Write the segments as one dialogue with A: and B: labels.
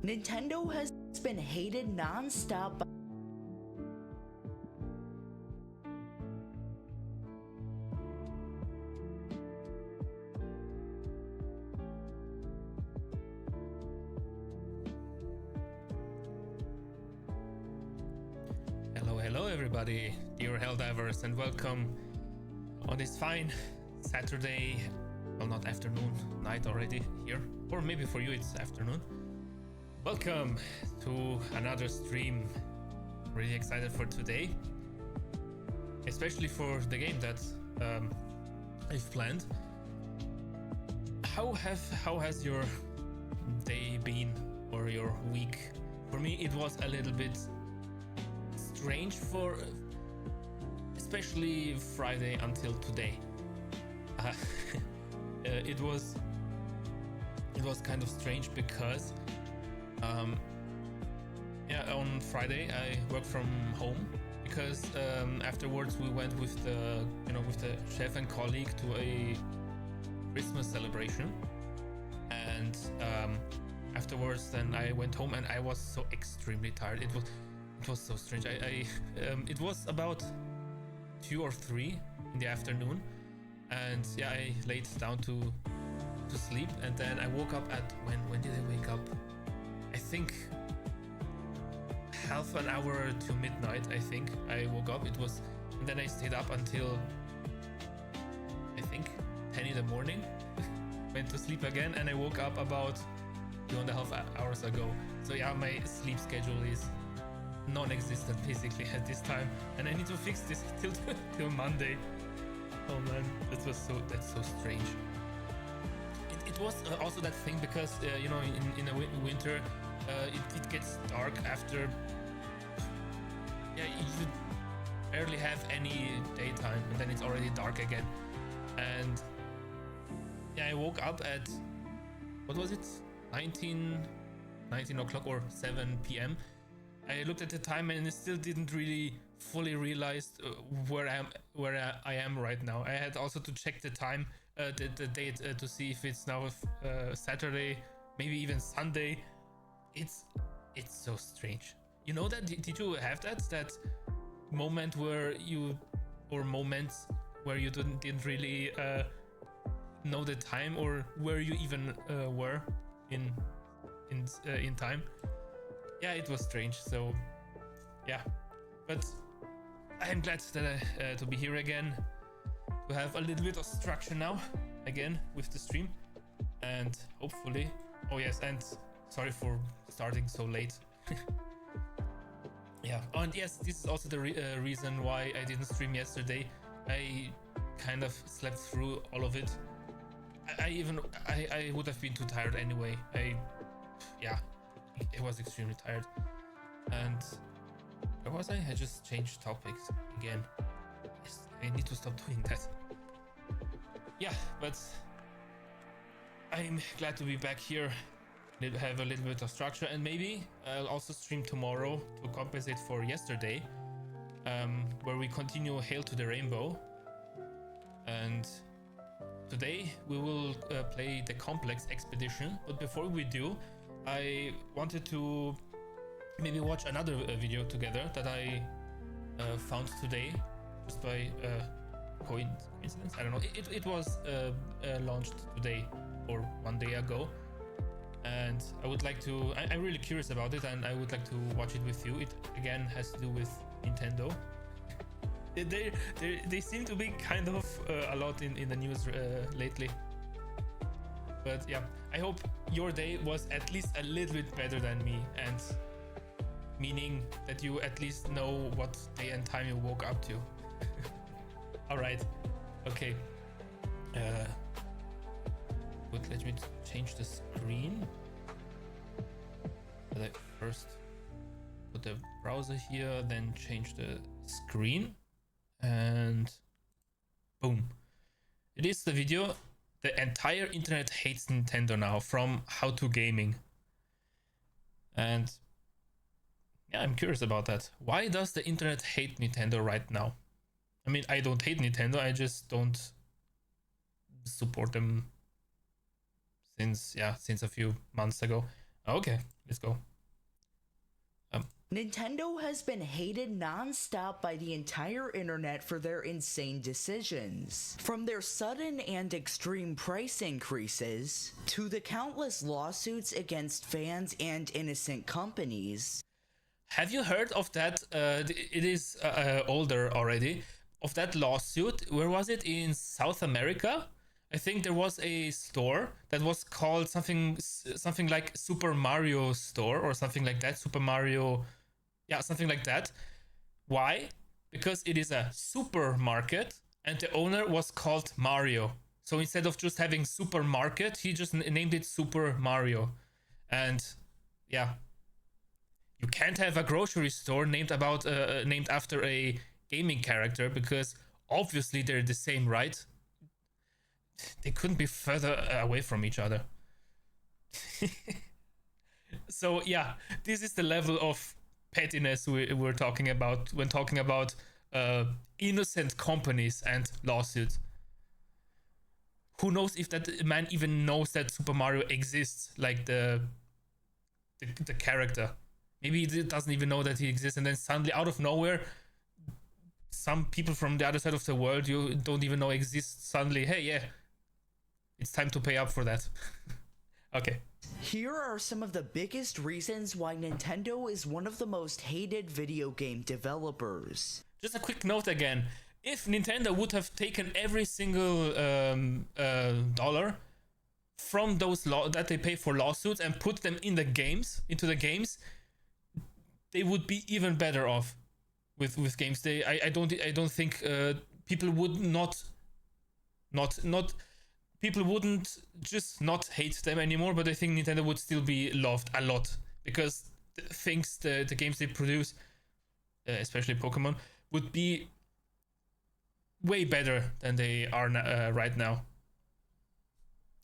A: Nintendo has been hated non-stop by
B: Hello everybody, dear Helldivers, and welcome on this fine Saturday, well, not afternoon, night already here, or maybe for you it's afternoon. Welcome to another stream. Really excited for today, especially for the game that I've planned. How has your day been, or your week? For me it was a little bit strange, for especially Friday until today. It was kind of strange because on Friday I worked from home because afterwards we went with the chef and colleague to a Christmas celebration, and afterwards then I went home and I was so extremely tired. It was so strange. It was about 2 or 3 in the afternoon, and yeah, I laid down to sleep, and then I woke up at when did I wake up? I think half an hour to midnight. I think I woke up. And then I stayed up until I think 10 in the morning. Went to sleep again, and I woke up about 2.5 hours ago. So yeah, my sleep schedule is non-existent basically at this time, and I need to fix this till Monday. Oh man, that's so strange. It was also that thing because in the winter it gets dark after, you barely have any daytime, and then it's already dark again. And yeah, I woke up at, what was it, 19 o'clock or 7 p.m. I looked at the time and I still didn't really fully realize where I am right now. I had also to check the time, the date, to see if it's now Saturday, maybe even Sunday. It's so strange. You know that? Did you have that moment where moments where you didn't really know the time, or where you even were in time? Yeah, it was strange. So yeah, but I'm glad that to be here again, to have a little bit of structure now again with the stream, and hopefully, oh yes, and sorry for starting so late. Yeah, and yes, this is also the reason why I didn't stream yesterday. I kind of slept through all of it. I would have been too tired anyway. I was extremely tired. And where was I? I just changed topics again. Yes, I need to stop doing that. Yeah, but I'm glad to be back here. Have a little bit of structure, and maybe I'll also stream tomorrow to compensate for yesterday, where we continue Hail to the Rainbow. And today we will play the Complex Expedition, but before we do, I wanted to maybe watch another video together that I found today, just by coincidence. I don't know. It was launched today or one day ago, and I would like to. I'm really curious about it, and I would like to watch it with you. It again has to do with Nintendo. They seem to be kind of a lot in the news lately. But yeah, I hope your day was at least a little bit better than me, and meaning that you at least know what day and time you woke up to. All right, okay. But let me change the screen. But I first put the browser here, then change the screen, and boom. It is the video. The entire internet hates Nintendo now, from How to Gaming. And yeah, I'm curious about that. Why does the internet hate Nintendo right now? I mean, I don't hate Nintendo, I just don't support them since a few months ago. Okay, let's go.
A: Nintendo has been hated non-stop by the entire internet for their insane decisions. From their sudden and extreme price increases, to the countless lawsuits against fans and innocent companies.
B: Have you heard of that? It is older already. Of that lawsuit, where was it? In South America? I think there was a store that was called something like Super Mario Store or something like that. Super Mario, yeah, something like that. Why? Because it is a supermarket and the owner was called Mario. So instead of just having supermarket, he just named it Super Mario. And yeah, you can't have a grocery store named after a gaming character because obviously they're the same, right? They couldn't be further away from each other. So yeah, this is the level of pettiness we're talking about when talking about innocent companies and lawsuits. Who knows if that man even knows that Super Mario exists, like the character. Maybe he doesn't even know that he exists, and then suddenly, out of nowhere, some people from the other side of the world you don't even know exist suddenly, hey, yeah, it's time to pay up for that. Okay.
A: Here are some of the biggest reasons why Nintendo is one of the most hated video game developers.
B: Just a quick note again. If Nintendo would have taken every single dollar from those that they pay for lawsuits and put them into the games, they would be even better off with games. I don't think people would not people wouldn't just not hate them anymore, but I think Nintendo would still be loved a lot because the games they produce, especially Pokemon, would be way better than they are right now.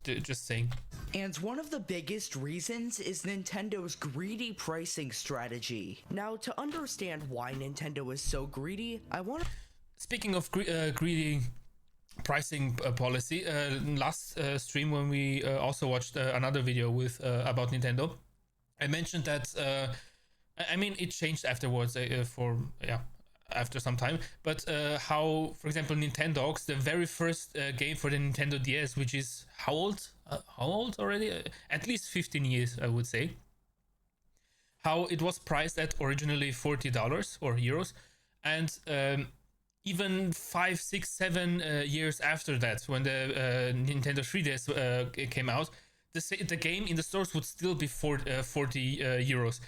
B: Just saying.
A: And one of the biggest reasons is Nintendo's greedy pricing strategy. Now, to understand why Nintendo is so greedy, I want to...
B: Speaking of greedy pricing policy, last stream when we also watched another video with about Nintendo, I mentioned that I mean it changed afterwards after some time, but how, for example, Nintendogs, the very first game for the Nintendo DS, which is how old already? At least 15 years, I would say. How it was priced at originally $40 or euros, and even 5, 6, 7 years after that, when the Nintendo 3DS came out, the game in the stores would still be 40 euros,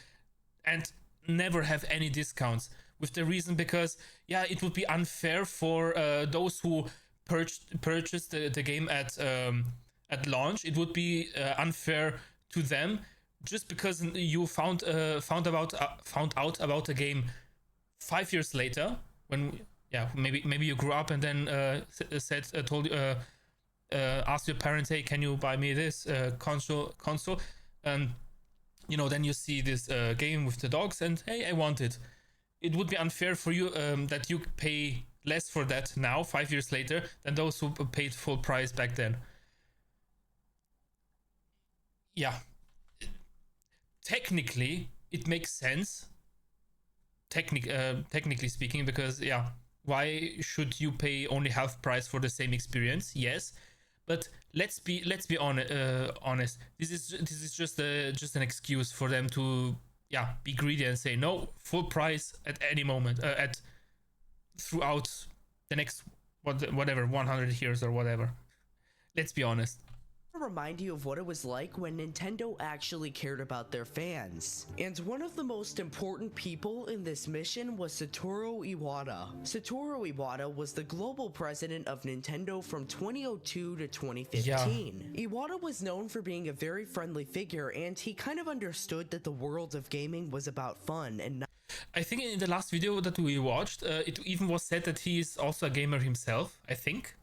B: and never have any discounts. With the reason because it would be unfair for those who purchased the game at launch. It would be unfair to them just because you found out about the game 5 years later, when maybe you grew up and then asked your parents, hey, can you buy me this console, and then you see this game with the dogs and hey, I want it. It would be unfair for you that you pay less for that now, 5 years later, than those who paid full price back then. Yeah. Technically, it makes sense. Technically speaking, because why should you pay only half price for the same experience? Yes, but let's be honest. This is just an excuse for them to be greedy and say no, full price at any moment, throughout the next whatever 100 years or whatever. Let's be honest.
A: I want to remind you of what it was like when Nintendo actually cared about their fans. And one of the most important people in this mission was Satoru Iwata. Satoru Iwata was the global president of Nintendo from 2002 to 2015. Iwata was known for being a very friendly figure, and he kind of understood that the world of gaming was about fun and not...
B: I think in the last video that we watched, it even was said that he is also a gamer himself, I think.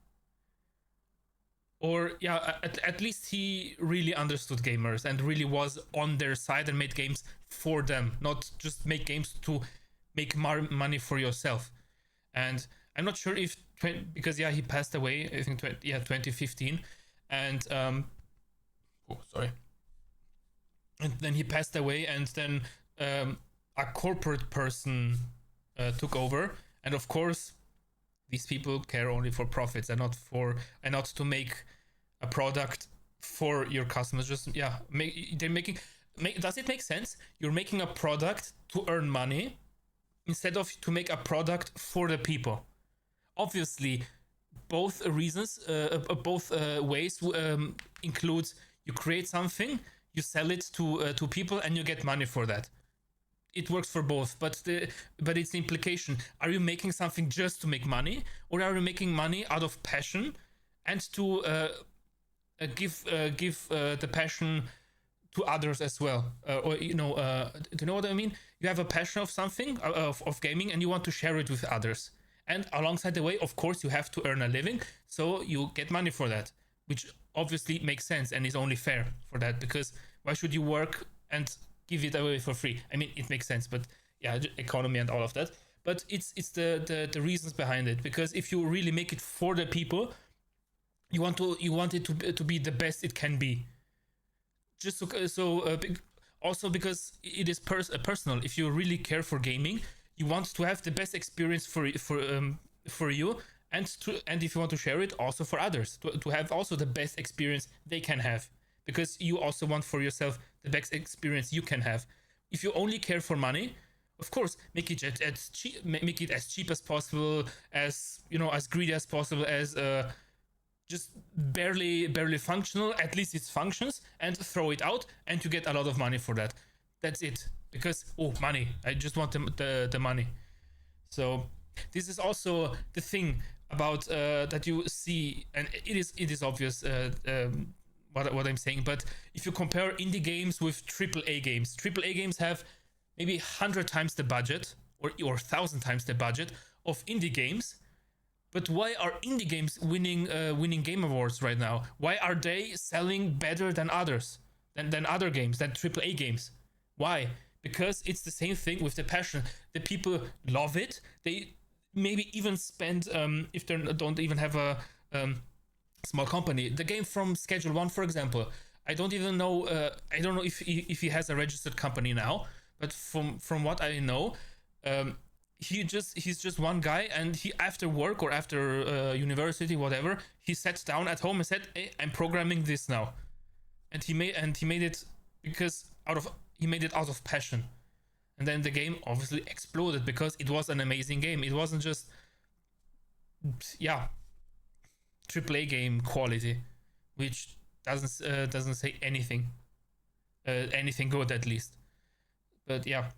B: Or at least he really understood gamers and really was on their side and made games for them, not just make games to make money for yourself. And I'm not sure if because he passed away, I think 2015, and sorry. and then he passed away, and then a corporate person took over, and of course these people care only for profits and not to make a product for your customers. Just does it make sense? You're making a product to earn money instead of to make a product for the people. Obviously, both reasons, both ways includes you create something, you sell it to people, and you get money for that. It works for both, but it's the implication. Are you making something just to make money, or are you making money out of passion and to give the passion to others as well? Do you know what I mean? You have a passion of something, of gaming, and you want to share it with others. And alongside the way, of course, you have to earn a living, so you get money for that, which obviously makes sense and is only fair for that, because why should you work and give it away for free? I mean, it makes sense, but yeah, economy and all of that. But it's the reasons behind it, because if you really make it for the people, you want it to be the best it can be. Just also because it is personal. If you really care for gaming, you want to have the best experience for you, and if you want to share it also for others, to have also the best experience they can have, because you also want for yourself the best experience you can have. If you only care for money, of course, make it as cheap as possible, as greedy as possible, as just barely functional. At least it functions, and throw it out, and you get a lot of money for that. That's it. Because money, I just want the money. So this is also the thing about that you see, and it is obvious what I'm saying. But if you compare indie games with AAA games have maybe 100 times the budget or 1,000 times the budget of indie games. But why are indie games winning game awards right now? Why are they selling better than others, than other games, than AAA games? Why? Because it's the same thing with the passion. The people love it. They maybe even spend, if they don't even have a small company. The game from Schedule 1, for example, I don't know if he has a registered company now, but from what I know, he's just one guy, and he, after work or after university, whatever, he sat down at home and said, hey, I'm programming this now. And he made it because he made it out of passion. And then the game obviously exploded because it was an amazing game. It wasn't just AAA game quality, which doesn't say anything good, at least. But yeah,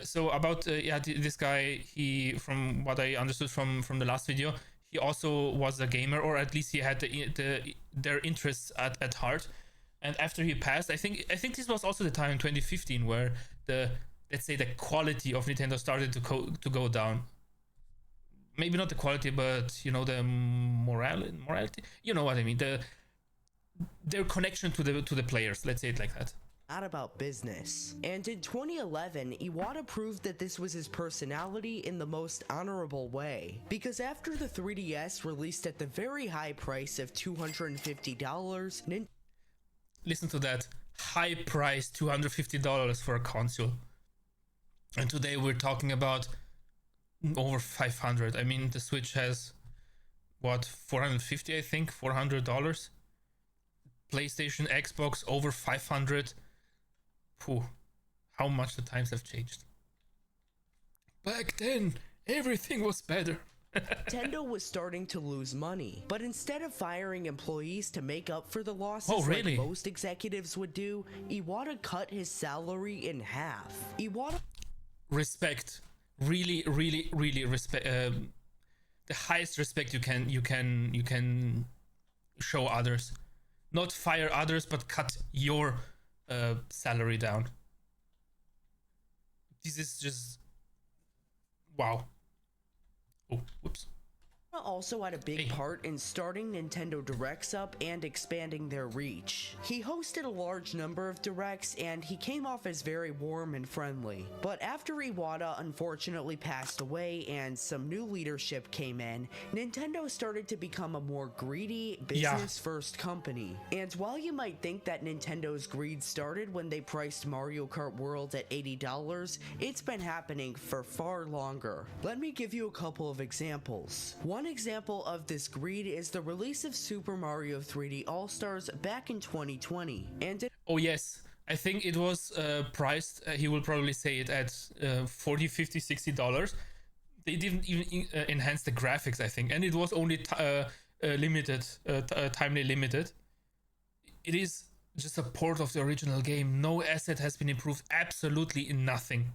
B: so about this guy, he, from what I understood from the last video, he also was a gamer, or at least he had their interests at heart. And after he passed, I think this was also the time in 2015 where let's say the quality of Nintendo started to go down. Maybe not the quality, but the morality. You know what I mean? Their connection to the players. Let's say it like that.
A: Not about business. And in 2011, Iwata proved that this was his personality in the most honorable way. Because after the 3DS released at the very high price of $250,
B: listen to that, high price, $250 for a console. And today we're talking about over 500. I mean, the Switch has what, 450, I think, $400. PlayStation, Xbox, over 500. Phew, how much the times have changed. Back then, everything was better.
A: Nintendo was starting to lose money, but instead of firing employees to make up for the losses like most executives would do, Iwata cut his salary in half.
B: Respect, really respect. The highest respect you can show others. Not fire others, but cut your salary down. This is just wow. Oh, whoops.
A: also had a big part in starting Nintendo Directs up and expanding their reach. He hosted a large number of Directs and he came off as very warm and friendly. But after Iwata unfortunately passed away and some new leadership came in, Nintendo started to become a more greedy, business-first company. And while you might think that Nintendo's greed started when they priced Mario Kart World at $80, it's been happening for far longer. Let me give you a couple of examples. One example of this greed is the release of Super Mario 3D All-Stars back in 2020.
B: Oh yes, I think it was priced, he will probably say it at $40, $50, $60. They didn't even enhance the graphics, I think, and it was only timely limited. It is just a port of the original game. No asset has been improved, absolutely nothing.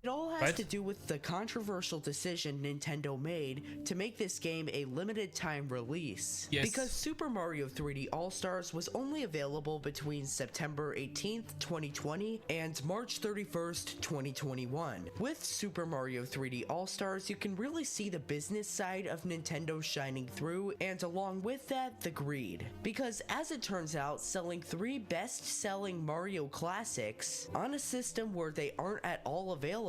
A: It all has to do with the controversial decision Nintendo made to make this game a limited time release.
B: Yes.
A: Because Super Mario 3D All-Stars was only available between September 18th, 2020 and March 31st, 2021. With Super Mario 3D All-Stars, you can really see the business side of Nintendo shining through, and along with that, the greed. Because as it turns out, selling 3 best-selling Mario classics on a system where they aren't at all available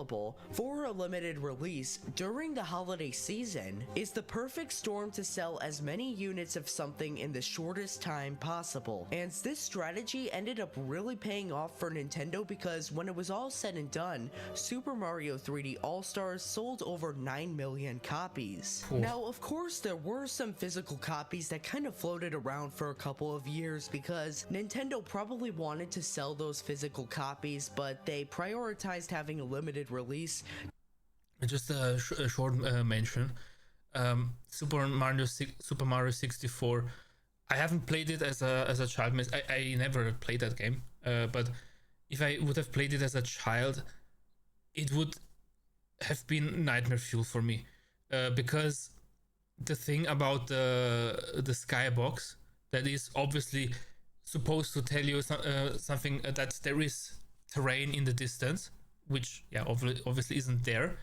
A: for a limited release during the holiday season is the perfect storm to sell as many units of something in the shortest time possible. And this strategy ended up really paying off for Nintendo because when it was all said and done, Super Mario 3D All-Stars sold over 9 million copies.
B: Ooh.
A: Now, of course, there were some physical copies that kind of floated around for a couple of years because Nintendo probably wanted to sell those physical copies, but they prioritized having a limited release.
B: Just a short mention. Super Mario 64. I haven't played it as a child. I never played that game. But if I would have played it as a child, it would have been nightmare fuel for me. Because the thing about the skybox that is obviously supposed to tell you something that there is terrain in the distance, which obviously isn't there,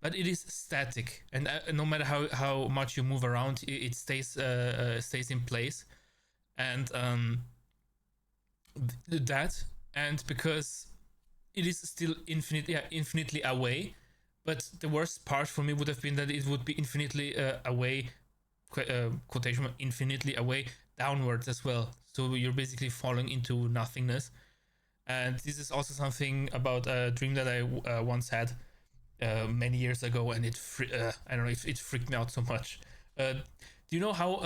B: but it is static, and no matter how much you move around, it stays in place, and that, and because it is still infinitely away, but the worst part for me would have been that it would be infinitely away, quotation infinitely away downwards as well, so you're basically falling into nothingness. And this is also something about a dream that I once had many years ago, and I don't know if it freaked me out so much. Do you know how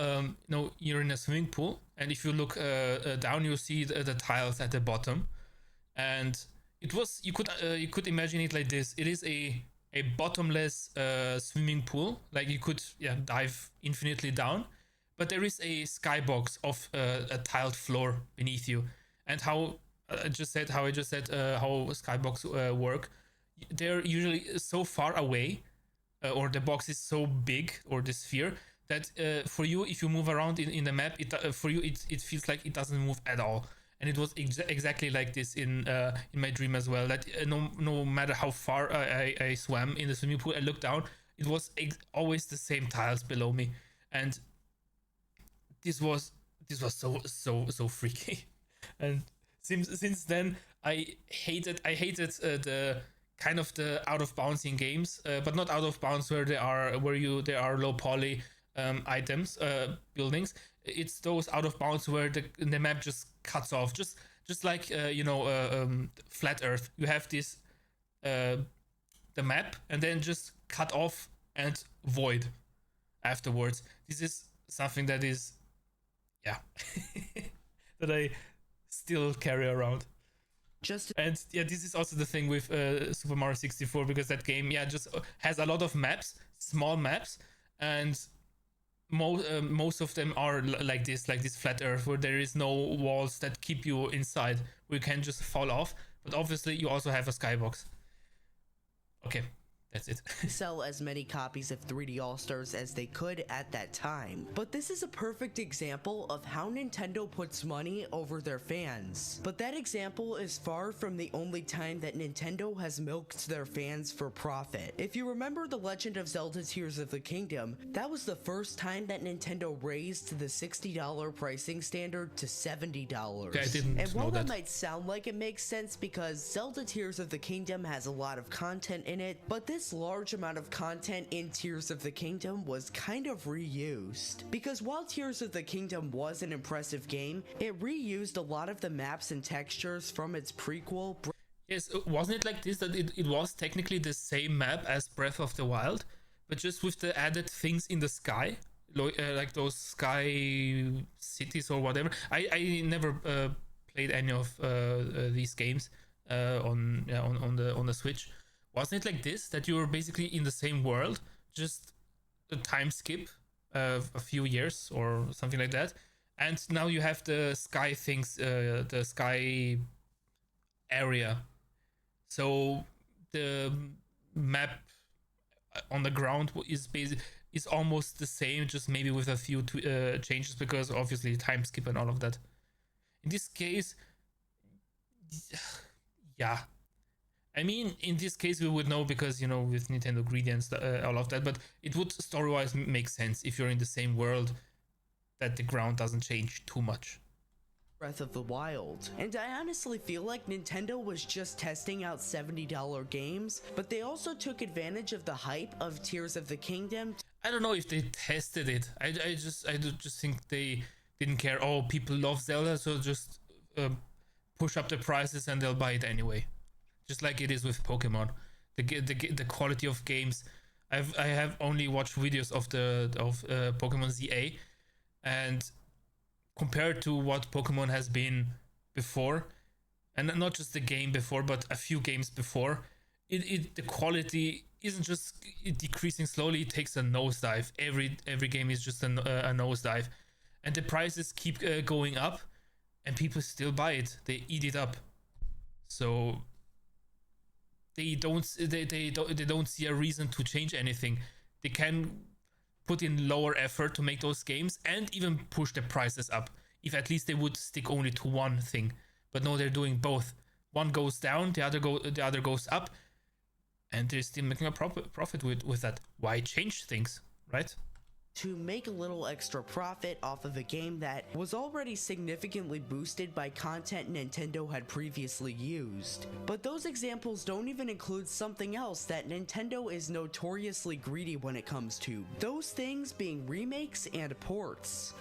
B: you're in a swimming pool, and if you look down, you see the tiles at the bottom, and you could imagine it like this. It is a bottomless swimming pool, like you could dive infinitely down, but there is a skybox of a tiled floor beneath you, and how skybox work. They're usually so far away, or the box is so big, or the sphere, that for you, if you move around in the map, it feels like it doesn't move at all. And it was exactly like this in my dream as well. That no matter how far I swam in the swimming pool, I looked down, it was always the same tiles below me, and this was so freaky. And since then, I hated the kind of the out of bounds in games, but not out of bounds where there are low poly items, buildings. It's those out of bounds where the map just cuts off, just like Flat Earth. You have this the map, and then just cut off and void afterwards. This is something that is that I still carry around. And this is also the thing with Super Mario 64, because that game just has a lot of maps, small maps, and most of them are like this Flat Earth, where there is no walls that keep you inside, where you can just fall off. But obviously you also have a skybox. Okay, That's it.
A: sell as many copies of 3D All-Stars as they could at that time. But this is a perfect example of how Nintendo puts money over their fans. But that example is far from the only time that Nintendo has milked their fans for profit. If you remember The Legend of Zelda Tears of the Kingdom, that was the first time that Nintendo raised the $60 pricing standard to $70.
B: Okay, I didn't
A: and while
B: know
A: that
B: that
A: might sound like it makes sense because Zelda Tears of the Kingdom has a lot of content in it, but this large amount of content in Tears of the Kingdom was kind of reused. Because while Tears of the Kingdom was an impressive game, it reused a lot of the maps and textures from its prequel.
B: Yes, wasn't it like this, that it was technically the same map as Breath of the Wild, but just with the added things in the sky, like those sky cities or whatever. I never played any of these games on the Switch. Wasn't it like this, that you were basically in the same world, just a time skip of a few years or something like that, and now you have the sky things, the sky area, so the map on the ground is almost the same, just maybe with a few changes, because obviously time skip and all of that. In this case, yeah, I mean, in this case we would know because, you know, with Nintendo Greedy and all of that, but it would story-wise make sense if you're in the same world, that the ground doesn't change too much.
A: Breath of the Wild. And I honestly feel like Nintendo was just testing out $70 games, but they also took advantage of the hype of Tears of the Kingdom.
B: I don't know if they tested it. I just think they didn't care. Oh, people love Zelda, so just push up the prices and they'll buy it anyway. Just like it is with Pokemon, the quality of games. I have only watched videos of Pokemon ZA, and compared to what Pokemon has been before, and not just the game before, but a few games before, the quality isn't just decreasing slowly. It takes a nosedive. Every game is just a nosedive, and the prices keep going up, and people still buy it. They eat it up. So they don't see a reason to change anything. They can put in lower effort to make those games and even push the prices up, if at least they would stick only to one thing. But no, they're doing both. One goes down, the other goes up, and they're still making a profit with that. Why change things, right?
A: To make a little extra profit off of a game that was already significantly boosted by content Nintendo had previously used. But those examples don't even include something else that Nintendo is notoriously greedy when it comes to. Those things being remakes and ports.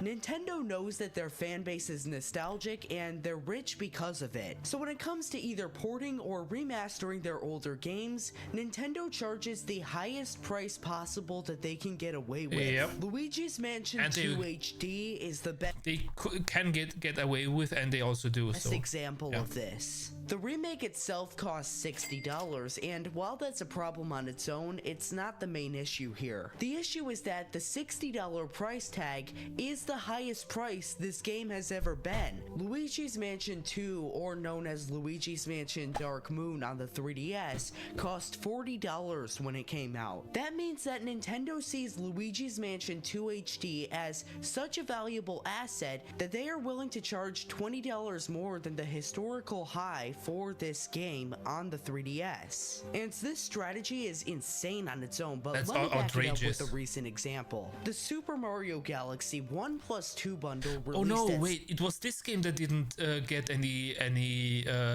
A: Nintendo knows that their fan base is nostalgic and they're rich because of it. So when it comes to either porting or remastering their older games, Nintendo charges the highest price possible that they can get away with.
B: Yep.
A: Luigi's Mansion 2 HD is the best.
B: They can get away with, and they also do.
A: Best example of this. The remake itself costs $60, and while that's a problem on its own, it's not the main issue here. The issue is that the $60 price tag is the highest price this game has ever been. Luigi's Mansion 2, or known as Luigi's Mansion Dark Moon on the 3DS, cost $40 when it came out. That means that Nintendo sees Luigi's Mansion 2 HD as such a valuable asset that they are willing to charge $20 more than the historical high for this game on the 3DS. And this strategy is insane on its own, but
B: that's
A: let me back
B: outrageous.
A: it up with a recent example. The Super Mario Galaxy 1+2 bundle released
B: Oh no, wait, it was this game that didn't get any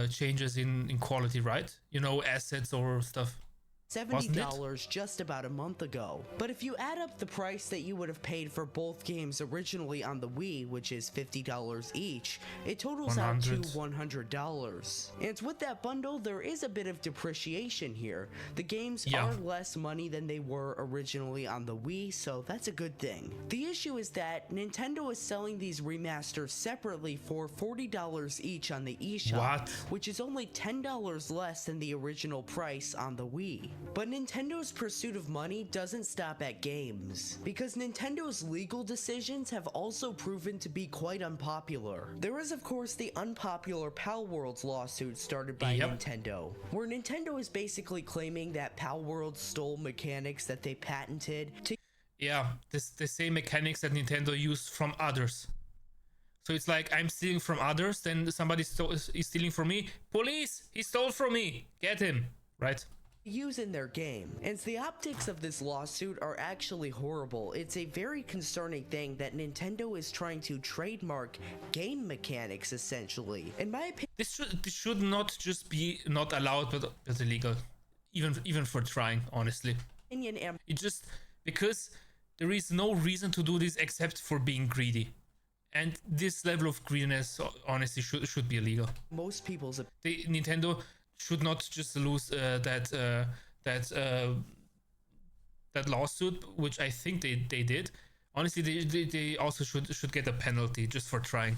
B: changes in quality, right? You know, assets or stuff.
A: $70 just about a month ago. But if you add up the price that you would have paid for both games originally on the Wii, which is $50 each, it totals out to $100. And with that bundle, there is a bit of depreciation here. The games are less money than they were originally on the Wii, so that's a good thing. The issue is that Nintendo is selling these remasters separately for $40 each on the eShop, which is only $10 less than the original price on the Wii. But Nintendo's pursuit of money doesn't stop at games, because Nintendo's legal decisions have also proven to be quite unpopular. There is of course the unpopular Pal Worlds lawsuit started by Nintendo, where Nintendo is basically claiming that Pal Worlds stole mechanics that they patented to
B: the same mechanics that Nintendo used from others. So it's like I'm stealing from others, then somebody is stealing from me. Police! He stole from me! Get him! Right?
A: use in their game. And the optics of this lawsuit are actually horrible. It's a very concerning thing that Nintendo is trying to trademark game mechanics essentially. In my opinion,
B: this should not just be not allowed but illegal. Even for trying, honestly. It just because there is no reason to do this except for being greedy. And this level of greediness honestly should be illegal.
A: Most people's
B: Nintendo should not just lose that lawsuit, which I think they did. Honestly, they also should get a penalty just for trying.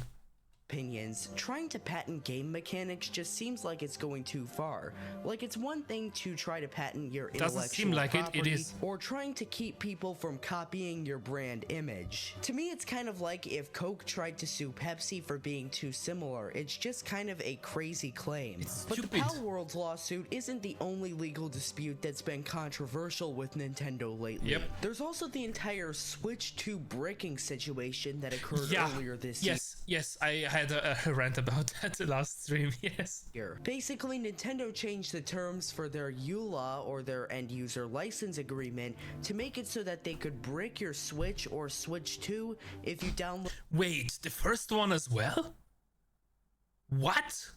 A: Opinions, trying to patent game mechanics just seems like it's going too far. Like, it's one thing to try to patent your intellectual
B: Doesn't seem like
A: property,
B: it is.
A: or trying to keep people from copying your brand image. To me, it's kind of like if Coke tried to sue Pepsi for being too similar. It's just kind of a crazy claim.
B: It's
A: but
B: stupid.
A: the Pal Worlds lawsuit isn't the only legal dispute that's been controversial with Nintendo lately.
B: Yep.
A: There's also the entire Switch 2 bricking situation that occurred earlier this year.
B: Yes, I had a rant about that last stream, yes.
A: Basically, Nintendo changed the terms for their EULA, or their end user license agreement, to make it so that they could brick your Switch or Switch 2 if you downloaded
B: Wait, the first one as well? What?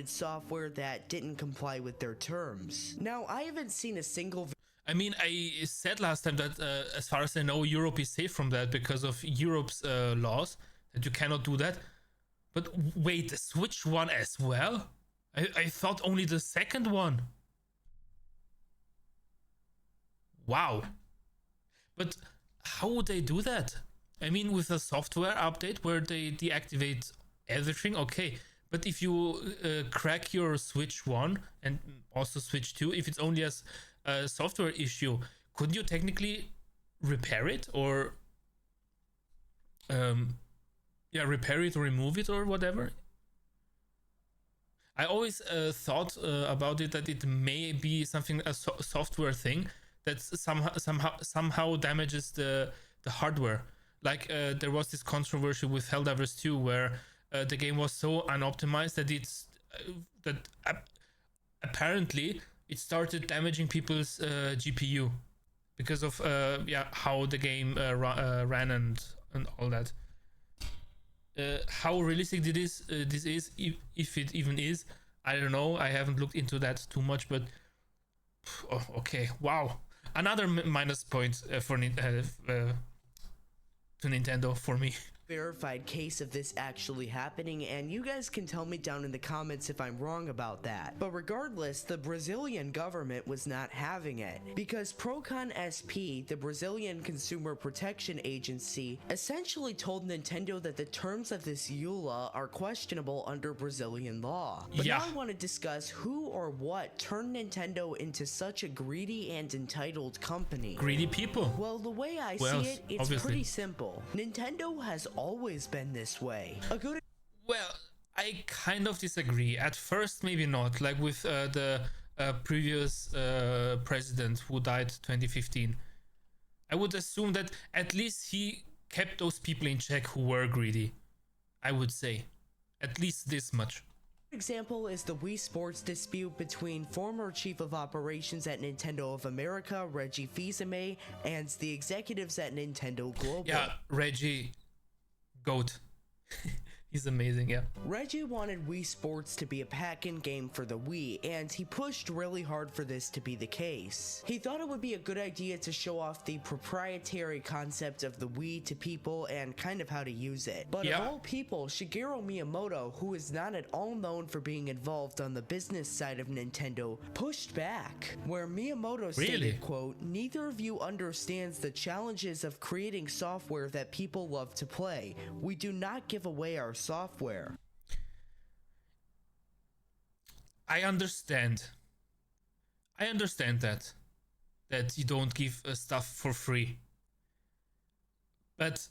A: software that didn't comply with their terms. Now, I haven't seen a single
B: I mean, I said last time that as far as I know, Europe is safe from that because of Europe's laws, that you cannot do that. But wait, the Switch one as well? I thought only the second one. Wow. But how would they do that? I mean, with a software update where they deactivate everything, okay. But if you crack your Switch 1 and also Switch 2, if it's only as a software issue, couldn't you technically repair it or repair it or remove it or whatever? I always thought about it that it may be something, a software thing that somehow damages the hardware. Like there was this controversy with Helldivers 2 where the game was so unoptimized that apparently it started damaging people's GPU because of how the game ran and all that. How realistic this is, if it even is, I don't know. I haven't looked into that too much, but okay, wow, another minus point to Nintendo for me.
A: verified case of this actually happening, and you guys can tell me down in the comments if I'm wrong about that. But regardless, the Brazilian government was not having it, because Procon SP, the Brazilian Consumer Protection Agency, essentially told Nintendo that the terms of this EULA are questionable under Brazilian law. But now I want to discuss who or what turned Nintendo into such a greedy and entitled company.
B: Greedy people.
A: Well, the way I see it, it's pretty simple. Nintendo has always been this way.
B: Well, I kind of disagree. At first, maybe not. Like with the previous president who died 2015. I would assume that at least he kept those people in check who were greedy. I would say. At least this much.
A: Example is the Wii Sports dispute between former Chief of Operations at Nintendo of America, Reggie Fils-Aimé, and the executives at Nintendo Global.
B: Yeah, Reggie, GOAT. He's amazing, yeah.
A: Reggie wanted Wii Sports to be a pack-in game for the Wii, and he pushed really hard for this to be the case. He thought it would be a good idea to show off the proprietary concept of the Wii to people and kind of how to use it. But of all people, Shigeru Miyamoto, who is not at all known for being involved on the business side of Nintendo, pushed back, where Miyamoto stated, quote, "Neither of you understands the challenges of creating software that people love to play. We do not give away our software."
B: I understand that. that you don't give stuff for free. But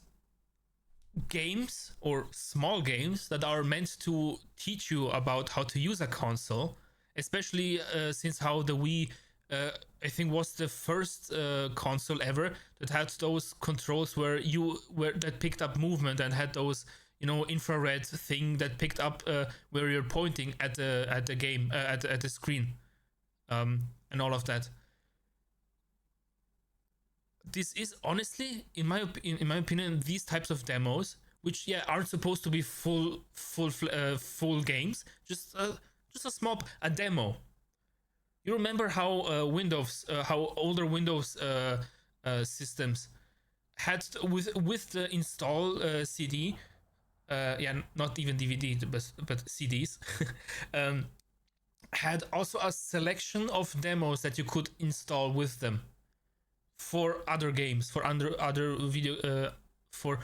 B: games or small games that are meant to teach you about how to use a console, especially since how the Wii I think was the first console ever that had those controls that picked up movement and had those infrared thing that picked up where you're pointing at the game at the screen, and all of that. This is honestly, in my opinion, these types of demos, which aren't supposed to be full games, just a small demo. You remember how how older Windows systems had with the install CD, not even DVD, but CDs, had also a selection of demos that you could install with them for other games, for other video, for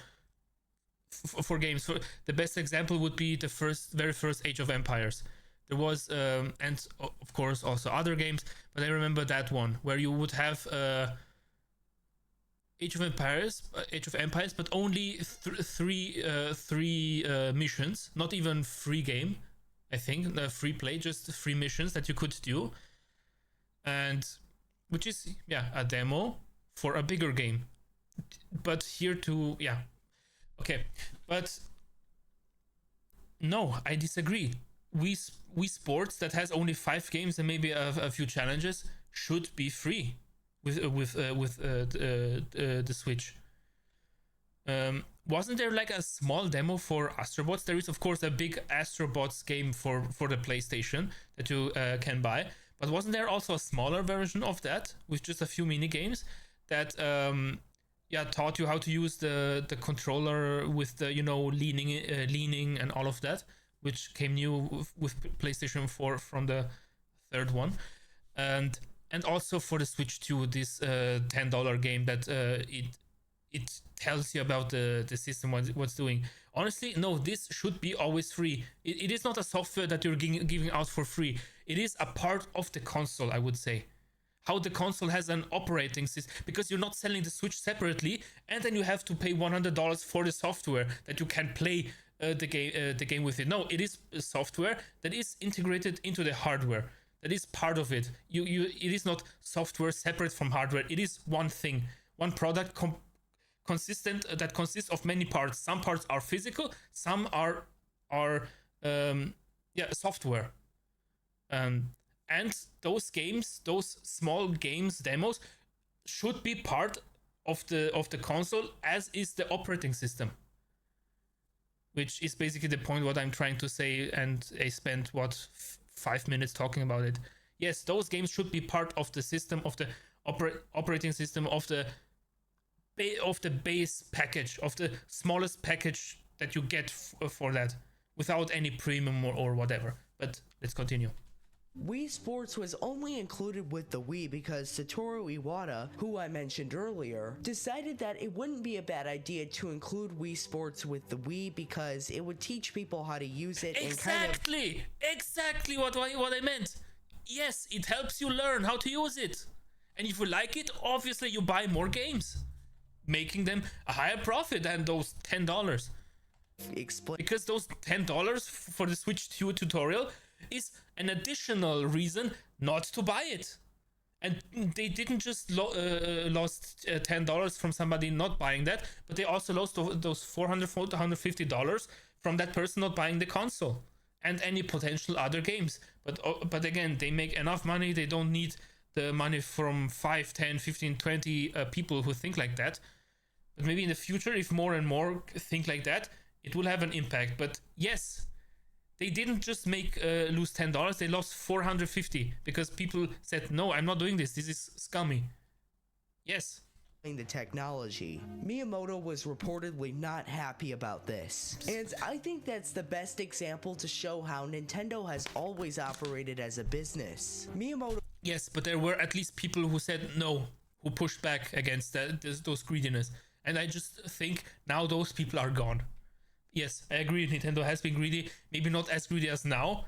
B: games. For the best example would be the very first Age of Empires. There was and of course also other games, but I remember that one where you would have Age of Empires, but only three missions, not even free game. I think free play, just 3 missions that you could do, and which is a demo for a bigger game. But here to okay, but no, I disagree. Wii Sports that has only 5 games and maybe a few challenges should be free with the Switch. Wasn't there like a small demo for Astrobots? There is of course a big Astrobots game for the PlayStation that you can buy, but wasn't there also a smaller version of that with just a few mini games that taught you how to use the controller with the leaning and all of that, which came new with PlayStation 4 from the third one, and also for the Switch 2, this $10 game that it tells you about the system, what's doing. Honestly, no, this should be always free. It is not a software that you're giving out for free. It is a part of the console, I would say. How the console has an operating system, because you're not selling the Switch separately, and then you have to pay $100 for the software that you can play the game with it. No, it is a software that is integrated into the hardware. That is part of it. It is not software separate from hardware. It is one thing, one product that consists of many parts. Some parts are physical, some are software. And those games, those small games demos, should be part of the console, as is the operating system. Which is basically the point what I'm trying to say, and I spent 5 minutes talking about it. Yes, those games should be part of the system, of the operating system, of the base package, of the smallest package that you get for that, without any premium or whatever. But let's continue.
A: Wii Sports was only included with the Wii because Satoru Iwata, who I mentioned earlier, decided that it wouldn't be a bad idea to include Wii Sports with the Wii because it would teach people how to use it.
B: Exactly what I meant. Yes, it helps you learn how to use it. And if you like it, obviously you buy more games, making them a higher profit than those $10. Because those $10 for the Switch 2 tutorial is an additional reason not to buy it. And they didn't just lost $10 from somebody not buying that, but they also lost those $450 from that person not buying the console and any potential other games. But again, they make enough money. They don't need the money from 5, 10, 15, 20 people who think like that. But maybe in the future, if more and more think like that, it will have an impact. But yes, they didn't just lose $10, they lost $450 because people said, no, I'm not doing this is scummy. Yes.
A: The technology. Miyamoto was reportedly not happy about this. And I think that's the best example to show how Nintendo has always operated as a business. Miyamoto.
B: Yes, but there were at least people who said no, who pushed back against those greediness. And I just think now those people are gone. Yes, I agree, Nintendo has been greedy, maybe not as greedy as now.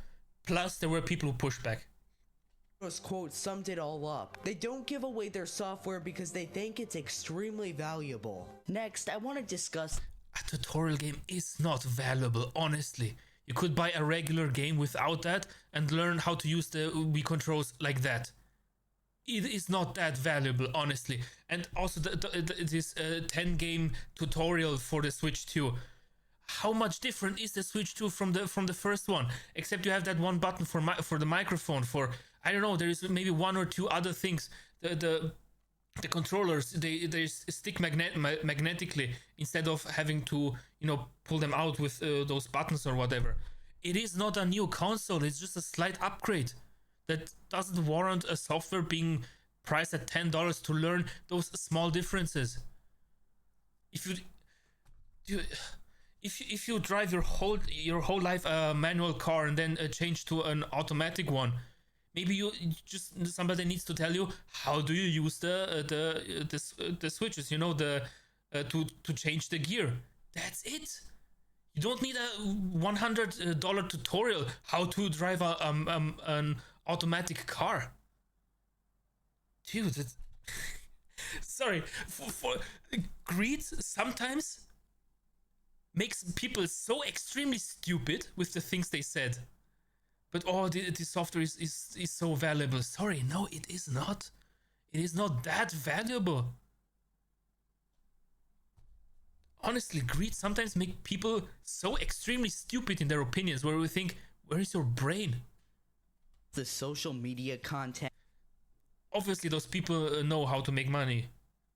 B: Plus, there were people who pushed back.
A: quote summed it all up. They don't give away their software because they think it's extremely valuable. Next, I want to discuss
B: a tutorial game is not valuable, honestly. You could buy a regular game without that and learn how to use the Wii controls like that. It is not that valuable, honestly. And also this 10 game tutorial for the Switch 2. How much different is the Switch 2 from the first one? Except you have that one button for the microphone. For, I don't know, there is maybe one or two other things. The controllers, they stick magnetically instead of having to, you know, pull them out with those buttons or whatever. It is not a new console. It's just a slight upgrade that doesn't warrant a software being priced at $10 to learn those small differences. If you drive your whole life a manual car and then change to an automatic one, maybe you just, somebody needs to tell you how do you use the switches, you know, to change the gear. That's it. You don't need a $100 tutorial how to drive an automatic car. Dude, sorry, for greed sometimes makes people so extremely stupid with the things they said. But oh, the software is so valuable. Sorry, no, it is not. It is not that valuable. Honestly, greed sometimes makes people so extremely stupid in their opinions, where we think, where is your brain?
A: the social media content.
B: Obviously, those people know how to make money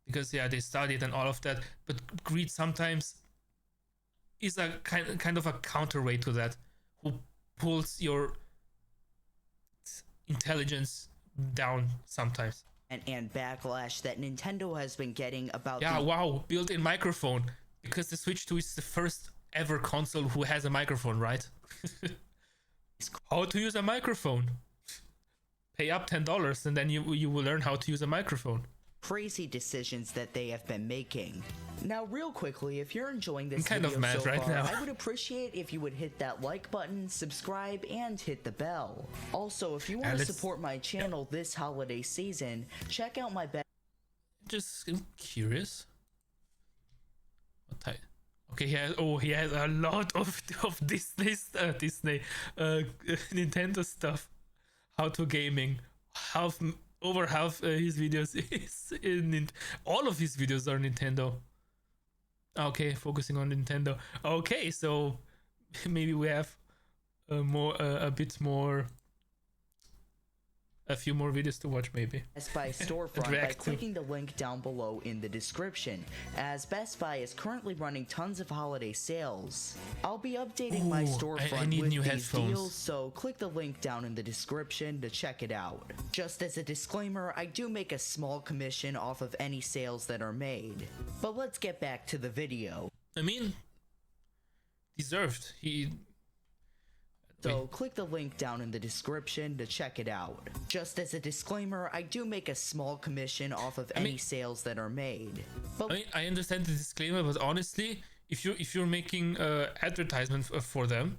B: because, yeah, they studied and all of that. But greed sometimes is a kind of a counterweight to that, who pulls your intelligence down sometimes.
A: And backlash that Nintendo has been getting about
B: wow, built-in microphone, because the Switch 2 is the first ever console who has a microphone, right? How to use a microphone. Pay up $10 and then you will learn how to use a microphone.
A: crazy decisions that they have been making. Now, real quickly, if you're enjoying this
B: I'm kind
A: video
B: of mad
A: so
B: right
A: far,
B: now.
A: I would appreciate if you would hit that like button, subscribe, and hit the bell. Also, if you want to support my channel this holiday season, check out my
B: Just curious. What type? Okay, he has a lot of Disney Nintendo stuff. How to gaming. Over half his videos is all of his videos are Nintendo. Okay, focusing on Nintendo. Okay, so maybe we have a few more videos to watch, maybe.
A: Best Buy storefront by clicking the link down below in the description, as Best Buy is currently running tons of holiday sales. I'll be updating my storefront with these deals, so click the link down in the description to check it out. Just as a disclaimer, I do make a small commission off of any sales that are made. But let's get back to the video.
B: I mean, deserved.
A: So click the link down in the description to check it out. Just as a disclaimer, I do make a small commission off of any sales that are made. But
B: I understand the disclaimer, but honestly, if you're making advertisement for them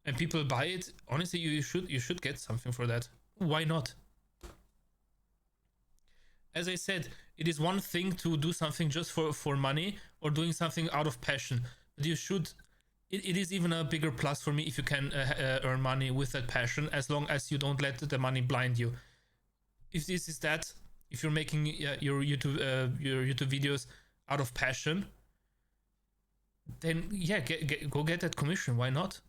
B: and people buy it, honestly, you should get something for that. Why not? As I said, it is one thing to do something just for money or doing something out of passion, but you should. It is even a bigger plus for me if you can earn money with that passion, as long as you don't let the money blind you. If this is that, if you're making your YouTube videos out of passion, then yeah, go get that commission. Why not?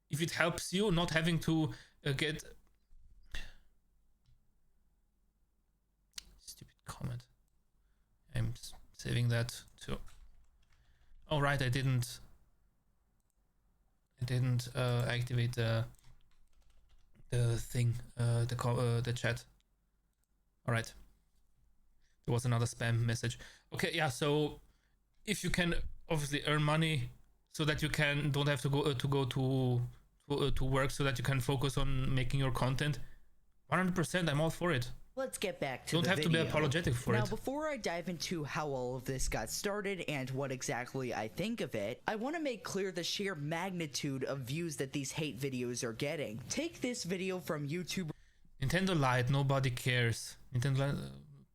B: If it helps you not having to get stupid comment. I'm saving that too. Oh right, I didn't activate the thing, the chat. All right, there was another spam message. Okay, yeah. So if you can obviously earn money so that you don't have to go to work, so that you can focus on making your content, 100%, I'm all for it.
A: let's get back to the video.
B: Don't have to be apologetic for it.
A: Now, before I dive into how all of this got started and what exactly I think of it, I want to make clear the sheer magnitude of views that these hate videos are getting. Take this video from YouTuber
B: Nintendo lied. Nobody cares. Nintendo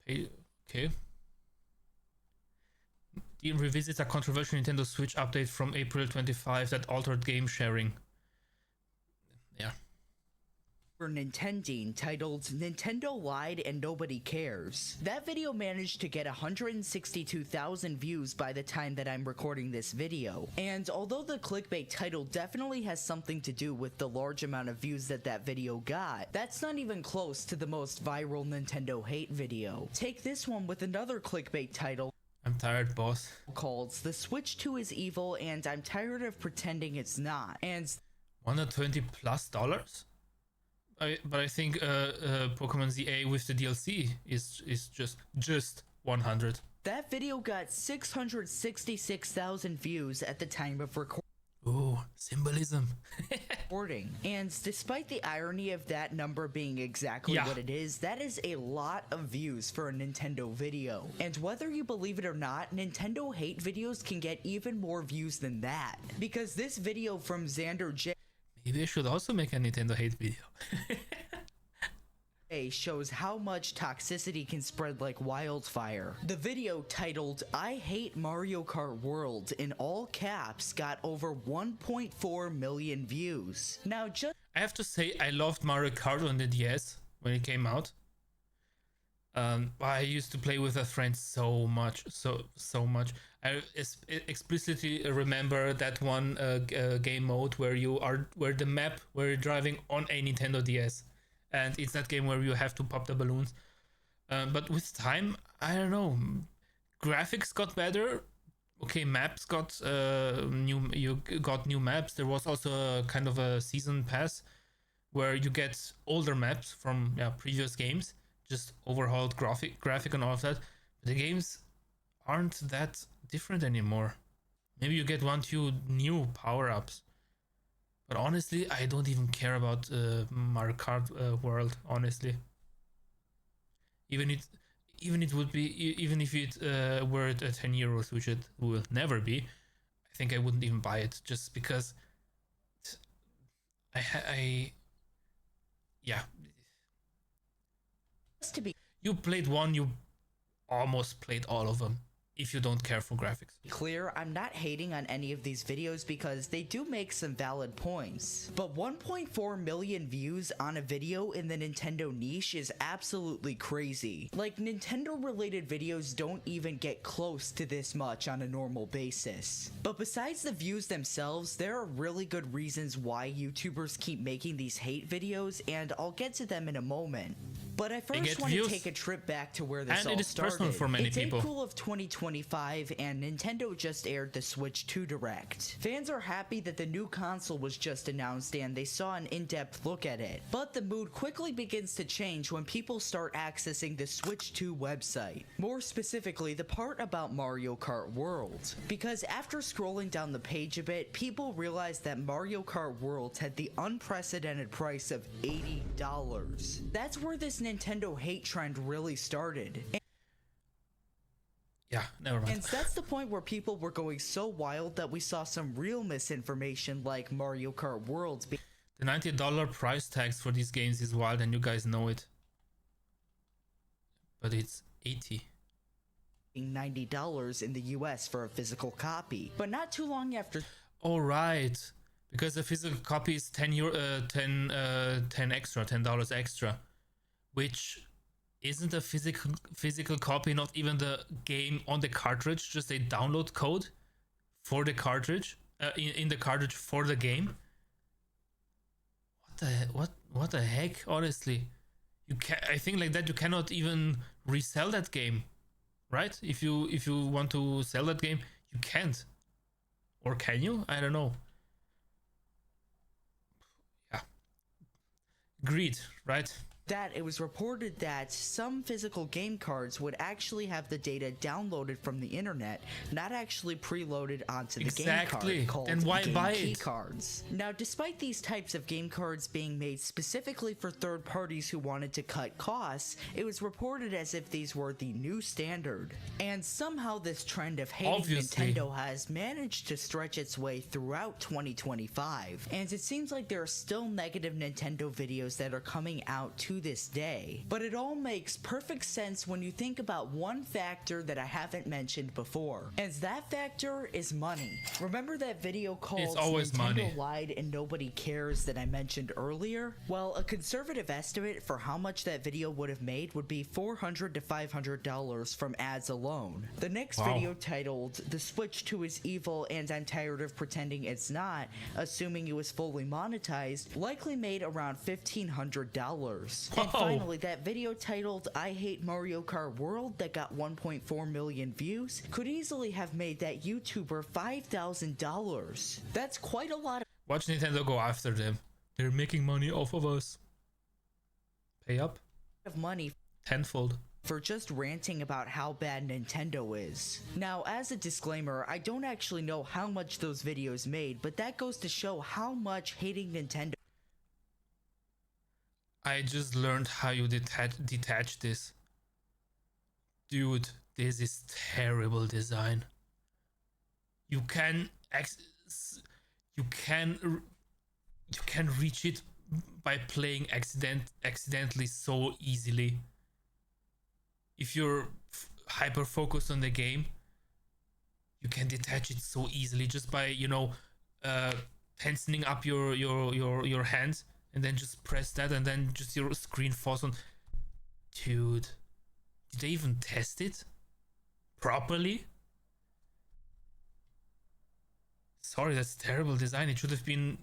B: lied. Okay. Dean revisits a controversial Nintendo Switch update from April 25 that altered game sharing. Yeah.
A: For Nintendine titled Nintendo Lied and Nobody Cares. That video managed to get 162,000 views by the time that I'm recording this video. And although the clickbait title definitely has something to do with the large amount of views that video got, that's not even close to the most viral Nintendo hate video. Take this one with another clickbait title.
B: I'm tired, boss.
A: Called The Switch 2 is evil and I'm tired of pretending it's not. And
B: $120+? But I think Pokemon ZA with the DLC is just 100.
A: That video got 666,000 views at the time of recording.
B: Ooh, symbolism.
A: And despite the irony of that number being exactly what it is, that is a lot of views for a Nintendo video. And whether you believe it or not, Nintendo hate videos can get even more views than that. Because this video from Xander J
B: Maybe I should also make a Nintendo hate video.
A: shows how much toxicity can spread like wildfire. The video titled I Hate Mario Kart World in all caps got over 1.4 million views. Now
B: I have to say I loved Mario Kart on the DS when it came out. I used to play with a friend so much. I explicitly remember that one game mode where the map where you're driving on a Nintendo DS, and it's that game where you have to pop the balloons. But with time, I don't know, graphics got better. Okay, maps got you got new maps. There was also a kind of a season pass where you get older maps from previous games, just overhauled graphic and all of that. But the games aren't that different anymore. Maybe you get 1-2 new power-ups, but honestly I don't even care about Mario Kart World, honestly. Even if it were at 10 euros, which it will never be, I think I wouldn't even buy it, just because you played one, you almost played all of them. If you don't care for graphics.
A: Clear, I'm not hating on any of these videos because they do make some valid points. But 1.4 million views on a video in the Nintendo niche is absolutely crazy. Like, Nintendo related videos don't even get close to this much on a normal basis. But besides the views themselves, there are really good reasons why YouTubers keep making these hate videos, and I'll get to them in a moment. But I first want to take a trip back to where this all started.
B: And it is personal for many people.
A: It's April of 2025 and Nintendo just aired the Switch 2 Direct. Fans are happy that the new console was just announced and they saw an in-depth look at it. But the mood quickly begins to change when people start accessing the Switch 2 website. More specifically, the part about Mario Kart World. Because after scrolling down the page a bit, people realized that Mario Kart World had the unprecedented price of $80. That's where this Nintendo hate trend really started.
B: Yeah, never mind.
A: And that's the point where people were going so wild that we saw some real misinformation like Mario Kart World.
B: The $90 price tags for these games is wild and you guys know it. But it's $80.
A: $90 in the US for a physical copy. But not too long after...
B: Oh, right. Because the physical copy is $10 extra. Which isn't a physical copy, not even the game on the cartridge, just a download code for the cartridge, in the cartridge for the game. What the heck? Honestly, I think like that you cannot even resell that game, right? If you want to sell that game, you can't, or can you? I don't know. Yeah, greed, right?
A: That it was reported that some physical game cards would actually have the data downloaded from the internet, not actually preloaded onto the game card, called
B: then why
A: game
B: buy
A: key
B: it?
A: Cards. Now, despite these types of game cards being made specifically for third parties who wanted to cut costs, it was reported as if these were the new standard. And somehow this trend of hating Nintendo has managed to stretch its way throughout 2025. And it seems like there are still negative Nintendo videos that are coming out to to this day. But it all makes perfect sense when you think about one factor that I haven't mentioned before, and that factor is money. Remember that video called
B: It's always
A: Nintendo
B: money.
A: Lied and Nobody Cares that I mentioned earlier? Well, a conservative estimate for how much that video would have made would be $400 to $500 from ads alone. The next
B: Wow.
A: video, titled The Switch 2 is Evil and I'm Tired of Pretending It's Not, assuming it was fully monetized, likely made around $1,500. And
B: Whoa.
A: finally, that video titled I Hate Mario Kart World that got 1.4 million views could easily have made that YouTuber $5,000. That's quite a lot
B: Watch Nintendo go after them. They're making money off of us. Pay up
A: of money
B: tenfold.
A: for just ranting about how bad Nintendo is. Now, as a disclaimer, I don't actually know how much those videos made, but that goes to show how much hating Nintendo
B: I just learned how you detach this. Dude, this is terrible design. You can reach it by playing accidentally so easily. If you're hyper focused on the game, you can detach it so easily just by, you know, tensioning up your hands and then just press that and then just your screen falls on. Dude, did they even test it properly? Sorry, that's terrible design. It should have been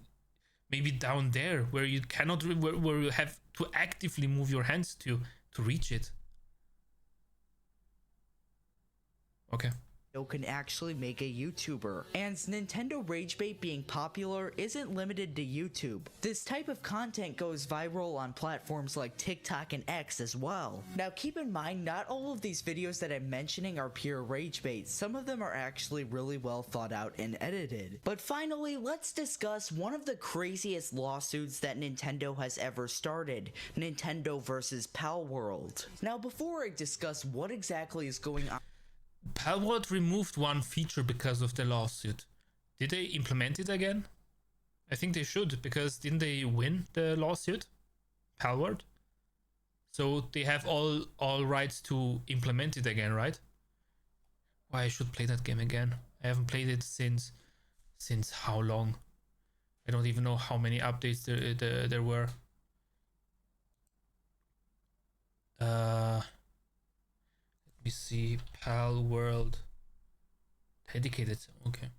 B: maybe down there where you cannot where you have to actively move your hands to reach it. Okay.
A: can actually make a YouTuber. And Nintendo rage bait being popular isn't limited to YouTube. This type of content goes viral on platforms like TikTok and X as well. Now keep in mind, not all of these videos that I'm mentioning are pure rage bait. Some of them are actually really well thought out and edited. But finally, let's discuss one of the craziest lawsuits that Nintendo has ever started, Nintendo versus Palworld. Now before I discuss what exactly is going on,
B: Palworld removed one feature because of the lawsuit. Did they implement it again? I think they should, because didn't they win the lawsuit? Palworld? So they have all rights to implement it again, right? Why, I should play that game again. I haven't played it since how long? I don't even know how many updates there were. Let me see. Palworld dedicated. Okay.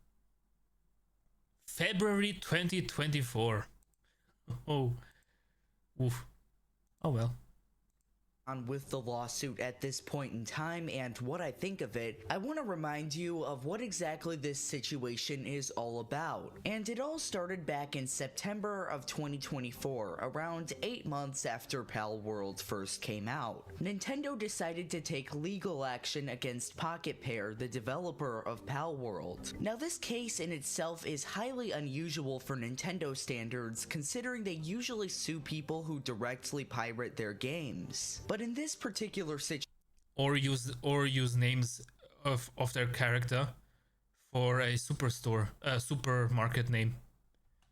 B: February 2024. Oh. Oof. Oh well.
A: with the lawsuit at this point in time and what I think of it, I want to remind you of what exactly this situation is all about. And it all started back in September of 2024, around 8 months after Palworld first came out. Nintendo decided to take legal action against Pocket Pair, the developer of Palworld. Now this case in itself is highly unusual for Nintendo standards, considering they usually sue people who directly pirate their games. But in this particular situation,
B: Or use names of their character for a supermarket name.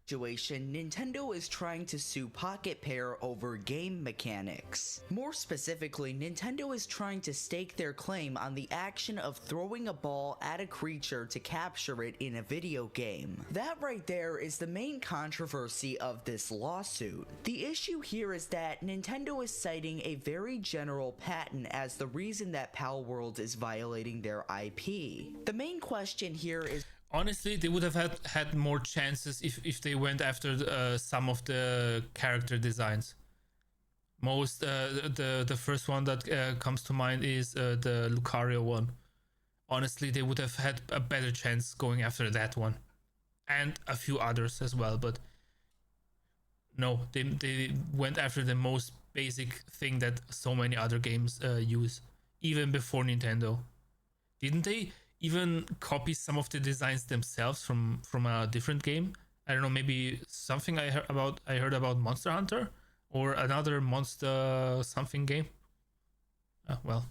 A: Nintendo is trying to sue Pocket Pair over game mechanics. More specifically, Nintendo is trying to stake their claim on the action of throwing a ball at a creature to capture it in a video game. That right there is the main controversy of this lawsuit. The issue here is that Nintendo is citing a very general patent as the reason that Palworld is violating their IP. The main question here is,
B: Honestly, they would have had more chances if they went after some of the character designs. The first one that comes to mind is the Lucario one. Honestly, they would have had a better chance going after that one, and a few others as well. But no, they went after the most basic thing that so many other games use, even before Nintendo. Didn't they even copy some of the designs themselves from a different game? I don't know, maybe something I heard about Monster Hunter or another monster something game. Well,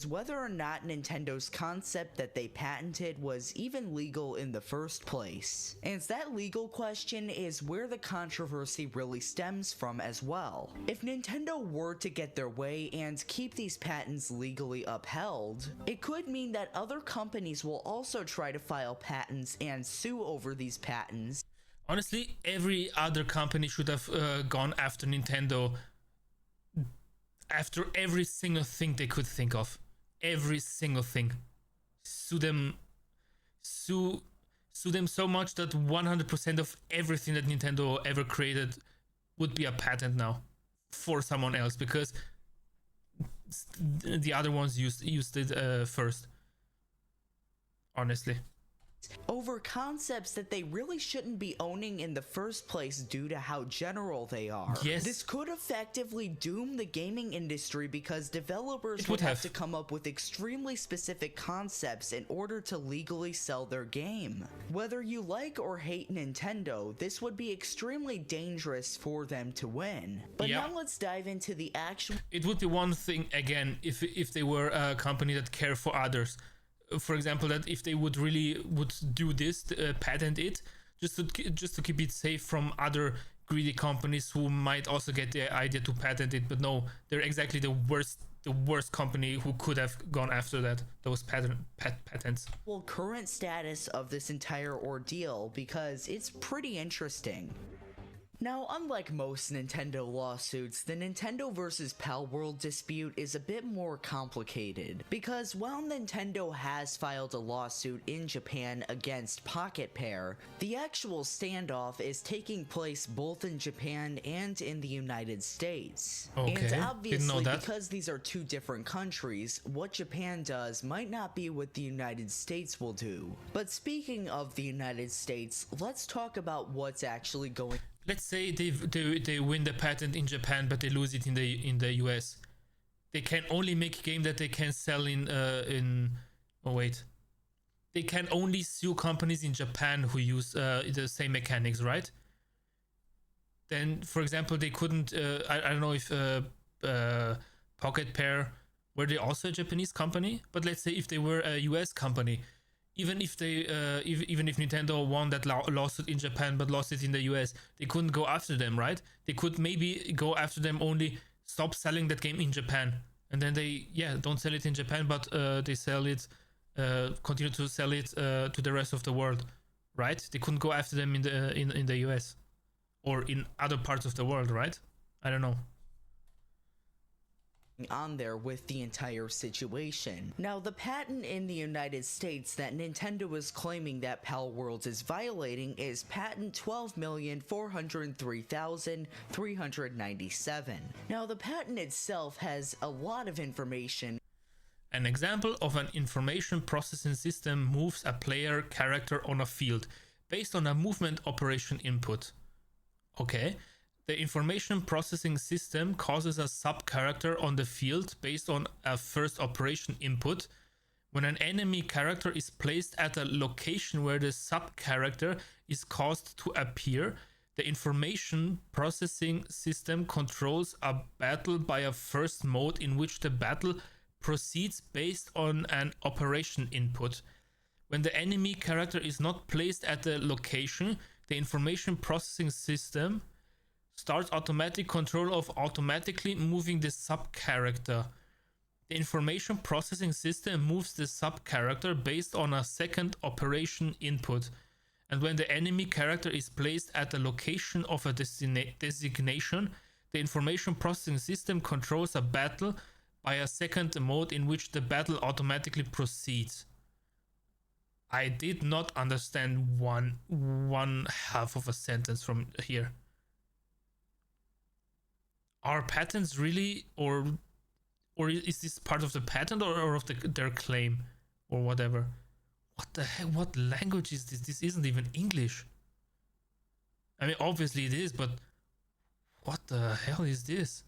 A: whether or not Nintendo's concept that they patented was even legal in the first place. And that legal question is where the controversy really stems from as well. If Nintendo were to get their way and keep these patents legally upheld, it could mean that other companies will also try to file patents and sue over these patents.
B: Honestly, every other company should have gone after Nintendo after every single thing they could think of. Every single thing. Sue them so much that 100% of everything that Nintendo ever created would be a patent now for someone else, because the other ones used it first. Honestly.
A: Over concepts that they really shouldn't be owning in the first place due to how general they are.
B: Yes.
A: This could effectively doom the gaming industry because developers would have to come up with extremely specific concepts in order to legally sell their game. Whether you like or hate Nintendo, this would be extremely dangerous for them to win. But now let's dive into the actual...
B: It would be one thing, again, if they were a company that care for others. For example, that if they would do this, patent it, just to keep it safe from other greedy companies who might also get the idea to patent it. But no, they're exactly the worst company who could have gone after those patents.
A: Well, current status of this entire ordeal, because it's pretty interesting. Now, unlike most Nintendo lawsuits, the Nintendo vs. Palworld dispute is a bit more complicated, because while Nintendo has filed a lawsuit in Japan against Pocket Pair, the actual standoff is taking place both in Japan and in the United States.
B: Okay,
A: and obviously,
B: that.
A: because these are two different countries, what Japan does might not be what the United States will do. But speaking of the United States, let's talk about what's actually going.
B: Let's say they win the patent in Japan, but they lose it in the US. They can only make a game that they can sell they can only sue companies in Japan who use the same mechanics, right? Then, for example, they couldn't. I don't know if Pocket Pair, were they also a Japanese company? But let's say if they were a US company. Even if even if Nintendo won that lawsuit in Japan but lost it in the US, they couldn't go after them, right? They could maybe go after them, only stop selling that game in Japan, and then they don't sell it in Japan, but they sell it, continue to sell it to the rest of the world, right? They couldn't go after them in the US or in other parts of the world, right? I don't know.
A: On there with the entire situation. Now, the patent in the United States that Nintendo is claiming that Palworld is violating is patent 12,403,397. Now, the patent itself has a lot of information.
B: An example of an information processing system moves a player character on a field based on a movement operation input. Okay. The information processing system causes a sub-character on the field based on a first operation input. When an enemy character is placed at a location where the sub-character is caused to appear, the information processing system controls a battle by a first mode in which the battle proceeds based on an operation input. When the enemy character is not placed at the location, the information processing system starts automatic control of automatically moving the sub-character. The information processing system moves the sub-character based on a second operation input. And when the enemy character is placed at the location of a designation, the information processing system controls a battle by a second mode in which the battle automatically proceeds. I did not understand one half of a sentence from here. Are patents really, or is this part of the patent or of their claim or whatever? What the heck? What language is this? This isn't even English. I mean, obviously it is, but what the hell is this?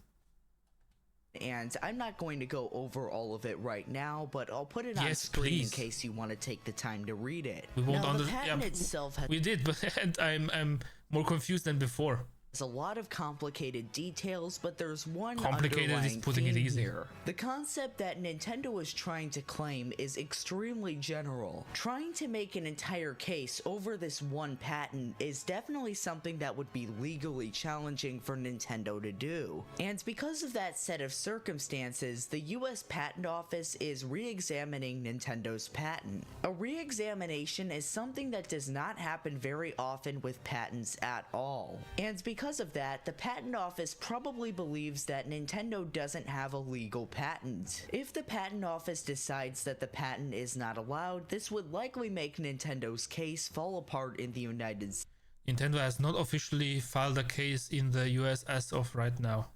A: And I'm not going to go over all of it right now, but I'll put it on screen in case you want to take the time to read it.
B: We won't
A: now, the patent itself
B: we did, but I'm more confused than before.
A: a lot of complicated details, but there's one
B: Complicated is
A: underlying
B: putting it
A: theme
B: easy.
A: here. The concept that Nintendo is trying to claim is extremely general. Trying to make an entire case over this one patent is definitely something that would be legally challenging for Nintendo to do. And because of that set of circumstances, the US Patent Office is re-examining Nintendo's patent. A re-examination is something that does not happen very often with patents at all. And because of that, the Patent Office probably believes that Nintendo doesn't have a legal patent. If the Patent Office decides that the patent is not allowed, this would likely make Nintendo's case fall apart in the United States.
B: Nintendo has not officially filed a case in the US as of right now.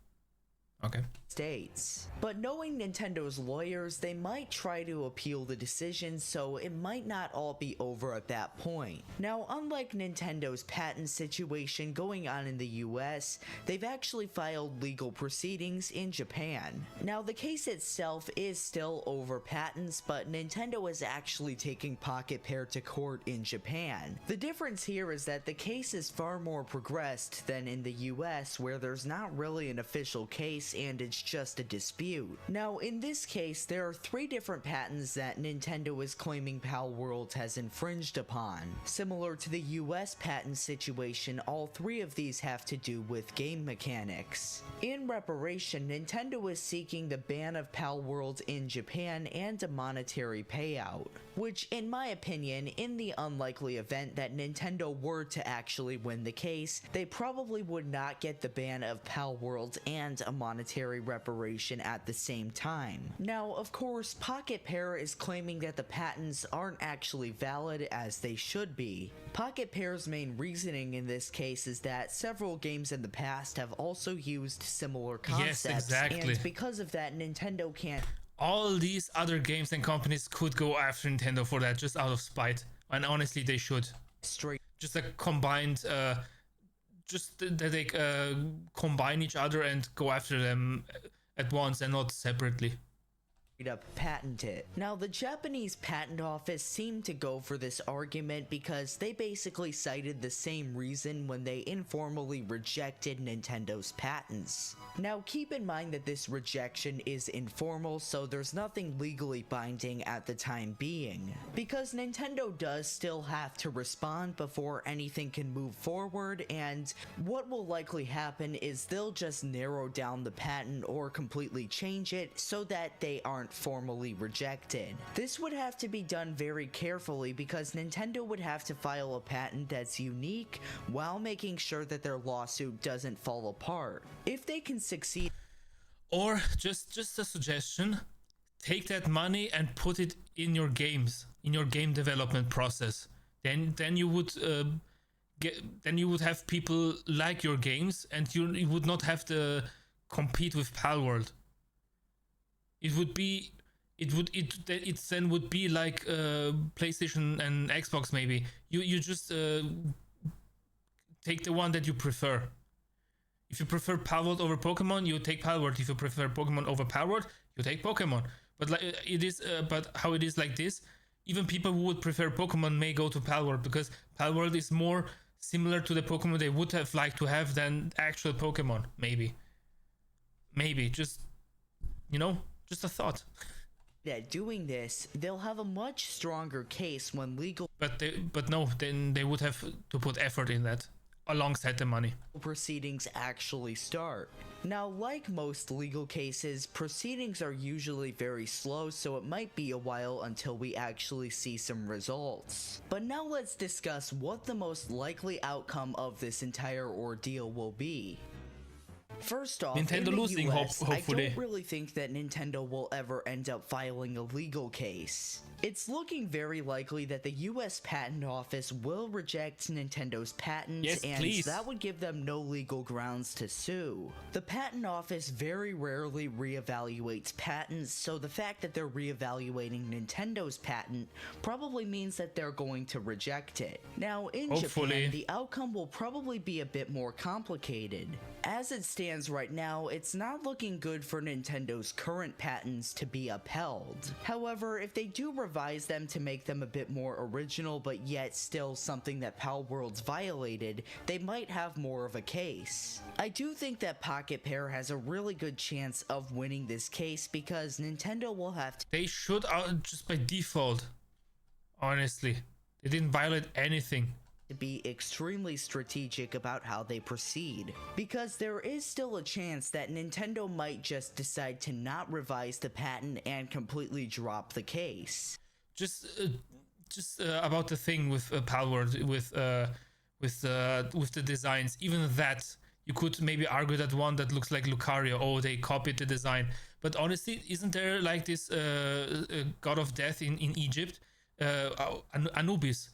B: Okay.
A: But knowing Nintendo's lawyers, they might try to appeal the decision, so it might not all be over at that point. Now, unlike Nintendo's patent situation going on in the US, they've actually filed legal proceedings in Japan. Now, the case itself is still over patents, but Nintendo is actually taking Pocket Pair to court in Japan. The difference here is that the case is far more progressed than in the US, where there's not really an official case and it's just a dispute. Now, in this case, there are 3 different patents that Nintendo is claiming Palworld has infringed upon. Similar to the US patent situation, all 3 of these have to do with game mechanics. In reparation, Nintendo is seeking the ban of Palworld in Japan and a monetary payout, which, in my opinion, in the unlikely event that Nintendo were to actually win the case, they probably would not get the ban of Palworld and a monetary reparation at the same time. Now, of course, Pocket Pair is claiming that the patents aren't actually valid as they should be. Pocket Pair's main reasoning in this case is that several games in the past have also used similar concepts,
B: Yes, exactly.
A: and because of that, Nintendo can't
B: All these other games and companies could go after Nintendo for that, just out of spite. And honestly, they should.
A: straight
B: Just a combined, just that they combine each other and go after them at once and not separately.
A: up patent it. Now, the Japanese patent office seemed to go for this argument because they basically cited the same reason when they informally rejected Nintendo's patents. Now, keep in mind that this rejection is informal, so there's nothing legally binding at the time being, because Nintendo does still have to respond before anything can move forward, and what will likely happen is they'll just narrow down the patent or completely change it so that they aren't formally rejected. This would have to be done very carefully because Nintendo would have to file a patent that's unique while making sure that their lawsuit doesn't fall apart. If they can succeed,
B: Or just a suggestion, take that money and put it in your games, in your game development process. Then you would have people like your games, and you would not have to compete with Palworld. It then would be like PlayStation and Xbox maybe. You just take the one that you prefer. If you prefer Palworld over Pokemon, you take Palworld. If you prefer Pokemon over Palworld, you take Pokemon. But like but how it is like this, even people who would prefer Pokemon may go to Palworld because Palworld is more similar to the Pokemon they would have liked to have than actual Pokemon. Maybe, just just a thought.
A: that doing this, they'll have a much stronger case when legal
B: Then they would have to put effort in that alongside the money.
A: proceedings actually start. Now, like most legal cases, proceedings are usually very slow, so it might be a while until we actually see some results. But now let's discuss what the most likely outcome of this entire ordeal will be. First off,
B: Nintendo
A: in the
B: losing,
A: US,
B: hopefully.
A: I don't really think that Nintendo will ever end up filing a legal case. It's looking very likely that the US Patent Office will reject Nintendo's patents,
B: Yes,
A: and
B: please.
A: that would give them no legal grounds to sue. The Patent Office very rarely reevaluates patents, so the fact that they're reevaluating Nintendo's patent probably means that they're going to reject it. Now, in
B: Hopefully.
A: Japan, the outcome will probably be a bit more complicated. As it stands stands right now, it's not looking good for Nintendo's current patents to be upheld. However, if they do revise them to make them a bit more original but yet still something that Palworld's violated, they might have more of a case. I do think that Pocket Pair has a really good chance of winning this case because Nintendo will have to—
B: They should just by default. Honestly, they didn't violate anything.
A: To be extremely strategic about how they proceed, because there is still a chance that Nintendo might just decide to not revise the patent and completely drop the case.
B: Just about the thing with Palworld, with the designs, even that you could maybe argue that one that looks like Lucario, oh, they copied the design. But honestly, isn't there like this god of death in Egypt, Anubis?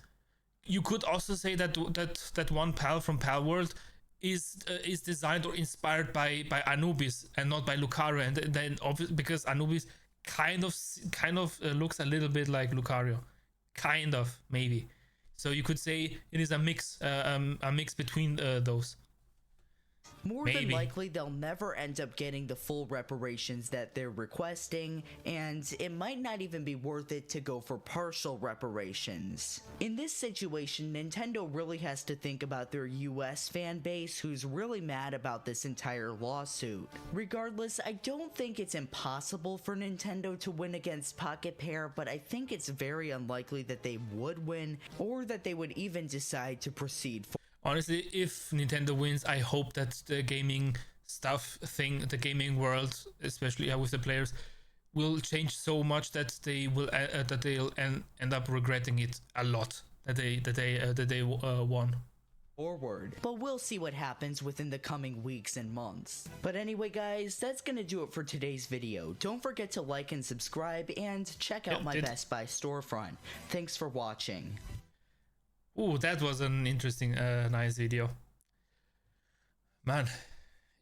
B: You could also say that one pal from Palworld is designed or inspired by Anubis and not by Lucario, and then obviously because Anubis kind of looks a little bit like Lucario, kind of, maybe. So you could say it is a mix between those.
A: More than likely, they'll never end up getting the full reparations that they're requesting, and it might not even be worth it to go for partial reparations. In this situation, Nintendo really has to think about their US fan base who's really mad about this entire lawsuit. Regardless, I don't think it's impossible for Nintendo to win against Pocket Pair, but I think it's very unlikely that they would win, or that they would even decide to proceed forward.
B: Honestly, if Nintendo wins, I hope that the gaming stuff thing, the gaming world, especially with the players, will change so much that they will that they'll end up regretting it a lot that they won.
A: Forward, but we'll see what happens within the coming weeks and months. But anyway guys, that's gonna do it for today's video. Don't forget to like and subscribe and check out my Best Buy storefront. Thanks for watching.
B: Ooh, that was an interesting, nice video. Man,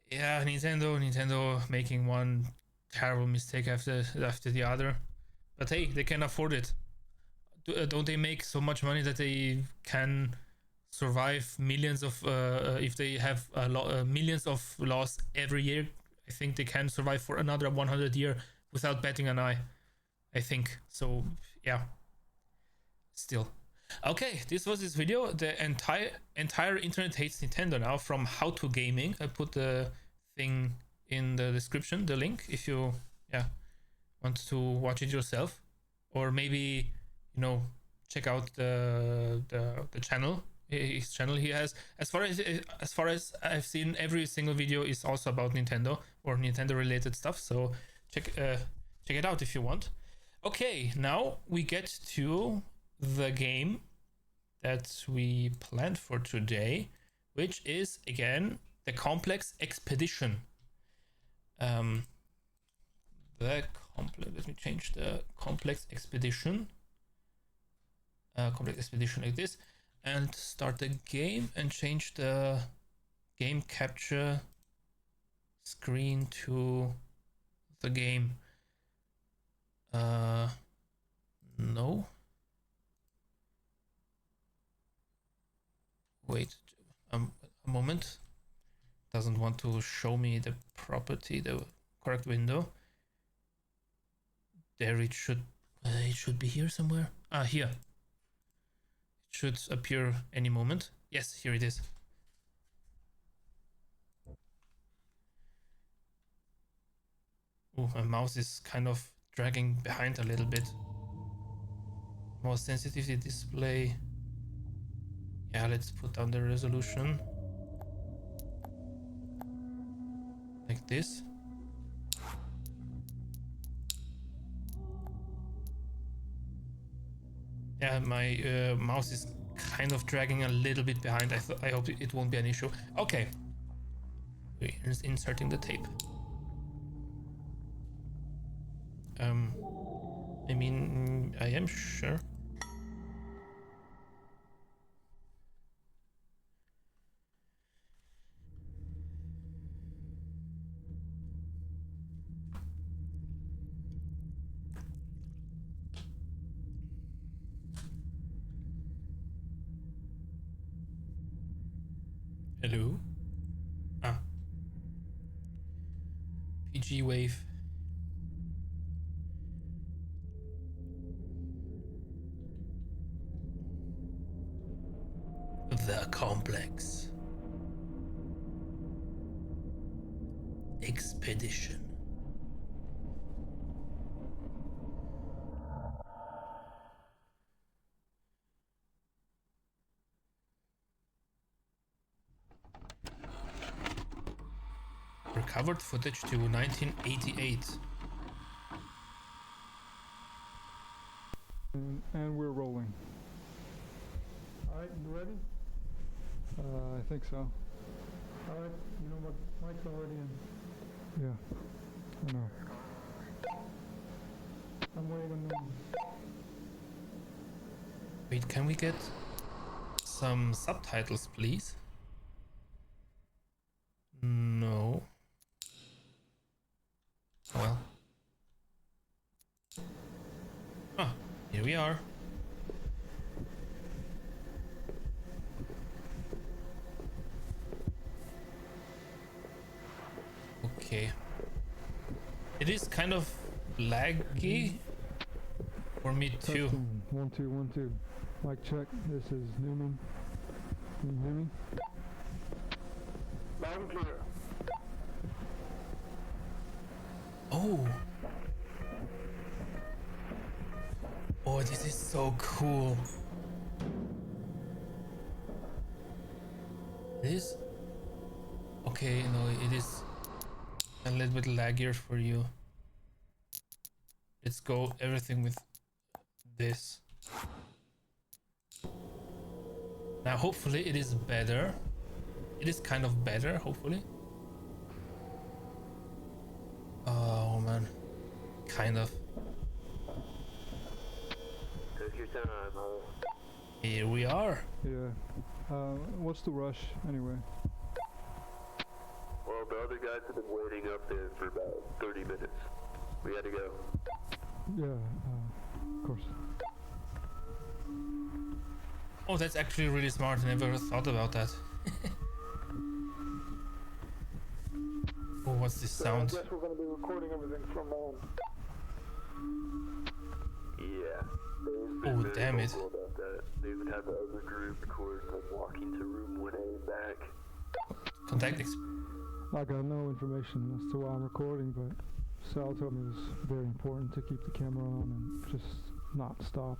B: yeah, Nintendo making one terrible mistake after the other. But hey, they can afford it. Don't they make so much money that they can survive millions of, if they have millions of loss every year? I think they can survive for another 100 years without batting an eye. I think. So, yeah. Still. Okay, this was this video. The entire internet hates Nintendo now, from How to Gaming. I put the thing in the description, the link, if you want to watch it yourself, or maybe check out the channel, his channel he has. As far as I've seen, every single video is also about Nintendo or Nintendo related stuff. So check it out if you want. Okay, now we get to the game that we planned for today, which is again the Complex Expedition. Let me change the Complex Expedition. Complex Expedition like this, and start the game and change the game capture screen to the game. No. Wait a moment. Doesn't want to show me the property, the correct window. There it should be here somewhere. Ah, here. It should appear any moment. Yes, here it is. Oh, my mouse is kind of dragging behind a little bit. More sensitivity display. Yeah, let's put down the resolution like this. Yeah, my mouse is kind of dragging a little bit behind. I hope it won't be an issue. Okay, we're inserting the tape. I mean, I am sure. Hello? Ah. PG wave. The complex. Expedition. Recovered footage to 1988.
C: And we're rolling.
D: Alright, you ready?
C: I think so.
D: Alright, you know what? Mike's already in.
C: Yeah, I know.
D: I'm waiting on them.
B: Wait, can we get some subtitles, please? No. Well. Ah, here we are. Okay. It is kind of laggy for me too.
C: Testing. 1 2 1 2. Mic check. This is Newman. Can you hear me?
D: Loud and clear.
B: Oh. Oh, this is so cool. This? Okay, no, it is a little bit laggier for you. Let's go everything with this. Now, hopefully it is better. It is kind of better, hopefully. Oh man, kind of.
E: Take your time,
B: Here we are.
C: Yeah. What's the rush anyway?
E: Well, the other guys have been waiting up there for about 30 minutes. We had to go.
C: Yeah, of course.
B: Oh, that's actually really smart. I never thought about that. Oh, what's this sound?
D: I guess we're going to be recording everything from
E: Yeah.
B: Oh, damn it.
E: About that. They even have the other group record them walking to room 1A and back.
B: Contact
C: I got no information as to why I'm recording, but Sal told me it was very important to keep the camera on and just not stop.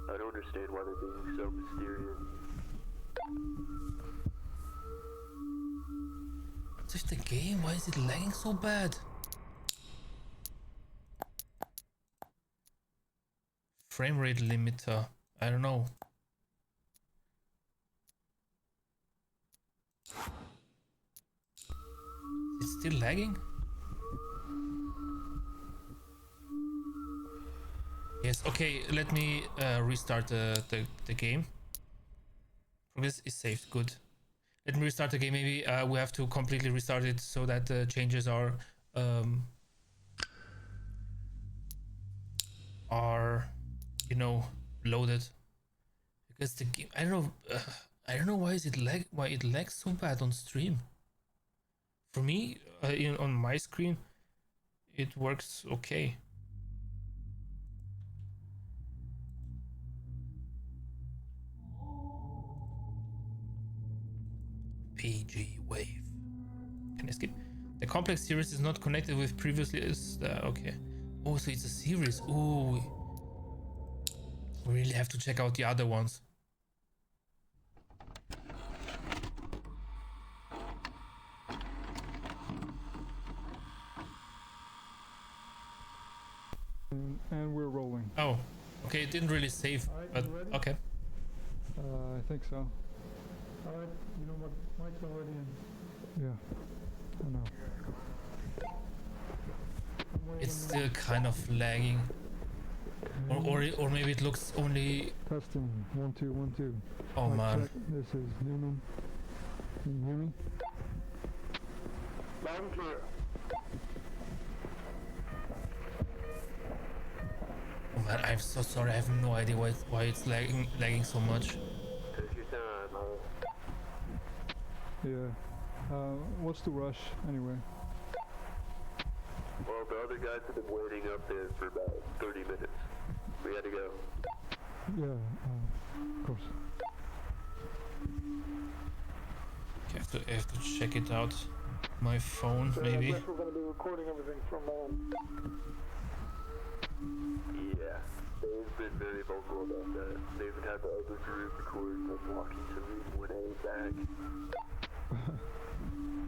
E: I don't understand why they're being so mysterious.
B: What's with the game? Why is it lagging so bad? Frame rate limiter. I don't know. It's still lagging? Yes, okay, let me restart the game. Progress is saved, good. Let me restart the game, maybe we have to completely restart it so that the changes are, you know, loaded. Because the game, I don't know why it lags so bad on stream. For me, on my screen, it works okay. PG wave. Can I skip? The complex series is not connected with previously. Okay. Oh, so it's a series. Oh, we really have to check out the other ones.
C: And we're rolling.
B: Oh, okay. It didn't really save, but okay.
C: I think so.
D: Alright, you know what? Mike's already in.
C: Yeah, I know.
D: I'm waiting
B: It's
D: on
B: still kind of lagging, or maybe it looks only.
C: Testing. 1 2 1 2.
B: Oh
C: Mic
B: man.
C: check. This is Newman. Can you hear me?
D: Loud and clear.
B: Oh man, I'm so sorry. I have no idea why it's lagging so much.
E: Take your time,
C: Yeah. What's the rush anyway?
E: Well, the other guys have been waiting up there for about 30 minutes. We had to go.
C: Yeah, of course.
B: I have to check it out. My phone, maybe.
D: I guess we're going to be recording everything from
E: Yeah, they've been very vocal about that. They even had the other group record them walking to room 1A back.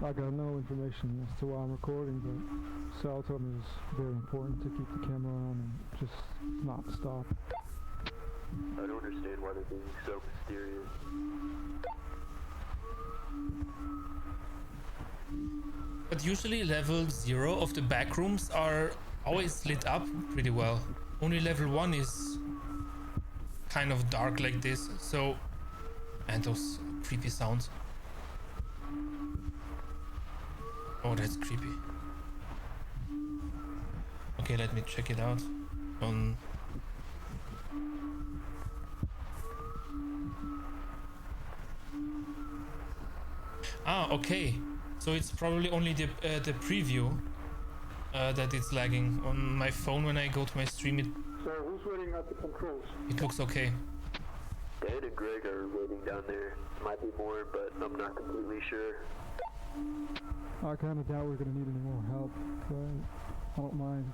C: I got no information as to why I'm recording, but Sal told me it's very important to keep the camera on and just not stop.
E: I don't understand why they're being so mysterious.
B: But usually level 0 of the backrooms are always lit up pretty well. Only level 1 is kind of dark like this, so... And those creepy sounds. Oh, that's creepy. Okay, let me check it out. Okay. So it's probably only the preview that it's lagging. On my phone when I go to my stream,
D: So who's waiting at the controls?
B: it looks okay.
E: Dan and Greg are waiting down there. Might be more, but I'm not completely sure.
C: I kind of doubt we're going to need any more help, but I don't mind.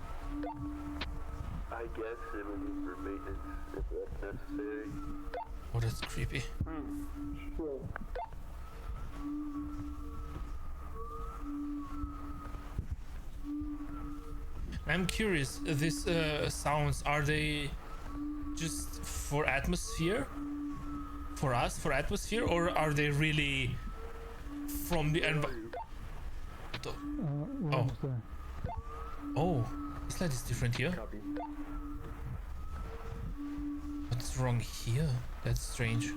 E: I guess it would be for maintenance if that's necessary.
B: Oh, that's creepy.
D: Sure.
B: I'm curious, these sounds, are they just for atmosphere? For us, for atmosphere? Or are they really from the environment?
C: We're almost there.
B: Oh, this light is different here.
E: Copy.
B: What's wrong here? That's strange.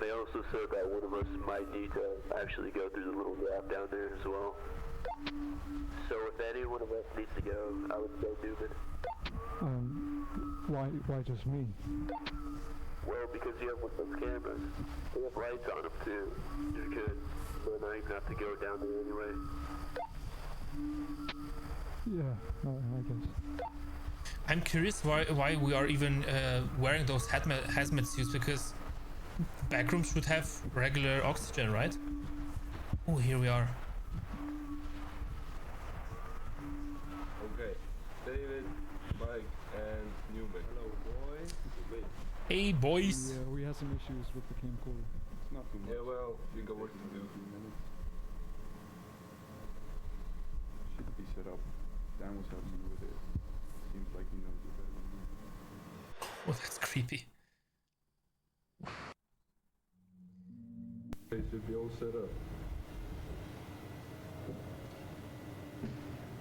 E: They also said that one of us might need to actually go through the little gap down there as well. So if any one of us needs to go, I would say Newman.
C: Why just me?
E: Well, because you have one of those cameras. They have lights on them too. You could, but now you have to go down there anyway.
C: Yeah, I guess.
B: I'm curious why we are even wearing those hazmat suits, because backrooms should have regular oxygen, right? Oh, here we are.
F: Okay, David, Mike, and Newman. Hello, boys. Wait.
B: Hey, boys.
C: Yeah, we had some issues with the camcorder.
F: It's not too much. Yeah, well, we got work to do. Should be set up. Dan was helping me with it. Seems like he knows it better than me.
B: Oh, that's creepy.
F: They should be all set up.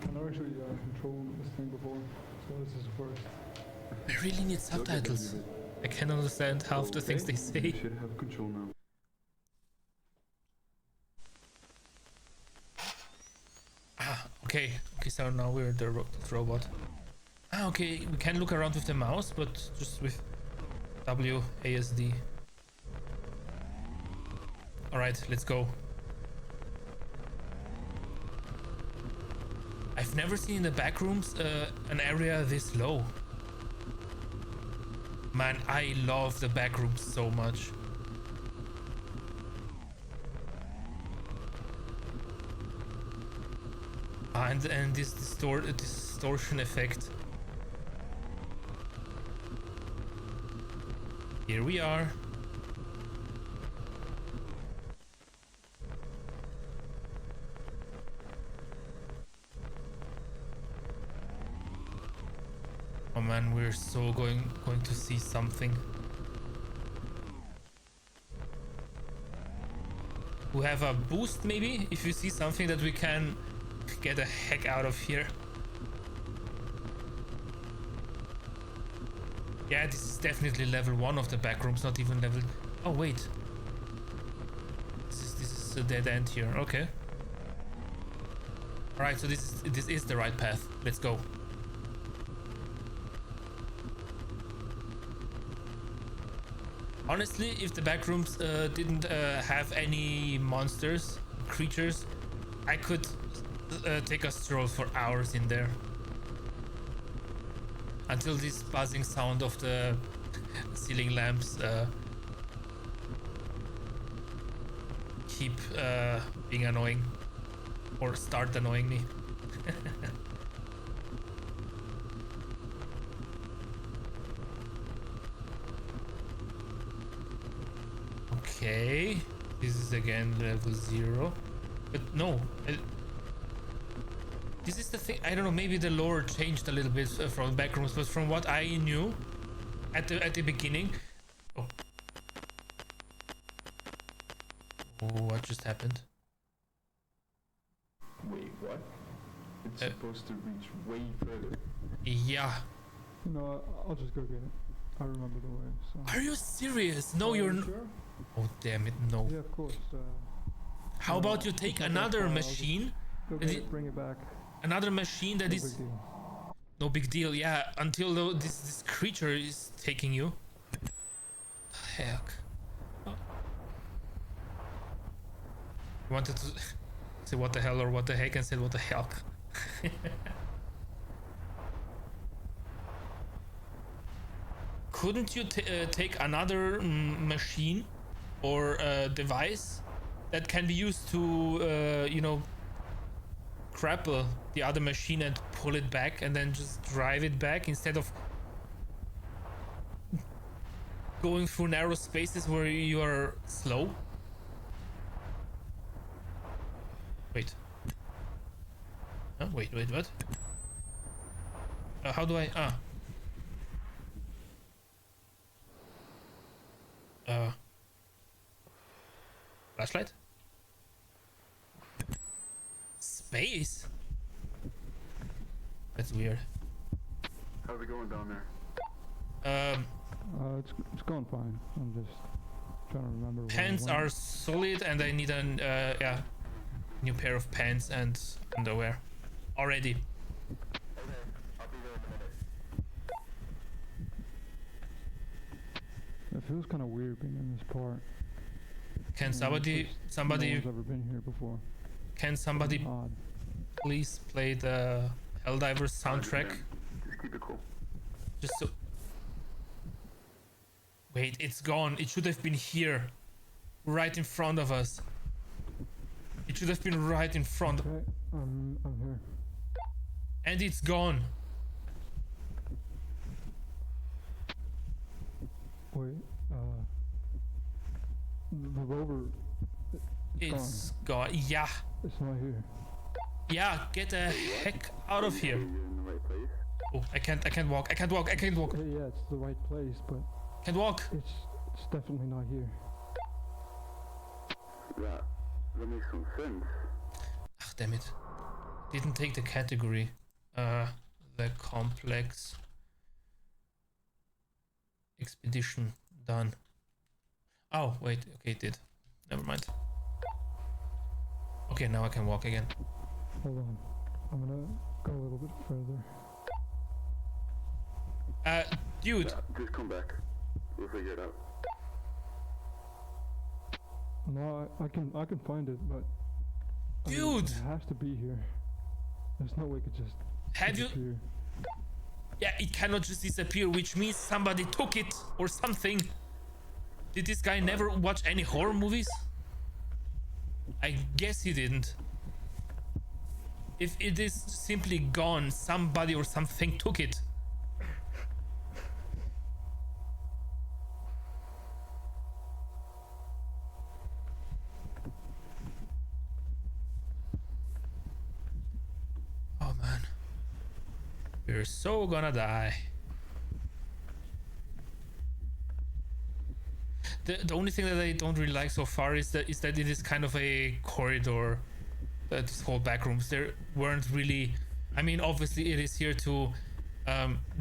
C: I've never actually controlled this thing before, so this is the first.
B: I really need subtitles. I can't understand half the things they
F: You
B: say.
F: should have control now.
B: Okay, so now we're the robot. Okay, we can look around with the mouse, but just with WASD. Alright, let's go. I've never seen in the backrooms an area this low. Man, I love the backrooms so much. And this distortion effect. Here we are. Oh man, we're so going to see something. We have a boost maybe if you see something that we can get the heck out of here. Yeah, this is definitely level 1 of the backrooms, not even level... Oh wait, this is a dead end here. Okay. All right, so this is the right path. Let's go. Honestly, if the backrooms didn't have any monsters, creatures, I could take a stroll for hours in there until this buzzing sound of the ceiling lamps keep being annoying or start annoying me. Okay, this is again level 0, but no, this is the thing. I don't know, maybe the lore changed a little bit from Backrooms, but from what I knew at the beginning. Oh, what just happened?
F: Wait, what? It's supposed to reach way further.
B: Yeah.
C: You know, I'll just go get it. I remember the way, so.
B: Are you serious? No, you're not.
C: Sure?
B: Oh, damn it, no.
C: Yeah, of course.
B: How about you take another machine?
C: Go get it, bring it back.
B: Another machine that
C: No
B: is
C: big deal.
B: no big deal. Yeah, until this creature is taking you. Heck. Oh. You wanted to say what the hell or what the heck and said what the heck. Couldn't you take another machine or device that can be used to, you know, grapple the other machine and pull it back and then just drive it back instead of going through narrow spaces where you are slow? Wait. Oh, wait, what? How do I... Flashlight? Space? That's weird.
F: How's it going down there?
C: It's going fine. I'm just trying to remember.
B: Pants are solid and I need an new pair of pants and underwear already.
C: It feels kind of weird being in this part.
B: Can
C: No one's ever been here before.
B: Can somebody
C: Odd.
B: please play the Helldivers soundtrack?
F: Just keep it cool.
B: Just so... Wait, it's gone. It should have been here. Right in front of us. It should have been right in front.
C: Okay, I'm here.
B: And it's gone.
C: Wait, the rover.
B: It's gone. Yeah.
C: It's not here.
B: Yeah, get the heck out of here.
F: You're in the right place.
B: Oh, I can't walk.
C: Yeah, it's the right place, but
B: Can't walk.
C: it's definitely not here.
F: That makes some sense.
B: Ah, damn it. Didn't take the category. The complex expedition done. Oh, wait. Okay, it did. Never mind. Okay, now I can walk again.
C: Hold on. I'm gonna go a little bit further.
B: Dude.
F: Yeah, just come back. We'll figure it out.
C: No, I can find it, but I mean,
B: Dude!
C: it has to be here. There's no way it could just
B: Have you...
C: disappear.
B: Yeah, it cannot just disappear, which means somebody took it or something. Did this guy never watch any horror movies? I guess he didn't. If it is simply gone, somebody or something took it. Oh man. We're so gonna die. The only thing that I don't really like so far is that it is kind of a corridor. This whole Backrooms. There weren't really... I mean, obviously it is here to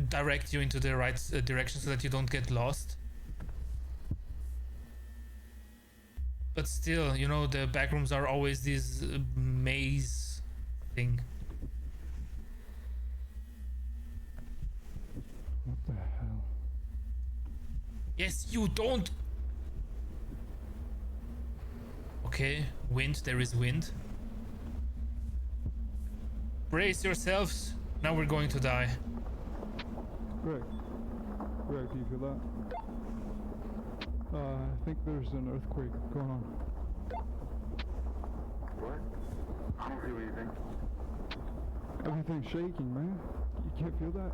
B: direct you into the right direction so that you don't get lost. But still, you know, the Backrooms are always this maze thing.
C: What the hell?
B: Yes, you don't... Okay, wind, there is wind. brace yourselves. Now we're going to die.
C: Greg. Greg, do you feel that? I think there's an earthquake going on.
F: What? I don't feel anything.
C: Everything's shaking, man. You can't feel that?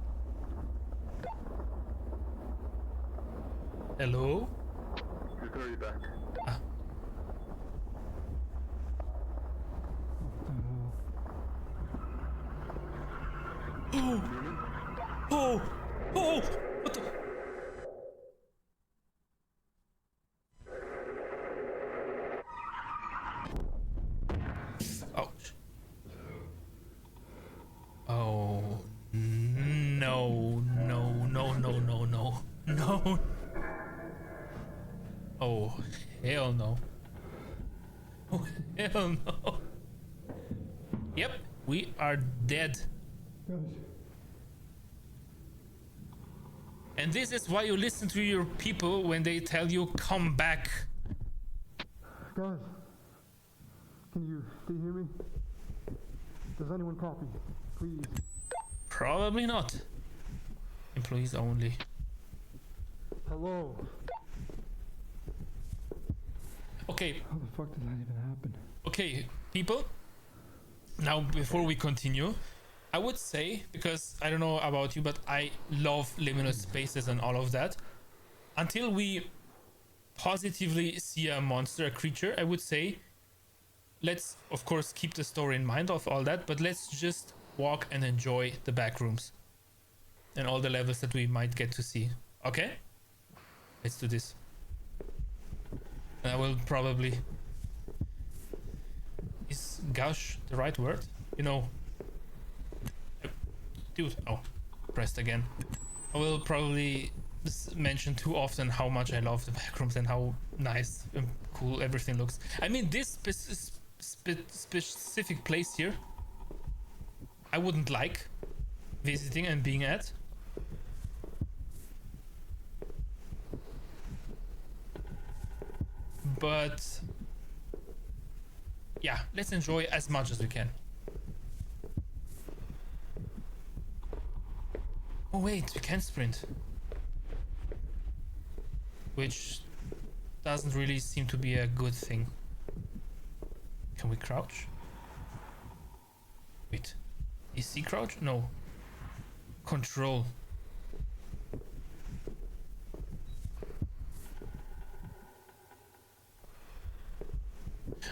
B: Hello?
F: Just throw you back.
B: Ah. Oh! Oh! Oh! What the? Ouch. Oh. No, no, no, no, no, no. No. Oh, hell no. Oh, hell no. Yep, we are dead.
C: Guys,
B: And this is why you listen to your people when they tell you come back.
C: guys, can you hear me? Does anyone copy? Please.
B: Probably not. Employees only.
C: Hello.
B: Okay,
C: How the fuck did that even happen?
B: okay, people. Now, before we continue, I would say, because I don't know about you, but I love liminal spaces and all of that. Until we positively see a monster, a creature, I would say, let's, of course, keep the story in mind of all that, but let's just walk and enjoy the back rooms and all the levels that we might get to see. Okay? Let's do this. And I will probably... Is gush the right word? You know... Dude, oh, pressed again. I will probably mention too often how much I love the backrooms and how nice and cool everything looks. I mean, this specific place here, I wouldn't like visiting and being at. But yeah, let's enjoy as much as we can. Oh wait, we can sprint. Which doesn't really seem to be a good thing. Can we crouch? Wait, is C crouch? No. Control.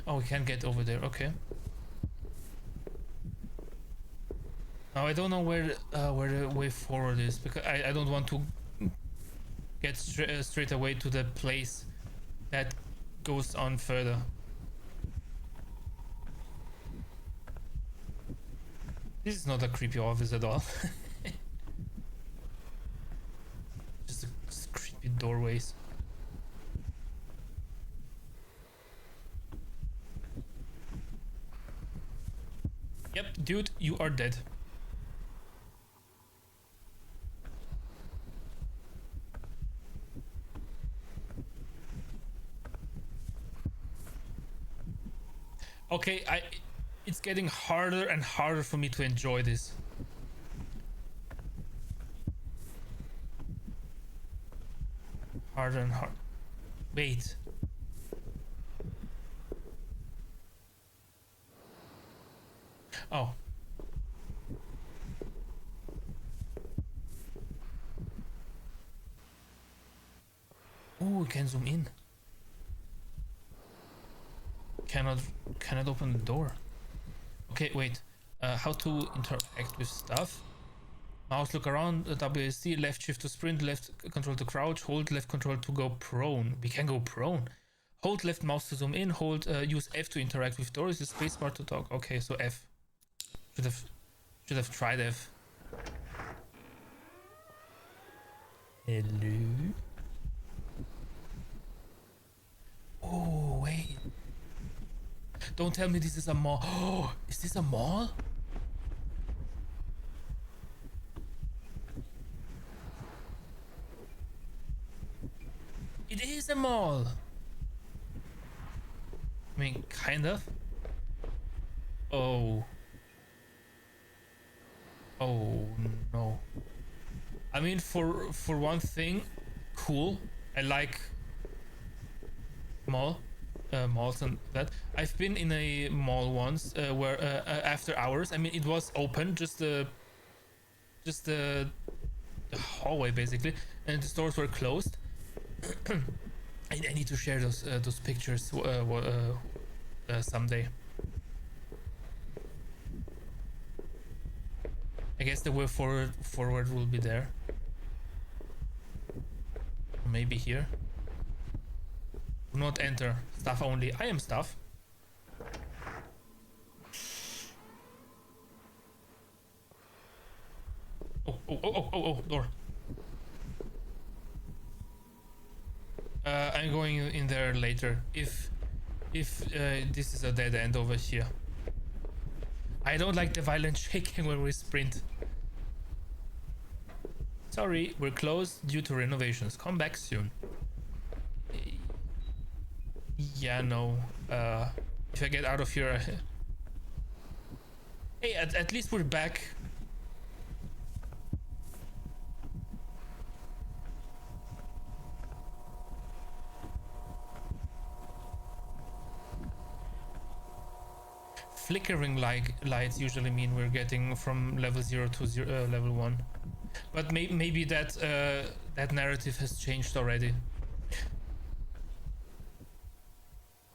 B: Oh, we can't get over there, okay. Now I don't know where the way forward is, because I don't want to get straight away to the place that goes on further. This is not a creepy office at all. Just creepy doorways. Yep, dude, you are dead. Okay, it's getting harder and harder for me to enjoy this. Harder and harder. Wait. Oh. Oh, we can zoom in. Cannot open the door. Okay, wait. How to interact with stuff? Mouse look around, WSD, left shift to sprint, left control to crouch, hold left control to go prone. We can go prone. Hold left mouse to zoom in, hold use F to interact with doors, use spacebar to talk. Okay, so F. Should have tried F. Hello? Oh, wait. Don't tell me this is a mall. Oh, is this a mall? It is a mall. I mean, kind of. Oh. Oh no. I mean, for one thing, cool. I like malls and that. I've been in a mall once where after hours. I mean, it was open, just the hallway basically, and the stores were closed. I need to share those pictures someday. I guess the way forward will be there. Maybe here. Do not enter. Staff only. I am staff. Oh, door. I'm going in there later if this is a dead end over here. I don't like the violent shaking when we sprint. Sorry, we're closed due to renovations. Come back soon. Yeah, no. If I get out of here... Hey, at least we're back. Flickering lights usually mean we're getting from level 0 to level 1. But maybe that that narrative has changed already.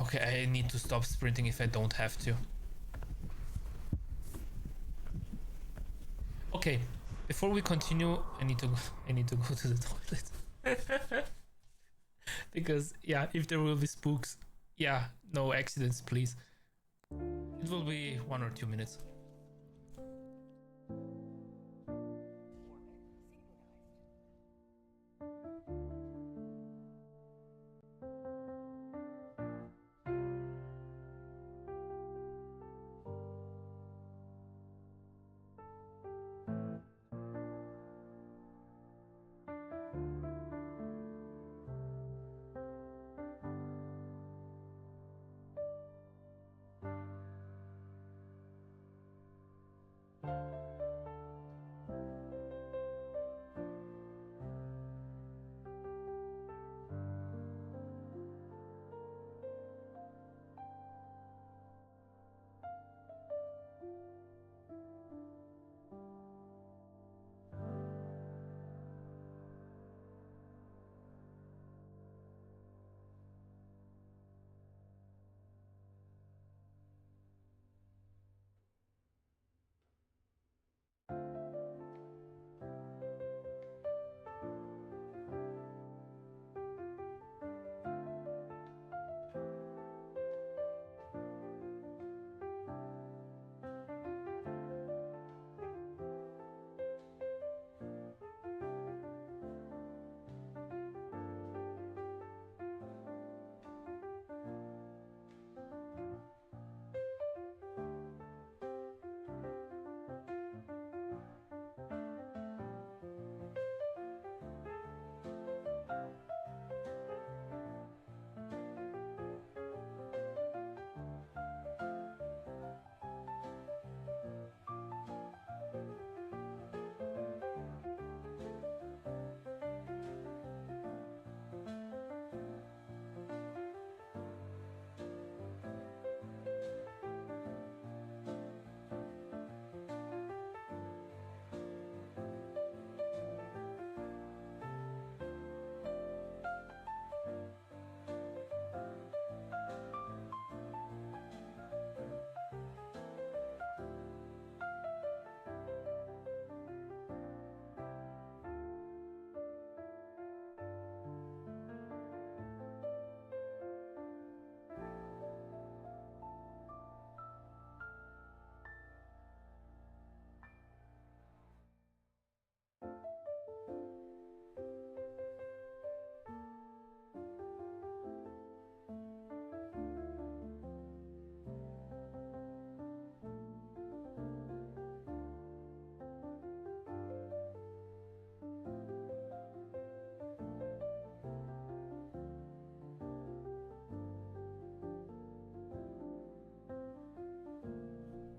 B: Okay, I need to stop sprinting if I don't have to. Okay, before we continue, I need to go to the toilet. Because yeah, if there will be spooks, yeah, no accidents, please. It will be 1 or 2 minutes.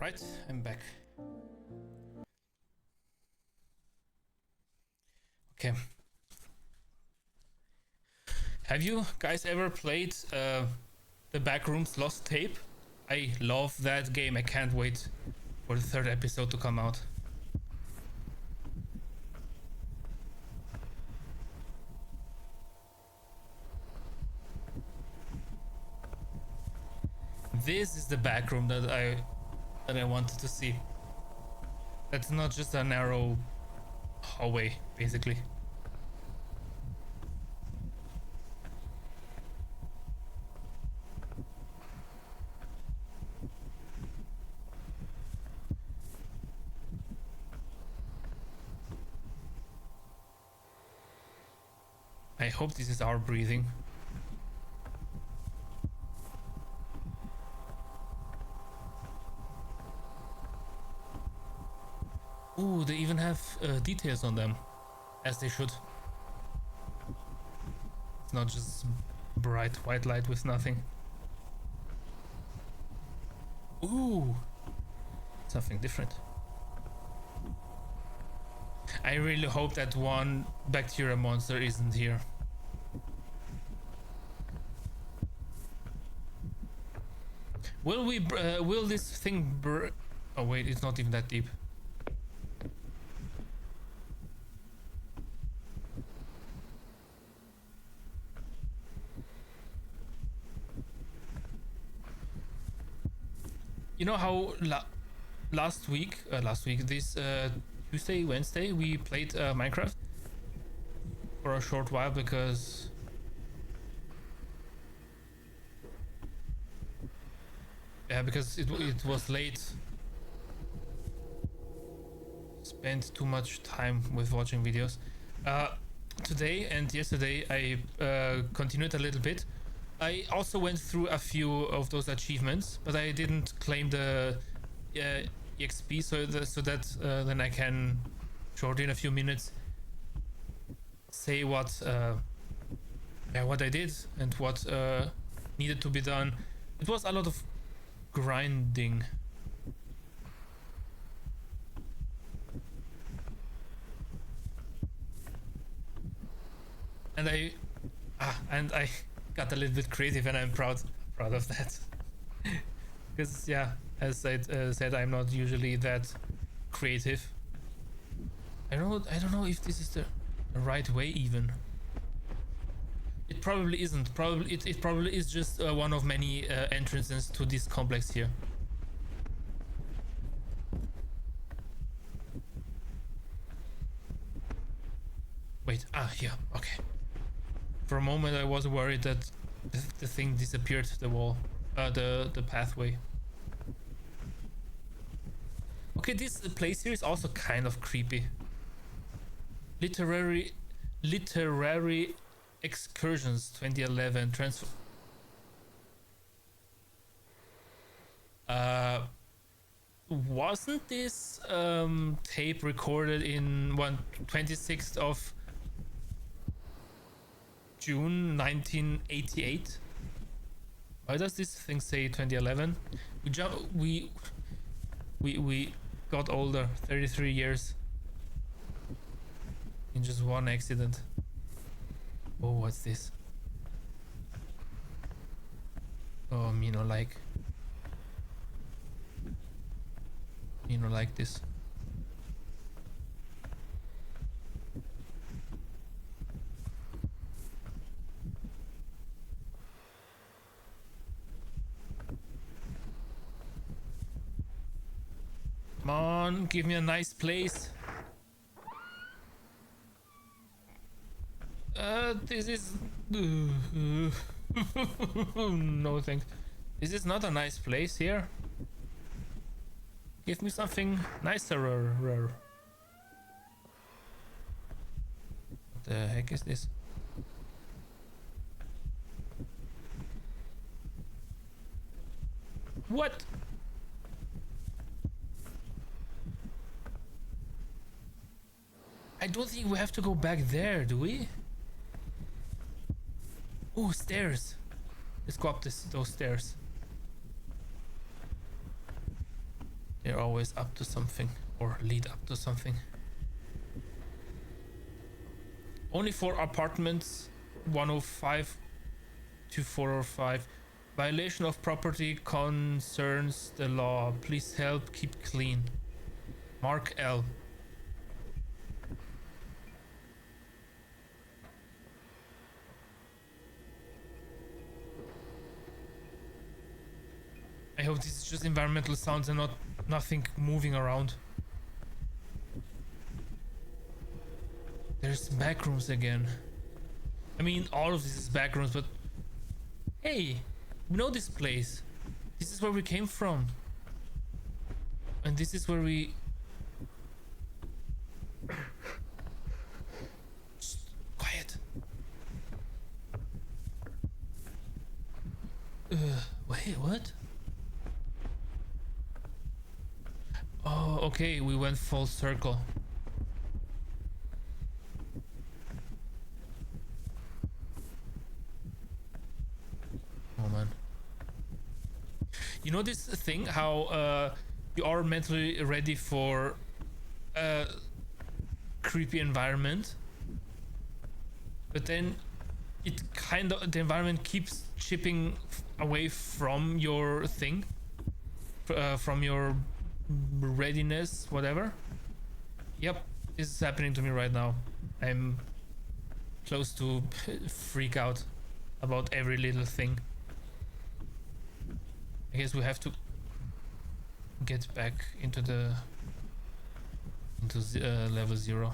B: Right, I'm back. Okay. Have you guys ever played the Backrooms Lost Tape? I love that game. I can't wait for the third episode to come out. This is the backroom that I wanted to see. That's not just a narrow hallway, basically. I hope this is our breathing. Ooh, they even have details on them, as they should. It's not just bright white light with nothing. Ooh, something different. I really hope that one bacteria monster isn't here. Will this thing oh wait, it's not even that deep. You know how last week, this Tuesday, Wednesday, we played Minecraft for a short while because it was late. Spent too much time with watching videos. Today and yesterday I continued a little bit. I also went through a few of those achievements, but I didn't claim the EXP so that then I can short in a few minutes say what I did and what needed to be done. It was a lot of grinding. And I got a little bit creative, and I'm proud of that. Because yeah, as I said, I'm not usually that creative. I don't know if this is the right way even. It probably isn't. It probably is just one of many entrances to this complex here. Wait, here, okay. For a moment I was worried that the thing disappeared, the wall, the pathway. Okay, this place here is also kind of creepy. Literary Excursions 2011 transfer. Wasn't this tape recorded in 26th of June 1988? Why does this thing say 2011? We got older, 33 years in just one accident. Oh, what's this? Oh, me no like this. Come on, give me a nice place. This is no thanks. This is not a nice place here. Give me something nicer. What the heck is this? What? I don't think we have to go back there, do we? Oh, stairs. Let's go up those stairs. They're always up to something, or lead up to something. Only for apartments 105 to 405. Violation of property concerns the law. Please help keep clean. Mark L. I hope this is just environmental sounds and not nothing moving around. There's backrooms again. I mean, all of this is backrooms, but hey, we know this place. This is where we came from. And this is where we... Shh, quiet. Wait, what? Oh, okay, we went full circle. Oh man. You know this thing, how you are mentally ready for a creepy environment, but then it kind of, the environment keeps chipping away from your thing, from your readiness, whatever. Yep, this is happening to me right now. I'm close to freak out about every little thing. I guess we have to get back into the level 0.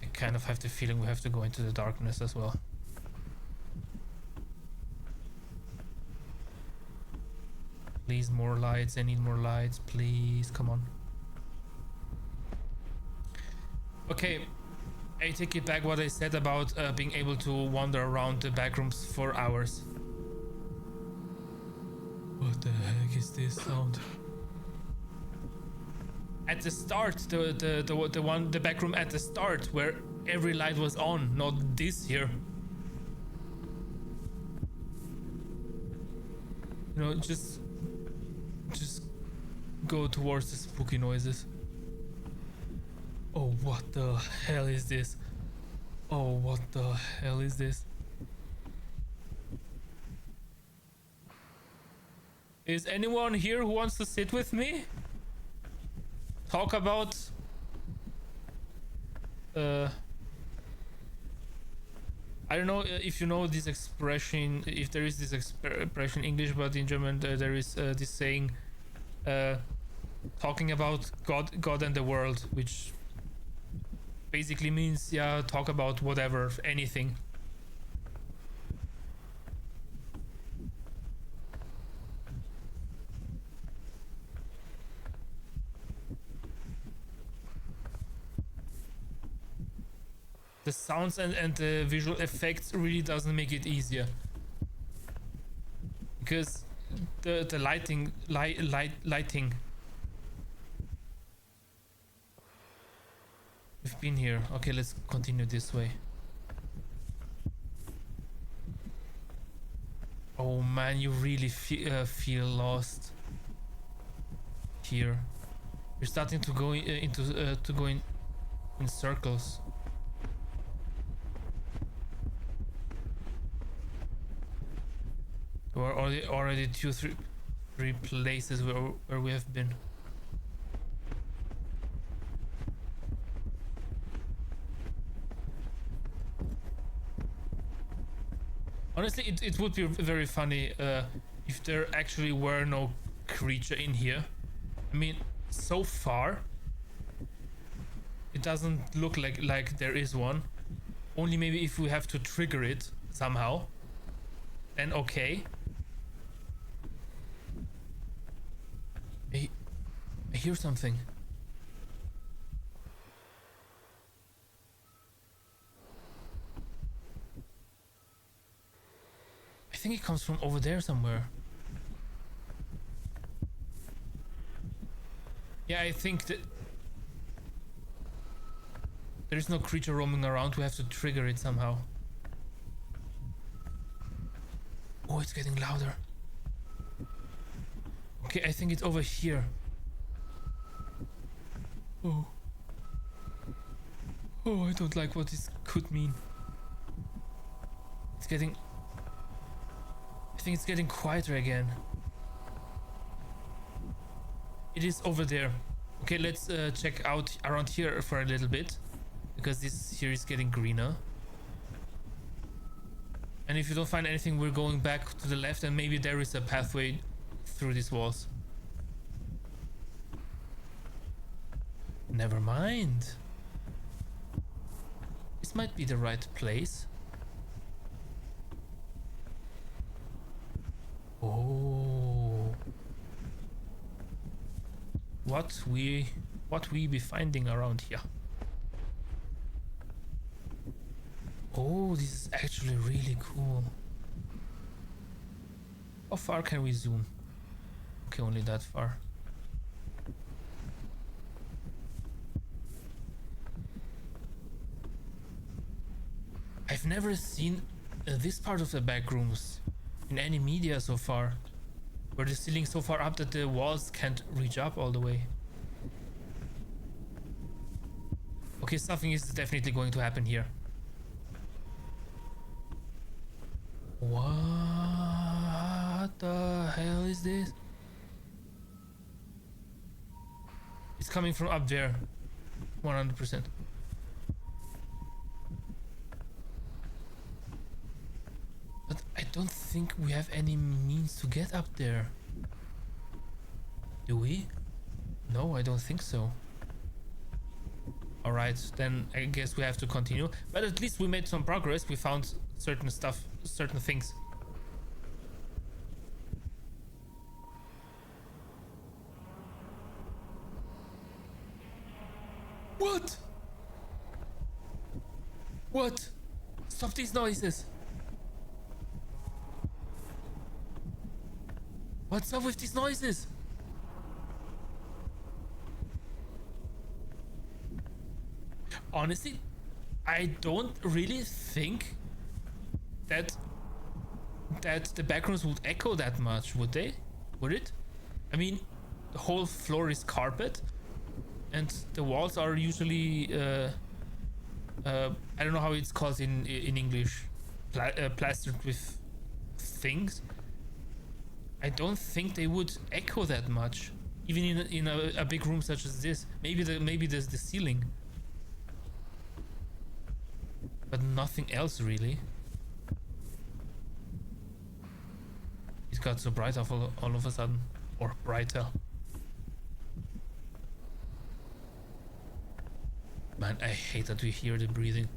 B: I kind of have the feeling we have to go into the darkness as well. Please, more lights. I need more lights. Please, come on. Okay, I take it back what I said about being able to wander around the backrooms for hours. What the heck is this sound? At the start, the backroom at the start where every light was on, not this here. You know, just go towards the spooky noises. Oh, what the hell is this? Oh, what the hell is this? Is anyone here who wants to sit with me? Talk about... I don't know if you know this expression, if there is this expression in English, but in German there is this saying, talking about God and the world, which basically means, yeah, talk about whatever, anything. The sounds and the visual effects really doesn't make it easier, because the lighting. We've been here. Okay, let's continue this way. Oh man, you really feel lost here. You're starting to go in circles. There are already 3 places where we have been. Honestly, it would be very funny if there actually were no creature in here. I mean, so far it doesn't look like there is one. Only maybe if we have to trigger it somehow, then okay. I hear something. I think it comes from over there somewhere. Yeah, I think that there is no creature roaming around. We have to trigger it somehow. Oh, it's getting louder. Okay, I think it's over here. Oh. Oh, I don't like what this could mean. It's getting... I think it's getting quieter again. It is over there. Okay, let's check out around here for a little bit, because this here is getting greener. And if you don't find anything, we're going back to the left, and maybe there is a pathway through these walls. Never mind. This might be the right place. Oh. What we be finding around here? Oh, this is actually really cool. How far can we zoom? Okay, only that far. I've never seen this part of the backrooms in any media so far, where the ceiling so far up that the walls can't reach up all the way. Okay, something is definitely going to happen here. What the hell is this? It's coming from up there, 100%. But I don't think we have any means to get up there. Do we? No, I don't think so. Alright, then I guess we have to continue. But at least we made some progress. We found certain stuff, certain things. What? What? Stop these noises. What's up with these noises? Honestly, I don't really think that the backrooms would echo that much, would they? Would it? I mean, the whole floor is carpet, and the walls are usually I don't know how it's called in English, plastered with things. I don't think they would echo that much, even in a big room such as this. Maybe there's the ceiling, but nothing else really. It got so bright all of a sudden, or brighter. Man, I hate that we hear the breathing.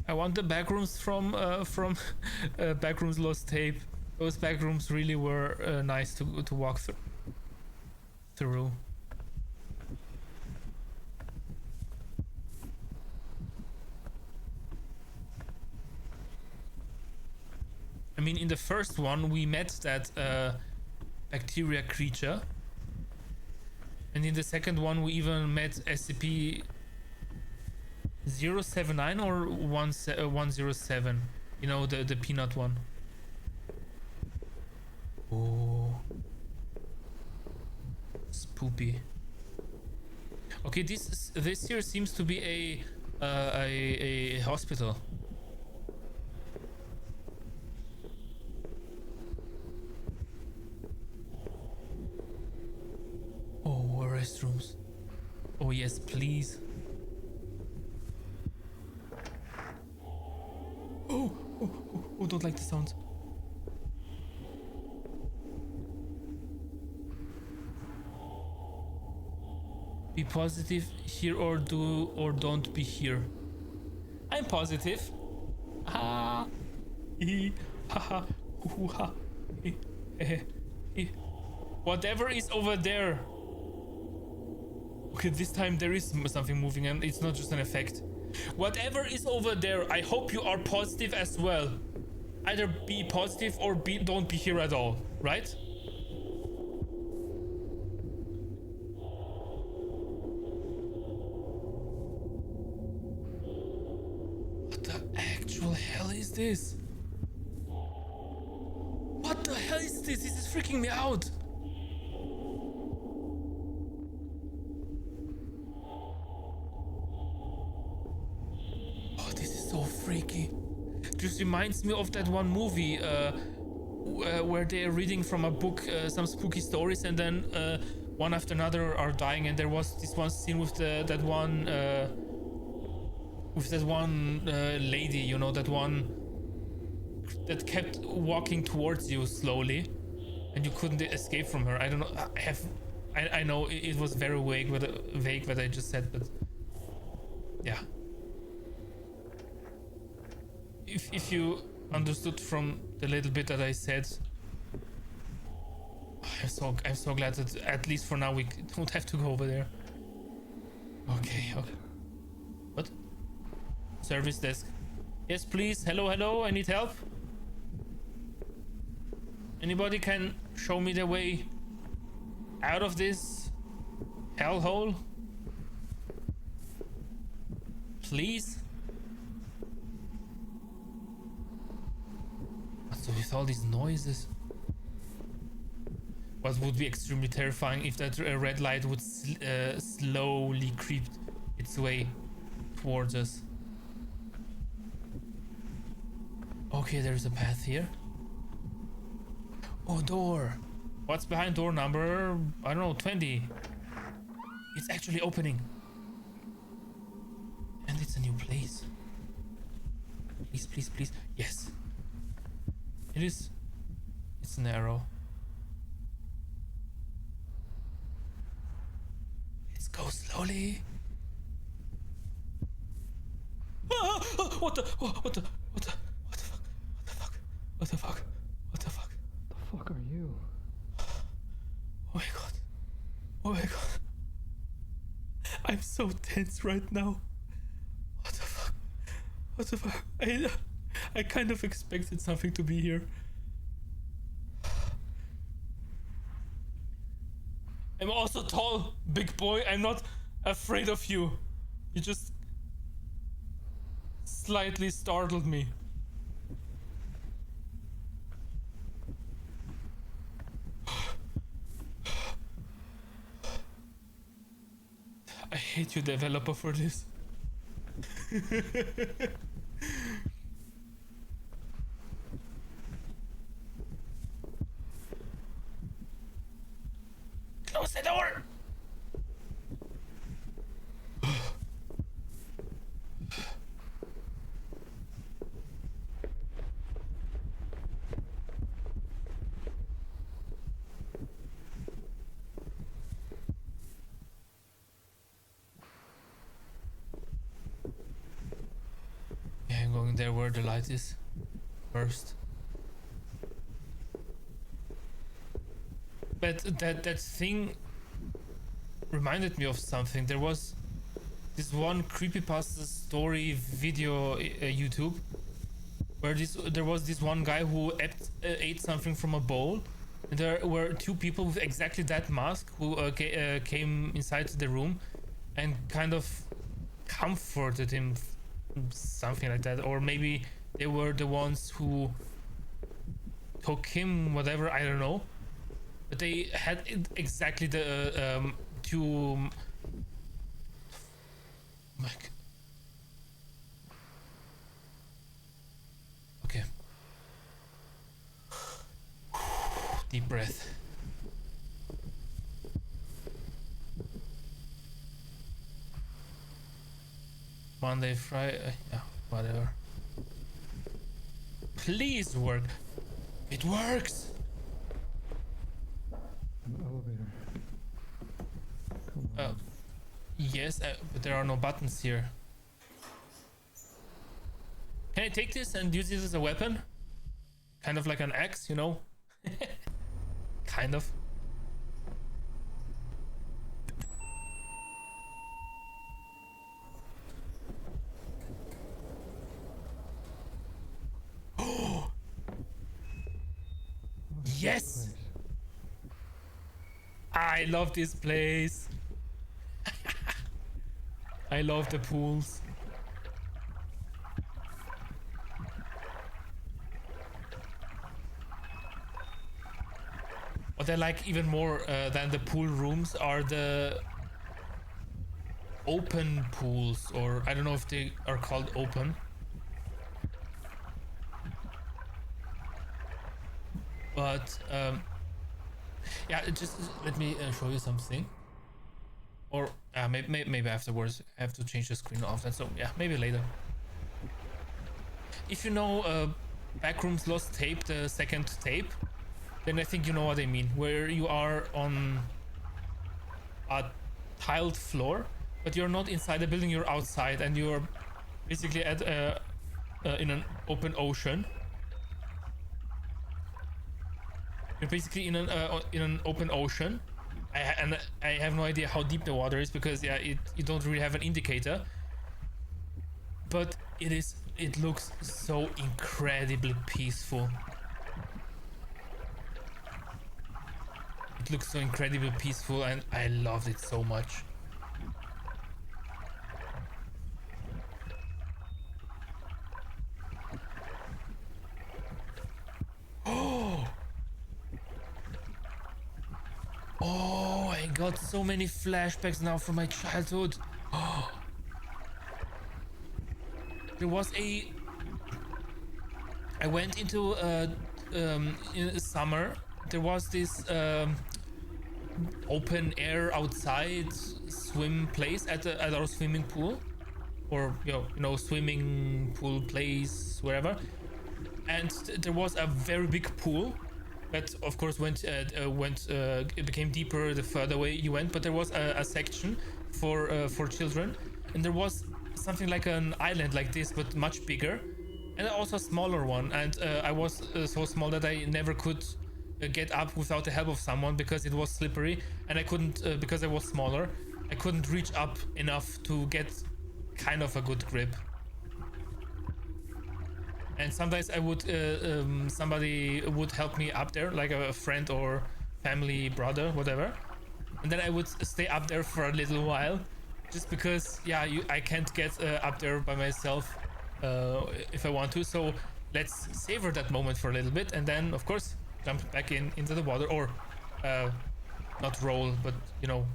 B: I want the backrooms from Backrooms Lost Tape. Those backrooms really were nice to walk through. I mean, in the first one we met that bacteria creature, and in the second one we even met SCP 079 or 107, you know, the peanut one. Oh, spoopy. Okay, this here seems to be a hospital. Oh, restrooms. Oh yes, please. Oh, don't like the sounds. Be positive here or don't be here. I'm positive. Ha. Ha. Ha. Whatever is over there. Okay, this time there is something moving and it's not just an effect. Whatever is over there, I hope you are positive as well. Either be positive or don't be here at all, right? What the actual hell is this? What the hell is this? This is freaking me out. this reminds me of that one movie where they're reading from a book some spooky stories, and then one after another are dying, and there was this one scene with that one lady, you know, that one that kept walking towards you slowly and you couldn't escape from her. I don't know, I know it was very vague what I just said, but yeah, if you understood from the little bit that I said, I'm so glad that at least for now we don't have to go over there. Okay. What? Service desk. Yes, please. Hello. I need help. Anybody can show me the way out of this hellhole? Please? What's with all these noises? What would be extremely terrifying if that red light would slowly creep its way towards us. Okay, there's a path here. Oh, door. What's behind door number, I don't know, 20? It's actually opening. And it's a new place. Please. Yes. It is. It's narrow. Let's go slowly. What the fuck?
C: The fuck are you?
B: Oh my god. I'm so tense right now. What the fuck? I kind of expected something to be here. I'm also tall, big boy. I'm not afraid of you. You just slightly startled me. I hate you, developer, for this. Close the door! Yeah, I'm going there where the light is first. But that thing reminded me of something. There was this one creepypasta story video YouTube where there was this one guy who ate something from a bowl, and there were two people with exactly that mask who came inside the room and kind of comforted him, something like that, or maybe they were the ones who took him, whatever, I don't know. But they had exactly the two. Like, okay. Deep breath. Monday, Friday, yeah, whatever. Please work. It works.
C: An elevator. Come on.
B: Yes, but there are no buttons here. Can I take this and use this as a weapon? Kind of like an axe, you know? Kind of. Yes! I love this place. I love the pools. What I like even more than the pool rooms are the open pools, or I don't know if they are called open. But yeah, just let me show you something. Or maybe afterwards. I have to change the screen often, so yeah, maybe later. If you know Backrooms Lost Tape, the second tape, then I think you know what I mean. Where you are on a tiled floor, but you're not inside the building, you're outside, and you're basically at in an open ocean. You're basically in an open ocean, and I have no idea how deep the water is because yeah, you don't really have an indicator. But it looks so incredibly peaceful. It looks so incredibly peaceful, and I loved it so much. Oh, I got so many flashbacks now from my childhood. There was I went into in summer. There was this open air outside swim place at our swimming pool, or you know swimming pool place wherever. And there was a very big pool that of course it became deeper the further away you went, but there was a section for children, and there was something like an island like this but much bigger, and also a smaller one, and I was so small that I never could get up without the help of someone because it was slippery, and I couldn't because I was smaller, I couldn't reach up enough to get kind of a good grip. And sometimes I would somebody would help me up there, like a friend or family, brother, whatever, and then I would stay up there for a little while, just because yeah, I can't get up there by myself if I want to. So let's savor that moment for a little bit, and then of course jump back into the water, or not roll, but you know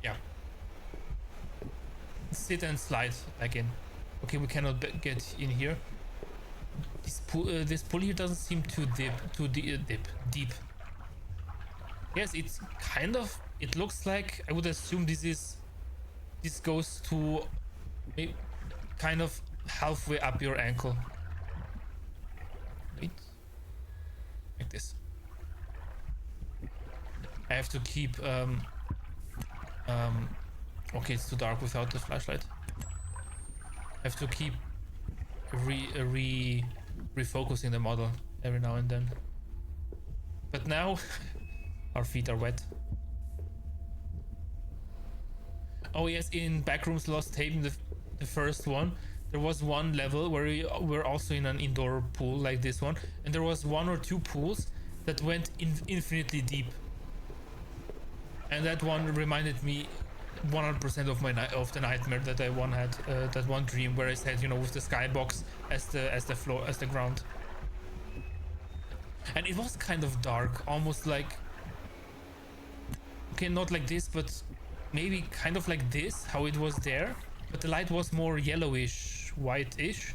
B: yeah, sit and slide back in. Okay, we cannot get in here. This pool here doesn't seem too deep. Yes, it's kind of, it looks like, I would assume this goes to maybe kind of halfway up your ankle. Wait, like this. I have to keep okay, it's too dark without the flashlight. I have to keep refocusing the model every now and then. But now our feet are wet. Oh yes, in Backrooms Lost Tape, the first one, there was one level where we were also in an indoor pool like this one, and there was one or two pools that went infinitely deep. And that one reminded me 100% of the nightmare that I had, that one dream where I said, you know, with the skybox as the floor, as the ground. And it was kind of dark, almost like, okay, not like this, but maybe kind of like this, how it was there, but the light was more yellowish, whitish.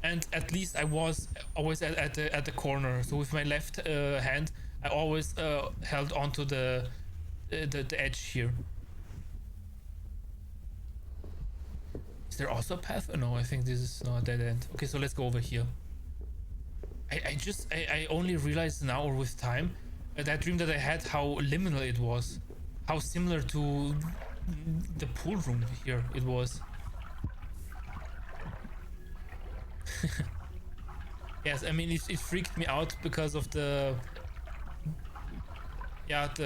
B: And at least I was always at the corner, so with my left hand I always held onto the edge here. Is there also a path? Oh, no, I think this is not a dead end. Okay, so let's go over here. I only realized now, or with time, that dream that I had, how liminal it was, how similar to the pool room here it was. Yes, I mean it freaked me out because of the that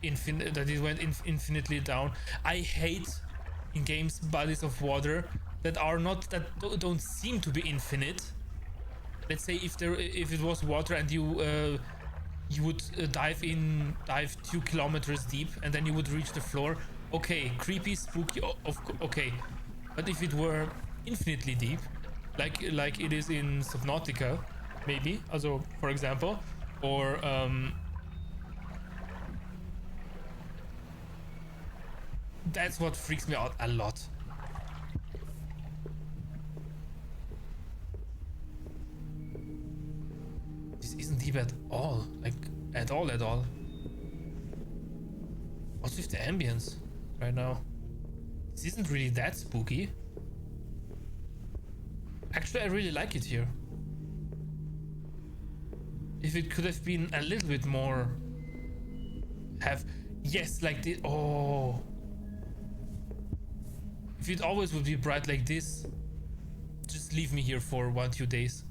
B: it went infinitely down. I hate in games bodies of water that are not, that don't seem to be infinite. Let's say if it was water and you would dive 2 kilometers deep and then you would reach the floor. Okay, creepy, spooky, okay. But if it were infinitely deep, like it is in Subnautica, maybe, also for example, or that's what freaks me out a lot. sleep at all. Like, at all. What's with the ambience right now? This isn't really that spooky. Actually, I really like it here. If it could have been a little bit more... Yes, like this. Oh. If it always would be bright like this, just leave me here for 1-2 days.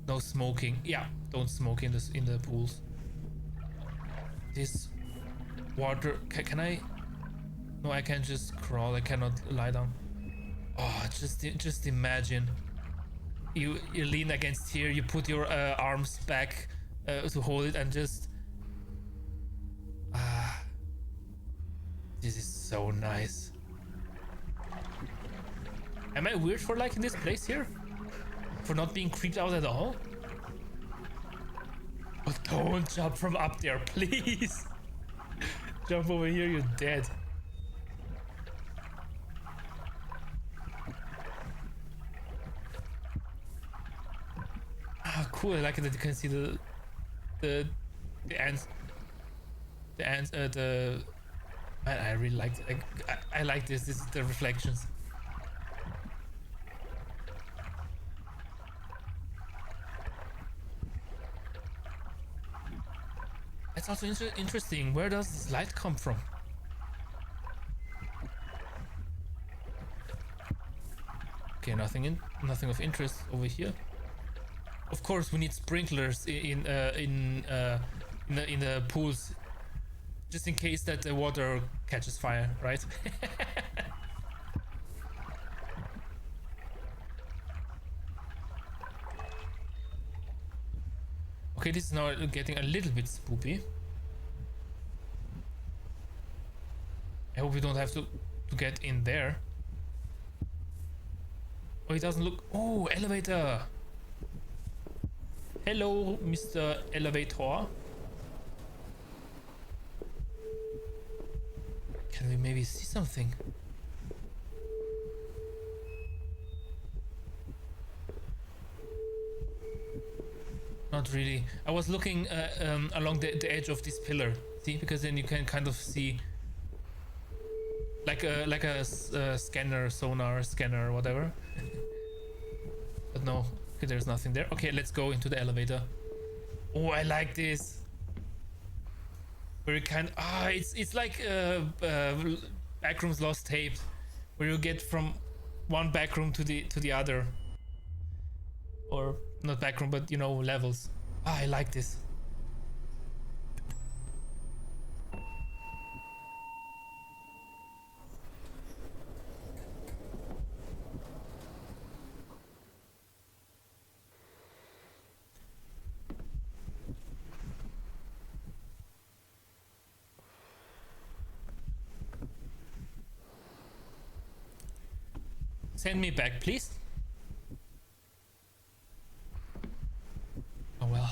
B: No smoking. Yeah, don't smoke in the pools. This water. Can I? No, I can just crawl. I cannot lie down. Oh, just imagine. You lean against here. You put your arms back to hold it, and just. This is so nice. Am I weird for liking this place here? For not being creeped out at all? Oh, don't jump from up there, please. Jump over here, you're dead. Ah, cool. I like it that you can see the ants. The ants. I really like it. I like this. This is the reflections. It's also interesting. Where does this light come from? Okay, nothing of interest over here. Of course, we need sprinklers in the pools, just in case that the water catches fire, right? Okay, this is now getting a little bit spoopy. I hope we don't have to get in there. Oh, it doesn't look... Oh, elevator! Hello, Mr. Elevator. Can we maybe see something? Not really. I was looking along the edge of this pillar. See, because then you can kind of see like a scanner, sonar scanner, whatever. But no, okay, there's nothing there. Okay, let's go into the elevator. Oh, I like this. Where you can it's like Backrooms Lost Tapes, where you get from one backroom to the other. Or not backroom, but you know, levels. I like this. Send me back, please. Oh well.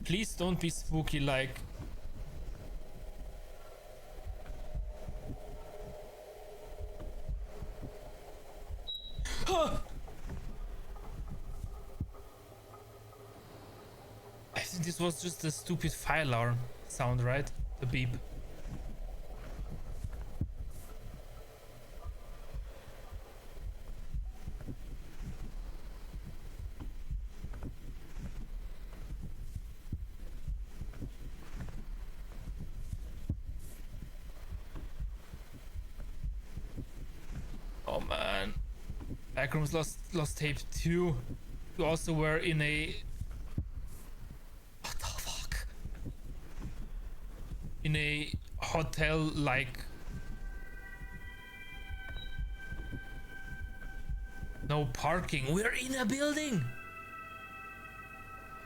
B: Please don't be spooky like... I think this was just a stupid fire alarm sound, right? The beep. Oh man, Backrooms Lost Tape 2. You also were in a... What the fuck? In a hotel-like... No parking. We're in a building!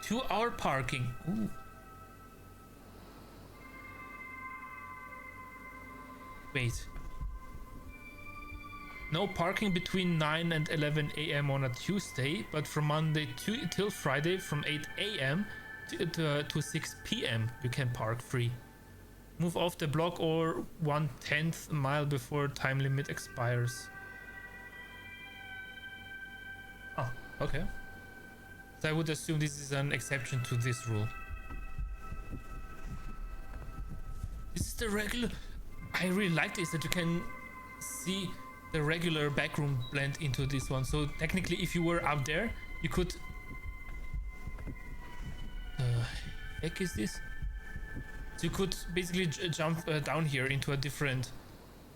B: 2-hour parking. Ooh. Wait. No parking between 9 and 11 a.m. on a Tuesday, but from Monday till Friday from 8 a.m. to 6 p.m. you can park free. Move off the block or 1/10 mile before time limit expires. Oh, okay. So I would assume this is an exception to this rule. This is the regular. I really like this that you can see the regular backroom blend into this one. So technically, if you were up there, you could. Heck is this? So you could basically jump down here into a different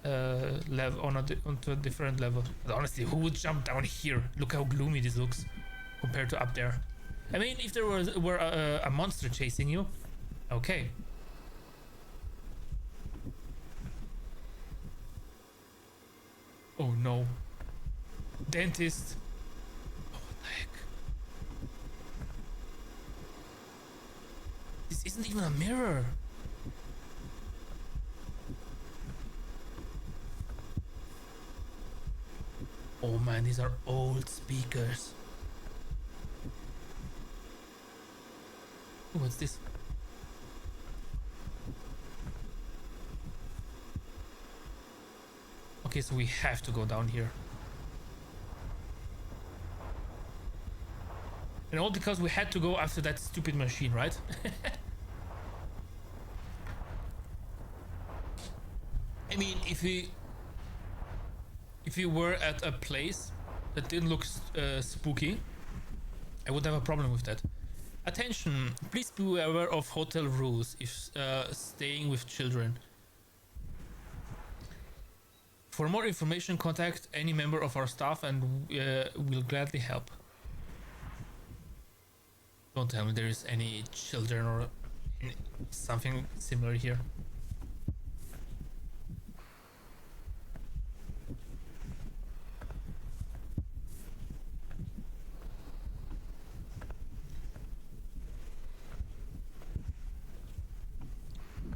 B: level, onto a different level. But honestly, who would jump down here? Look how gloomy this looks compared to up there. I mean, if there were a monster chasing you, okay. Oh no. Dentist. Oh, what the heck? This isn't even a mirror. Oh man, these are old speakers. Oh, what's this? Okay, so we have to go down here. And all because we had to go after that stupid machine, right? I mean, if we were at a place that didn't look spooky, I would have a problem with that. Attention, please be aware of hotel rules if staying with children. For more information, contact any member of our staff and we'll gladly help. Don't tell me there is any children or something similar here.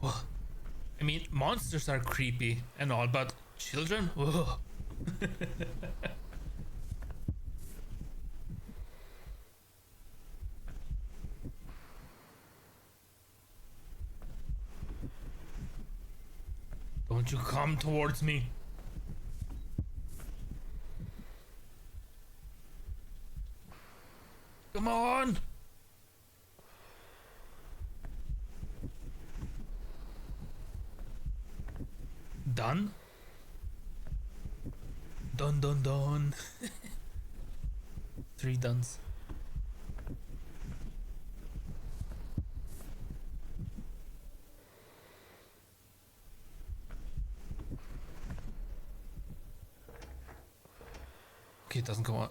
B: Well, I mean, monsters are creepy and all, but children? Ugh. Don't you come towards me. Come on. Done? Done. 3 duns. Okay, it doesn't go on.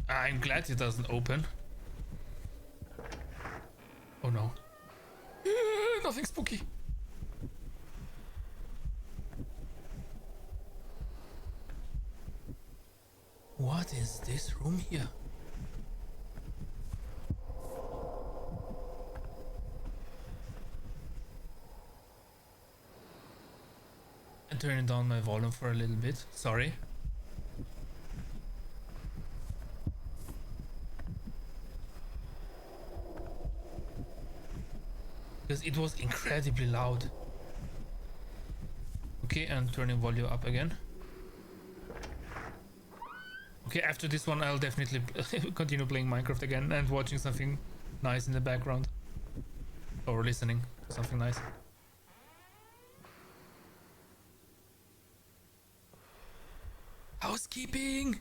B: I'm glad it doesn't open. Oh no. Nothing spooky. What is this room here? I'm turning down my volume for a little bit. Sorry. Because it was incredibly loud. Okay, and turning volume up again. Okay, after this one I'll definitely continue playing Minecraft again and watching something nice in the background. Or listening to something nice. Housekeeping!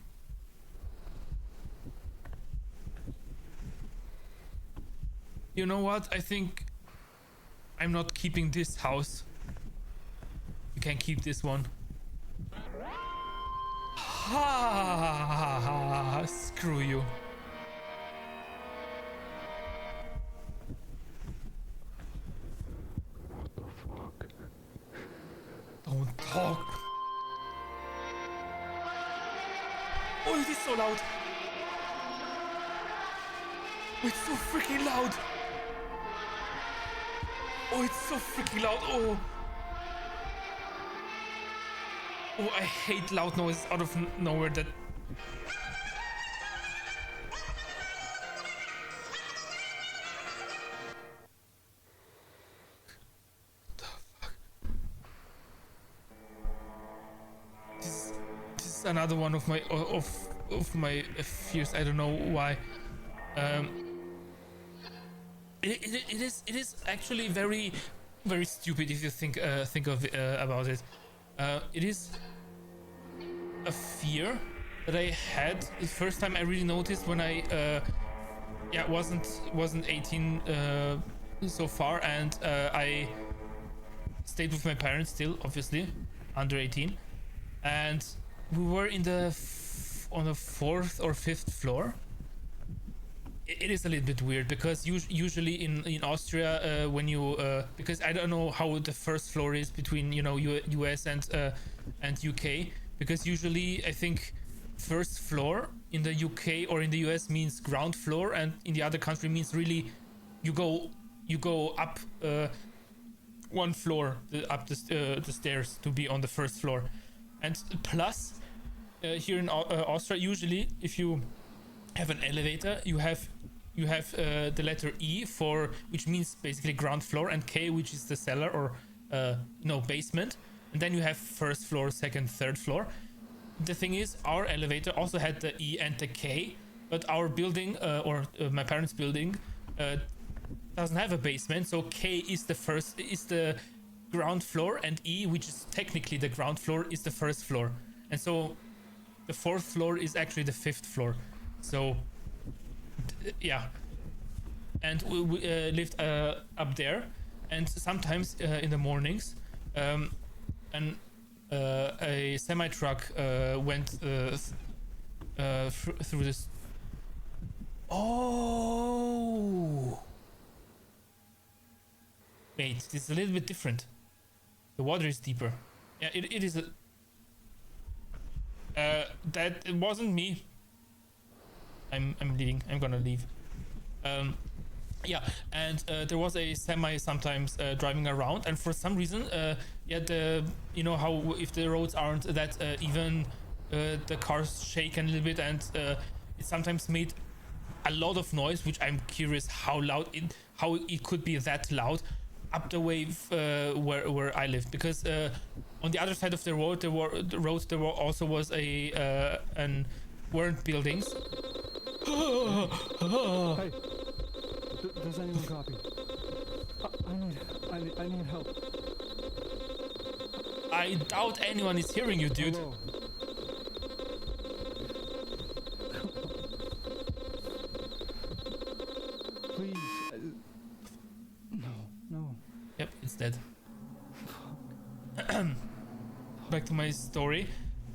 B: You know what? I think I'm not keeping this house. You can keep this one. Ha! Screw you.
C: What the fuck?
B: Don't talk. Oh, it is so loud. Oh, it's so freaking loud. Oh, it's so freaking loud. Oh. Oh, I hate loud noises out of nowhere that... What the fuck? This is another one of my fears. I don't know why. It is actually very stupid if you think about it. It is a fear that I had the first time I really noticed when I wasn't 18 so far, and I stayed with my parents still, obviously under 18, and we were on the 4th or 5th floor. It is a little bit weird because usually in Austria, when you because I don't know how the first floor is between US and UK, because usually I think first floor in the UK or in the US means ground floor, and in the other country means really you go up one floor up the stairs to be on the first floor. And plus here in Austria, usually if you have an elevator, you have the letter E for, which means basically ground floor, and K, which is the cellar or basement, and then you have first floor, second, third floor. The thing is, our elevator also had the E and the K, but our building my parents' building doesn't have a basement, so K is the ground floor, and E, which is technically the ground floor, is the first floor, and so the 4th floor is actually the 5th floor. So yeah, and we lived up there, and sometimes in the mornings a semi-truck went through this. Oh wait, this is a little bit different. The water is deeper. Yeah, it is that it wasn't me. I'm leaving. I'm gonna leave. Yeah, and there was a semi sometimes driving around, and for some reason, how if the roads aren't that even, the cars shake a little bit, and it sometimes made a lot of noise, which I'm curious how it could be that loud up the way where I lived, because on the other side of the road also was weren't buildings.
C: Hey, does anyone copy? I need help.
B: I doubt anyone is hearing you, dude.
C: Hello. Please. No.
B: Yep, it's dead. Back to my story.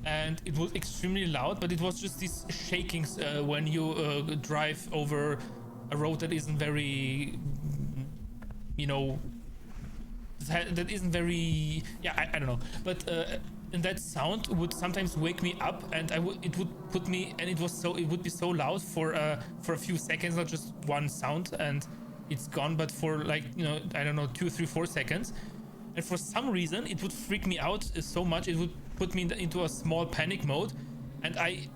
B: And it was extremely loud, but it was just these shakings when you drive over a road that isn't very, that isn't very, I don't know, but and that sound would sometimes wake me up, and it would put me, and it would be so loud for a few seconds, not just one sound and it's gone, but for like I don't know, 2, 3, 4 seconds. And for some reason it would freak me out so much, it would put me into a small panic mode, and I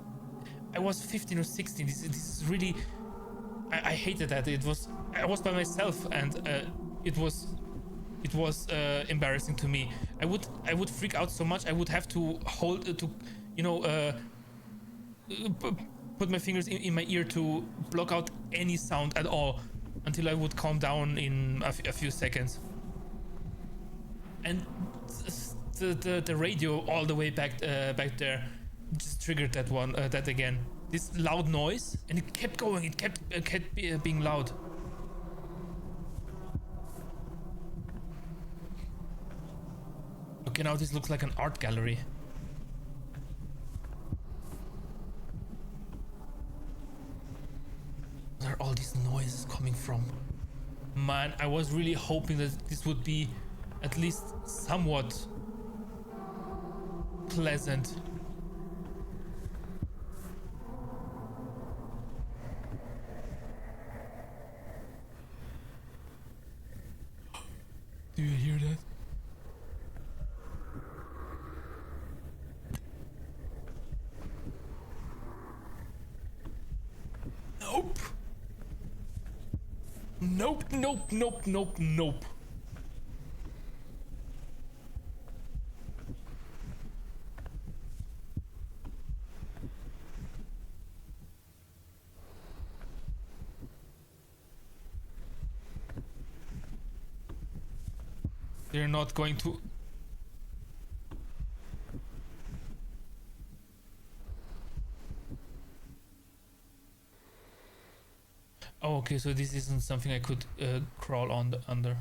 B: was 15 or 16. This is really, I hated that. I was by myself, and it was embarrassing to me. I would freak out so much. I would have to put my fingers in my ear to block out any sound at all until I would calm down in a few seconds. And the radio all the way back there just triggered that again. This loud noise, and it kept going. It kept being loud. Okay, now this looks like an art gallery. Where are all these noises coming from? Man, I was really hoping that this would be at least somewhat pleasant. Do you hear that? Nope. Nope, nope, nope, nope, nope. We're not going to... Oh, okay, so this isn't something I could crawl on under.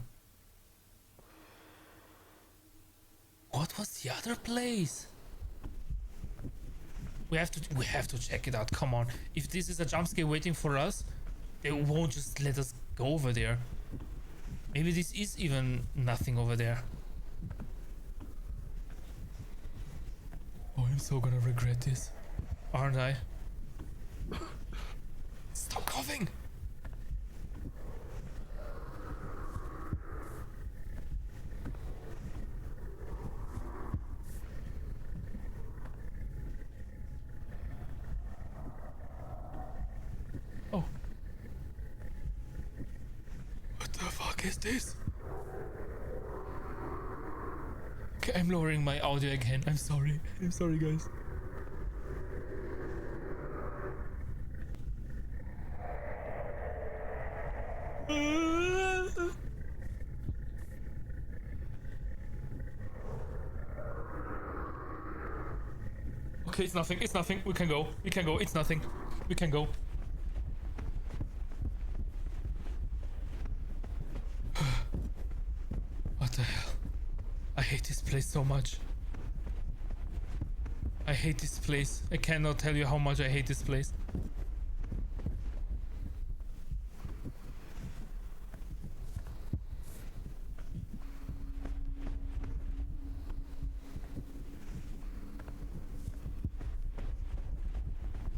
B: What was the other place? We have to check it out. Come on. If this is a jump scare waiting for us, they won't just let us go over there. Maybe this is even nothing over there. Oh, I'm so gonna regret this, aren't I? Stop coughing! Oh. What the fuck is this? Okay, I'm lowering my audio again. I'm sorry. I'm sorry, guys. Okay, it's nothing. It's nothing. We can go. We can go. It's nothing. We can go. What the hell? I hate this place so much. I hate this place. I cannot tell you how much I hate this place.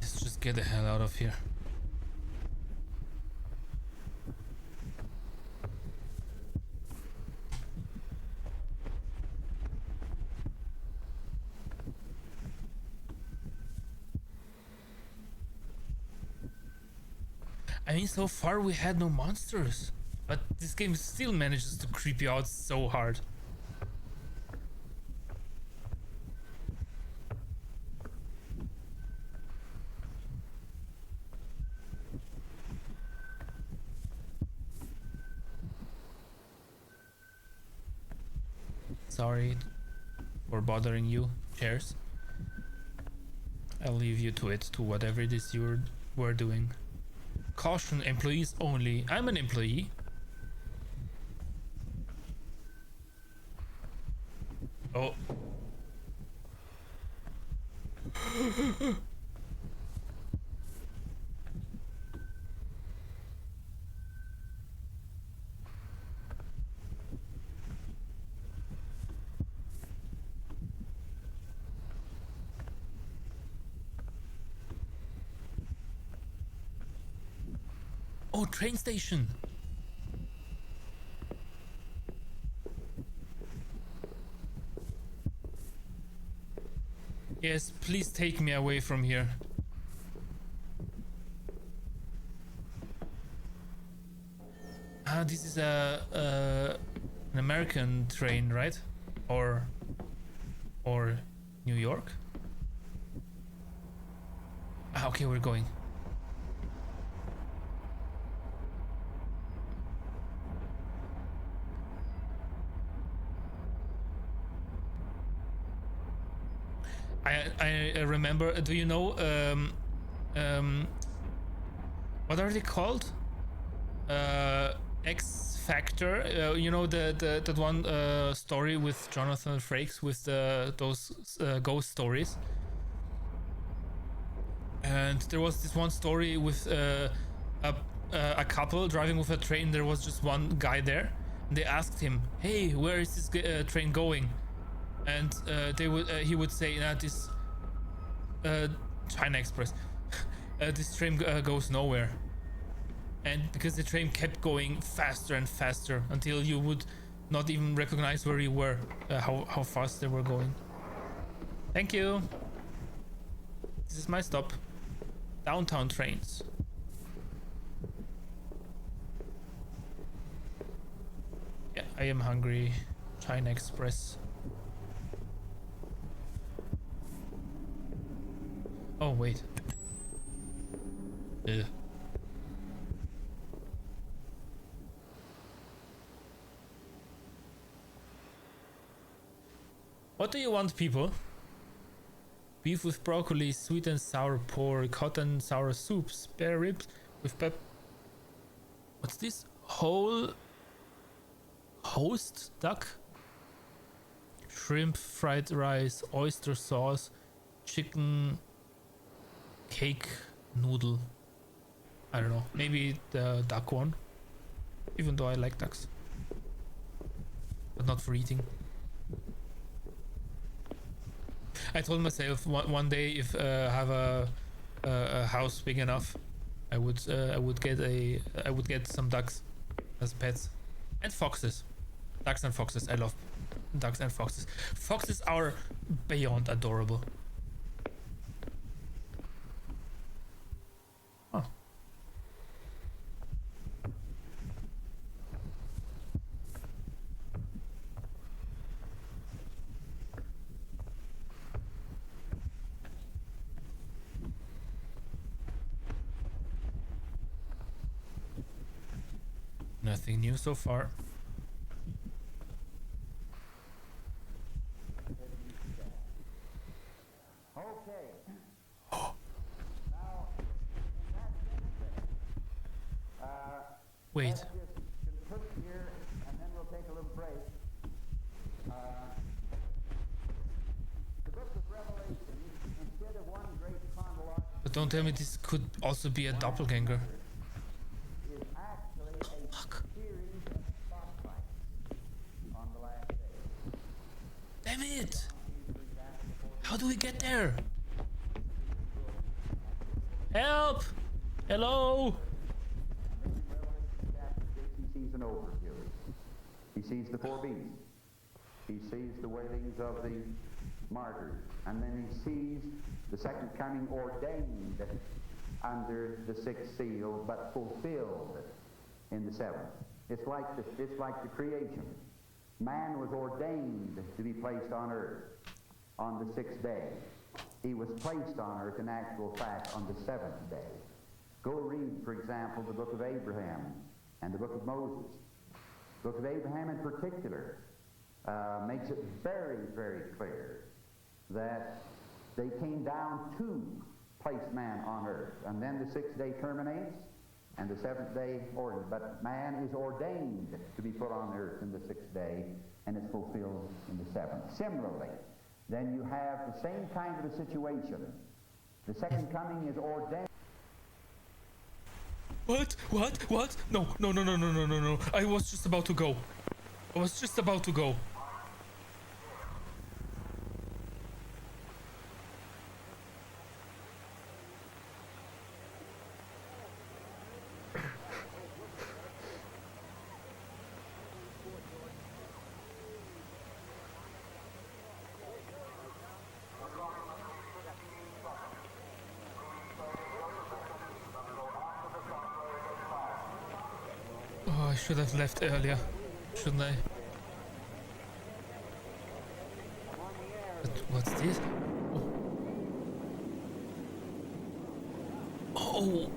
B: Let's just get the hell out of here. I mean, so far we had no monsters, but this game still manages to creep you out so hard. Sorry for bothering you, chairs. I'll leave you to it, to whatever it is you were doing. Caution, employees only. I'm an employee. Oh. Oh, train station. Yes, please take me away from here. Ah, this is an American train, right? Or New York? Ah, okay, we're going. I remember. Do you know what are they called? X Factor. You know that one story with Jonathan Frakes with those ghost stories. And there was this one story with a couple driving with a train. There was just one guy there. And they asked him, "Hey, where is this train going?" And he would say, "This China Express, this train goes nowhere." And because the train kept going faster and faster until you would not even recognize where you were, how fast they were going. Thank you. This is my stop. Downtown trains. Yeah, I am hungry. China Express. Oh, wait. Ugh. What do you want, people? Beef with broccoli, sweet and sour pork, hot and sour soup, spare ribs with What's this? Whole host duck? Shrimp, fried rice, oyster sauce, chicken, cake, noodle. I don't know. Maybe the duck one. Even though I like ducks. But not for eating. I told myself one day if I have a house big enough, I would get some ducks as pets and foxes. Ducks and foxes. I love ducks and foxes. Foxes are beyond adorable. Oh. Nothing new so far. Wait. But don't tell me this could also be a doppelganger. Fuck. Damn it! How do we get there? Help! Hello!
G: He sees an overview. He sees the four beasts. He sees the wailings of the martyrs. And then he sees the second coming ordained under the sixth seal, but fulfilled in the seventh. It's like the creation. Man was ordained to be placed on earth on the sixth day. He was placed on earth in actual fact on the seventh day. Go read, for example, the book of Abraham and the book of Moses. The book of Abraham in particular makes it very, very clear that they came down to place man on earth. And then the sixth day terminates, and the seventh day ordered. But man is ordained to be put on earth in the sixth day, and it's fulfilled in the seventh. Similarly, then you have the same kind of a situation. The second coming is ordained.
B: What? No. I was just about to go. Oh, I should have left earlier, shouldn't I? But what's this? Oh!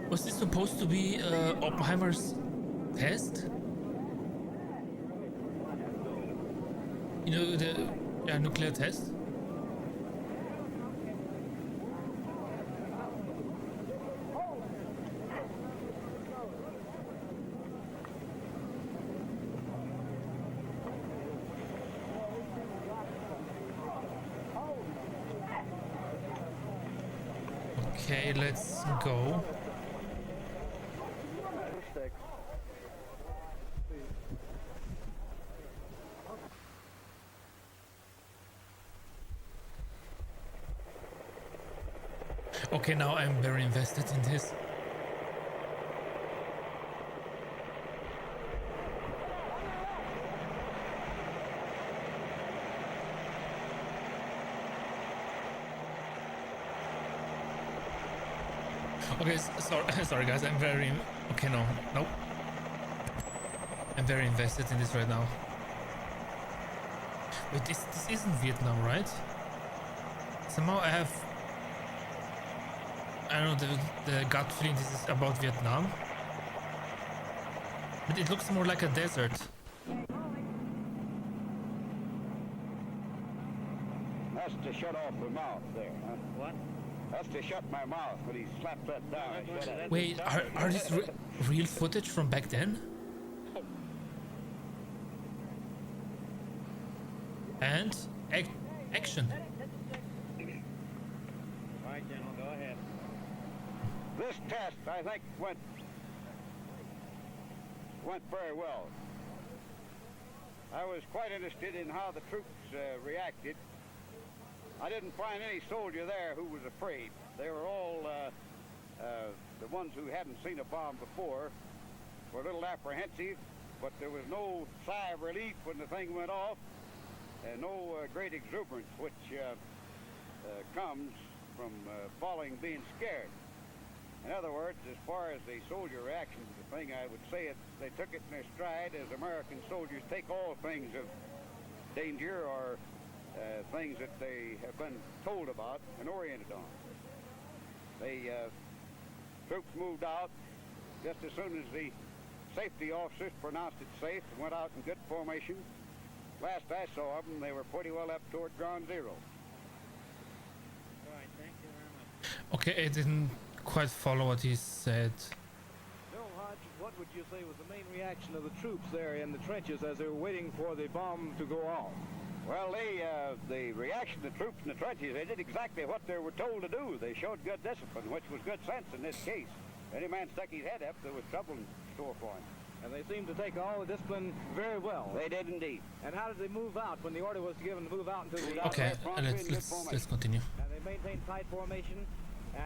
B: Was this supposed to be Oppenheimer's test? You know, the nuclear test? Okay, let's go. Okay, now I'm very invested in this. Okay, sorry guys, I'm very... Okay, nope. I'm very invested in this right now. Wait, this isn't Vietnam, right? Somehow I have... I don't know, the gut feeling this is about Vietnam. But it looks more like a desert.
H: to shut off the mouth there, huh?
I: What?
H: That's to shut my mouth when he slapped that down. I shut it.
B: Wait, are these real footage from back then? And action.
I: All right, General, go ahead.
H: This test, I think, went very well. I was quite interested in how the troops reacted. I didn't find any soldier there who was afraid. They were all, the ones who hadn't seen a bomb before, were a little apprehensive, but there was no sigh of relief when the thing went off, and no great exuberance, which comes from falling being scared. In other words, as far as the soldier reaction to the thing, I would say they took it in their stride as American soldiers take all things of danger or things that they have been told about and oriented on. The troops moved out just as soon as the safety officers pronounced it safe and went out in good formation. Last I saw of them, they were pretty well up toward ground zero.
I: All right, thank you very much.
B: Okay, I didn't quite follow what he said.
J: Bill Hodge, what would you say was the main reaction of the troops there in the trenches as they were waiting for the bomb to go off?
H: Well, the reaction of the troops in the trenches, they did exactly what they were told to do. They showed good discipline, which was good sense in this case. Any man stuck his head up, there was trouble in store for him.
J: And they seemed to take all the discipline very well.
H: They did indeed.
J: And how did they move out when the order was given to move out into the...
B: Okay, let's continue.
J: And they maintained tight formation.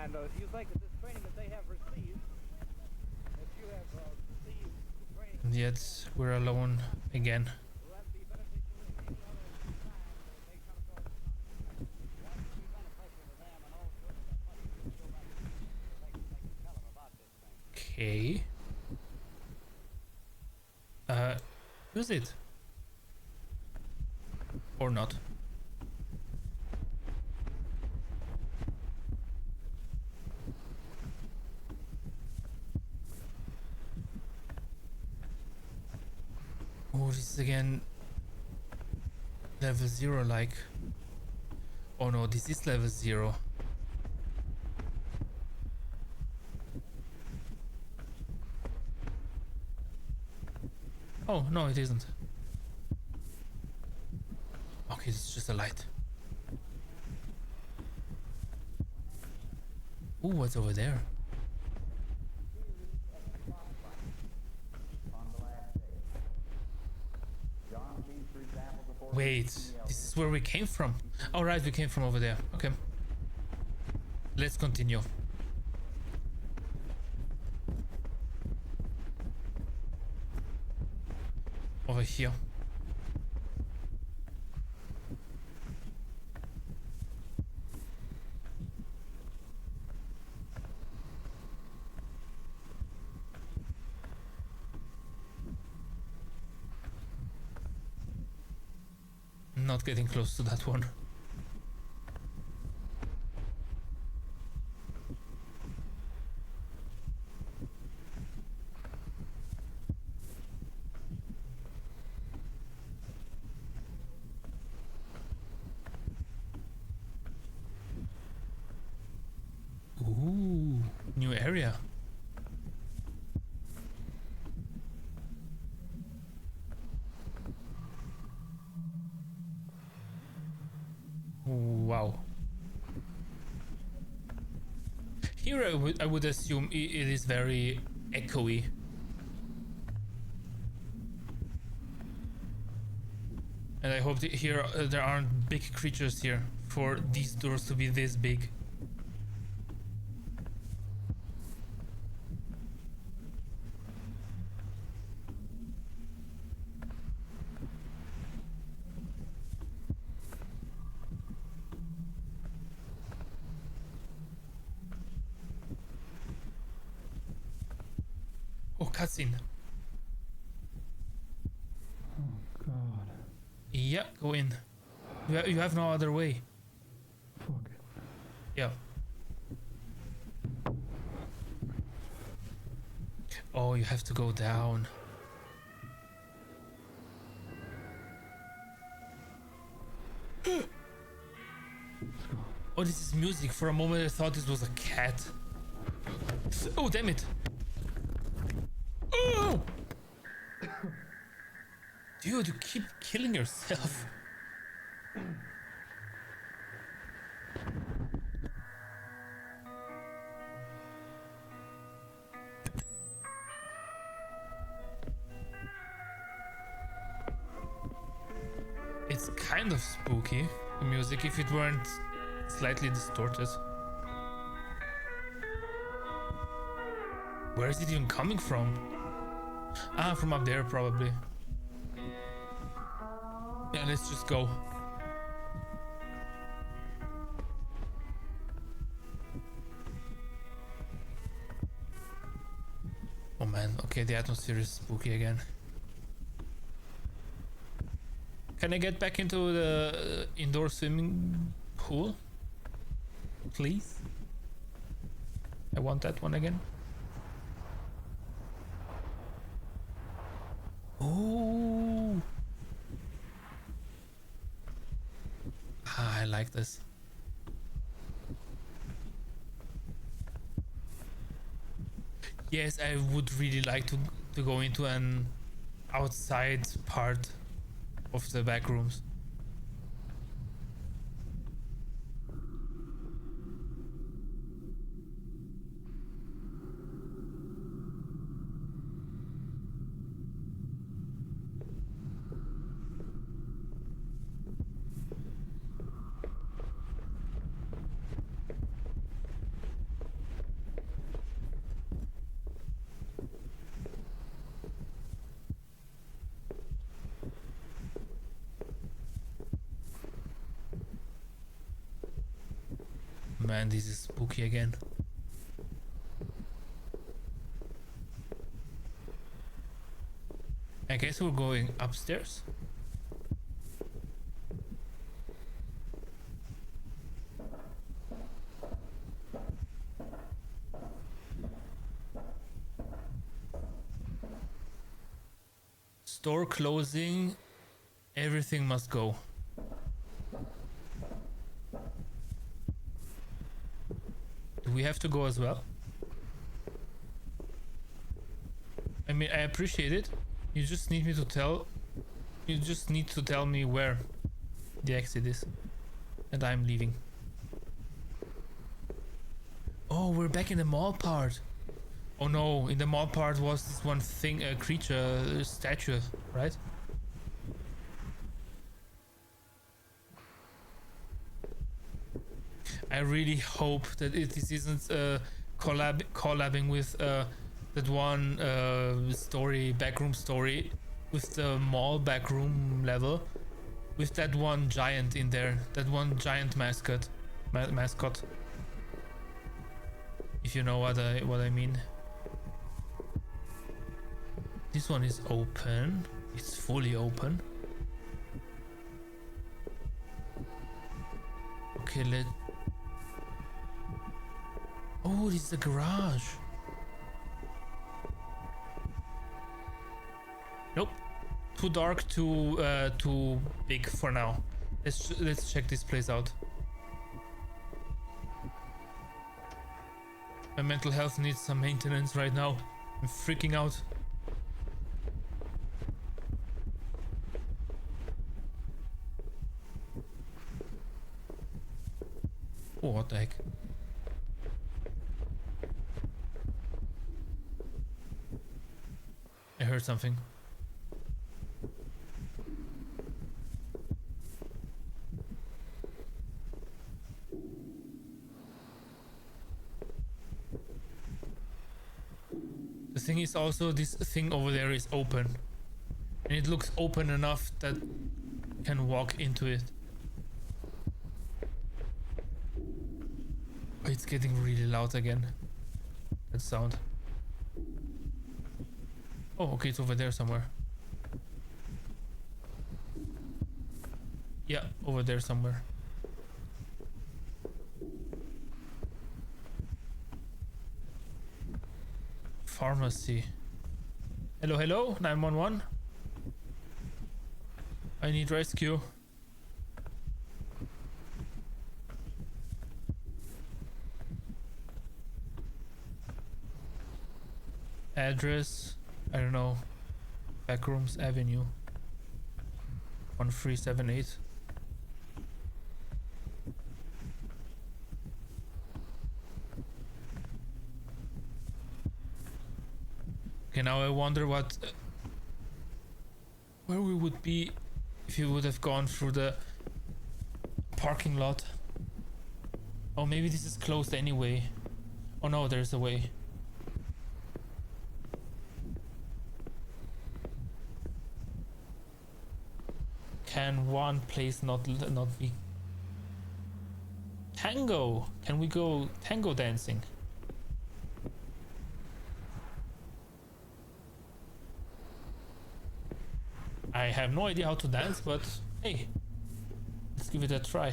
J: And you think that this training that they have received, that you have received training...
B: And yet, we're alone again.
J: Will that be beneficial in any other time that they come across the continent? That would be beneficial to them and also to the public to go back to they can tell them about this thing.
B: Okay. Who's it? Or not? Oh, this is again level 0 like. Oh no, this is level 0. Oh, no, it isn't. Okay, this is just a light. Ooh, what's over there? Wait, this is where we came from. All right, we came from over there. Okay. Let's continue. Over here. Not getting close to that one. Ooh, new area. Wow. Here I would assume it is very echoey. And I hope that here there aren't big creatures here for these doors to be this big. Oh, cutscene.
C: Oh, God.
B: Yeah, go in. You have no other way.
C: Fuck it.
B: Yeah. Oh, you have to go down. Oh, this is music. For a moment I thought this was a cat. Oh, damn it. Oh! Dude, you keep killing yourself. It's kind of spooky, the music, if it weren't slightly distorted. Where is it even coming from? Ah, from up there, probably. Yeah, let's just go. Oh man, okay, the atmosphere is spooky again. Can I get back into the indoor swimming pool? Please? I want that one again. Oh! Ah, I like this. Yes, I would really like to go into an outside part of the back rooms. Man, this is spooky again. I guess we're going upstairs. Store closing. Everything must go. Do we have to go as well? I mean, I appreciate it. You just need to tell me where the exit is. And I'm leaving. Oh, we're back in the mall part. Oh no, in the mall part was this one thing, a creature, a statue, right? I really hope that this isn't collabing with that one story, backroom story, with the mall backroom level, with that one giant in there, that one giant mascot. If you know what I mean. This one is open. It's fully open. Okay, oh, this is the garage. Nope. Too dark, too big for now. Let's check this place out. My mental health needs some maintenance right now. I'm freaking out. Oh, what the heck? I heard something. The thing is also, this thing over there is open. And it looks open enough that you can walk into it. Oh, it's getting really loud again. That sound. Oh, okay, it's over there somewhere. Yeah, over there somewhere. Pharmacy. Hello, hello, 911. I need rescue. Address, I don't know. Backrooms Avenue. 1378. Okay, now I wonder what where we would be if we would have gone through the parking lot. Oh, maybe this is closed anyway. Oh no, there's a way. Can one place not be tango? Can we go tango dancing? I have no idea how to dance, but hey, let's give it a try.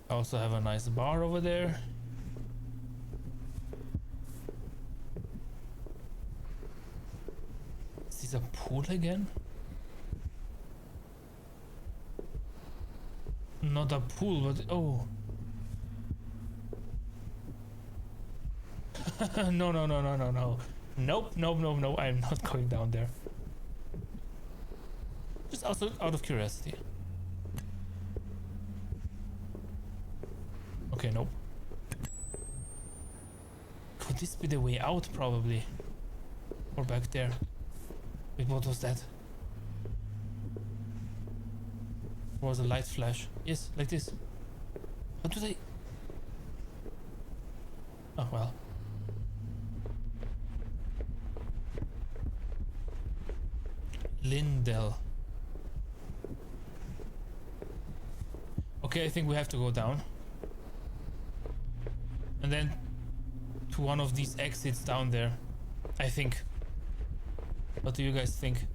B: I also have a nice bar over there. Is this a pool again? Not a pool, but oh. No. Nope, no. I'm not going down there. Just also out of curiosity. Okay, nope. Could this be the way out, probably? Or back there? Wait, what was that? Was a light flash? Yes, like this. How do they... Oh, well. Lindell. Okay, I think we have to go down. And then to one of these exits down there, I think. What do you guys think?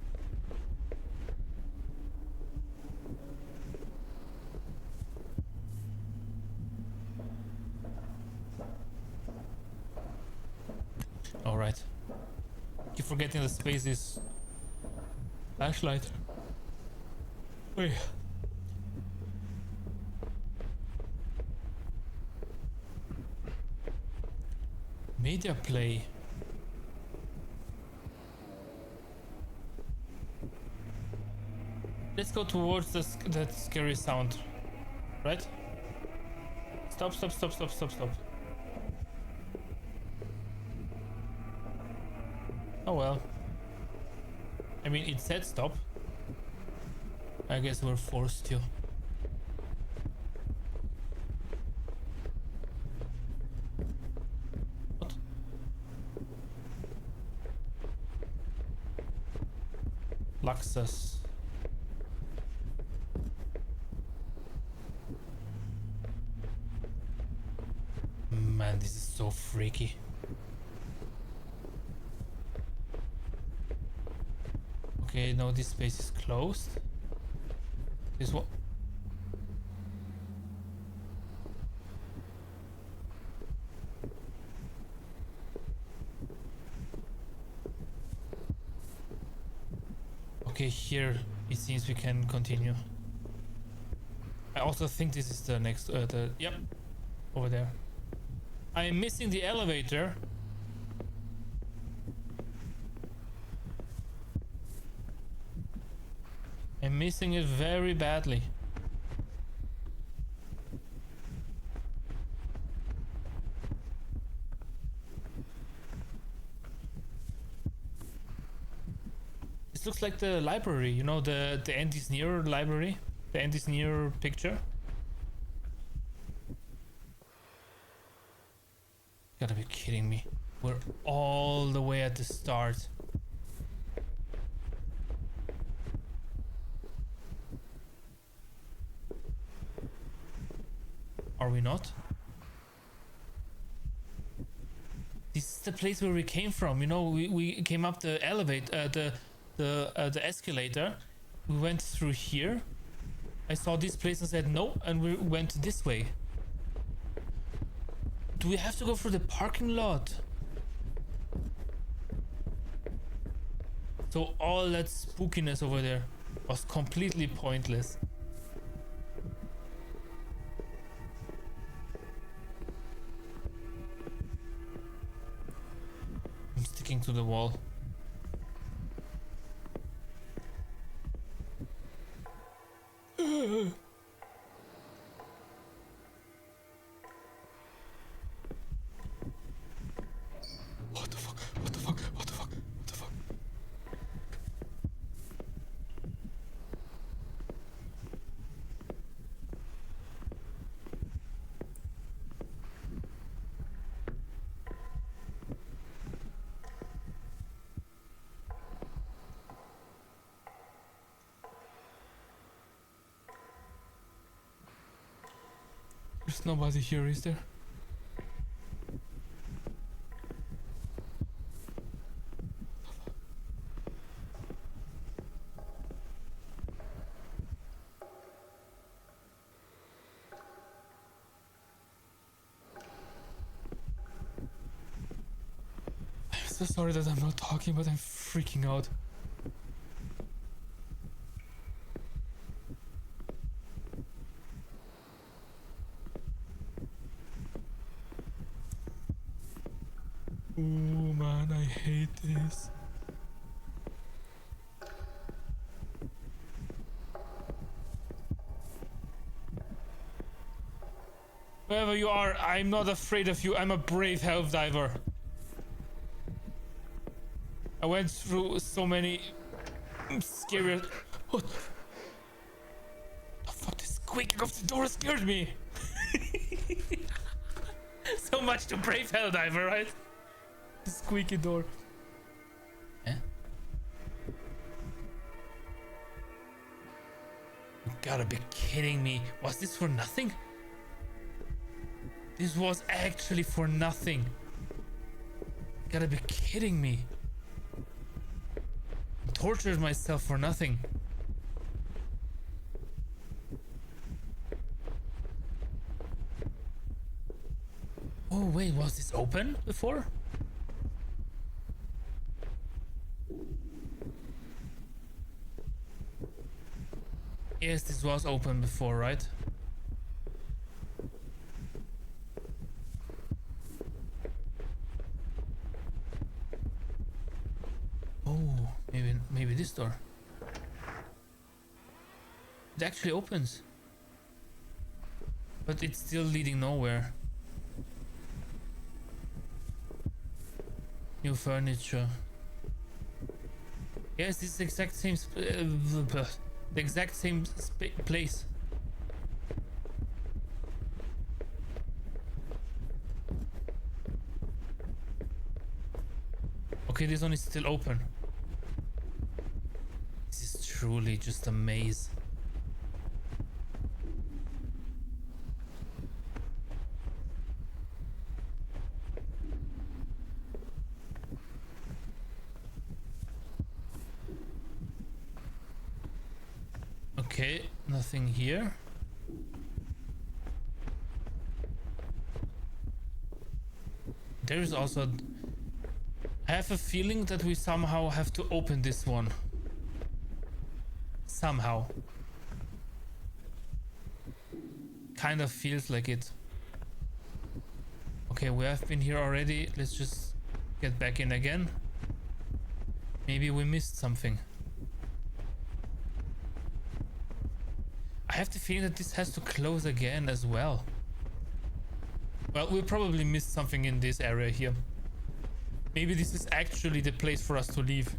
B: All right. Keep forgetting the space is flashlight. Wait. Media play. Let's go towards that scary sound. Right? Stop. Oh well. I mean, it said stop. I guess we're forced to. Luxus. Man, this is so freaky. Okay, no, this space is closed. This what? Okay, here it seems we can continue. I also think this is the next, yep, over there. I am missing the elevator. I'm missing it very badly. This looks like the library, you know, the Andy's Near library, the Andy's Near picture. You gotta be kidding me. We're all the way at the start. Are we not? This is the place where we came from. You know, we came up the elevator, the escalator. We went through here. I saw this place and said no, and we went this way. Do we have to go through the parking lot? So all that spookiness over there was completely pointless. I'm sticking to the wall. What the fuck? What the fuck? What the fuck? What the fuck? There's nobody here, is there? I'm so sorry that I'm not talking, but I'm freaking out. Oh man, I hate this. Wherever you are, I'm not afraid of you. I'm a brave health diver. I went through so many scary... What the fuck? The squeaking of the door scared me. So much to brave hell diver, right? The squeaky door. Eh? You gotta be kidding me. Was this for nothing? This was actually for nothing. Gotta be kidding me. Tortured myself for nothing. Oh wait, was this open before? Yes, this was open before, right? Oh, maybe this door. It actually opens. But it's still leading nowhere. New furniture. Yes, it's the exact same the exact same place. Okay, this one is still open. This is truly just a maze. Okay, nothing here. There is also... I have a feeling that we somehow have to open this one. Somehow. Kind of feels like it. Okay, we have been here already. Let's just get back in again. Maybe we missed something. I have the feeling that this has to close again as well. Well, we'll probably miss something in this area here. Maybe this is actually the place for us to leave.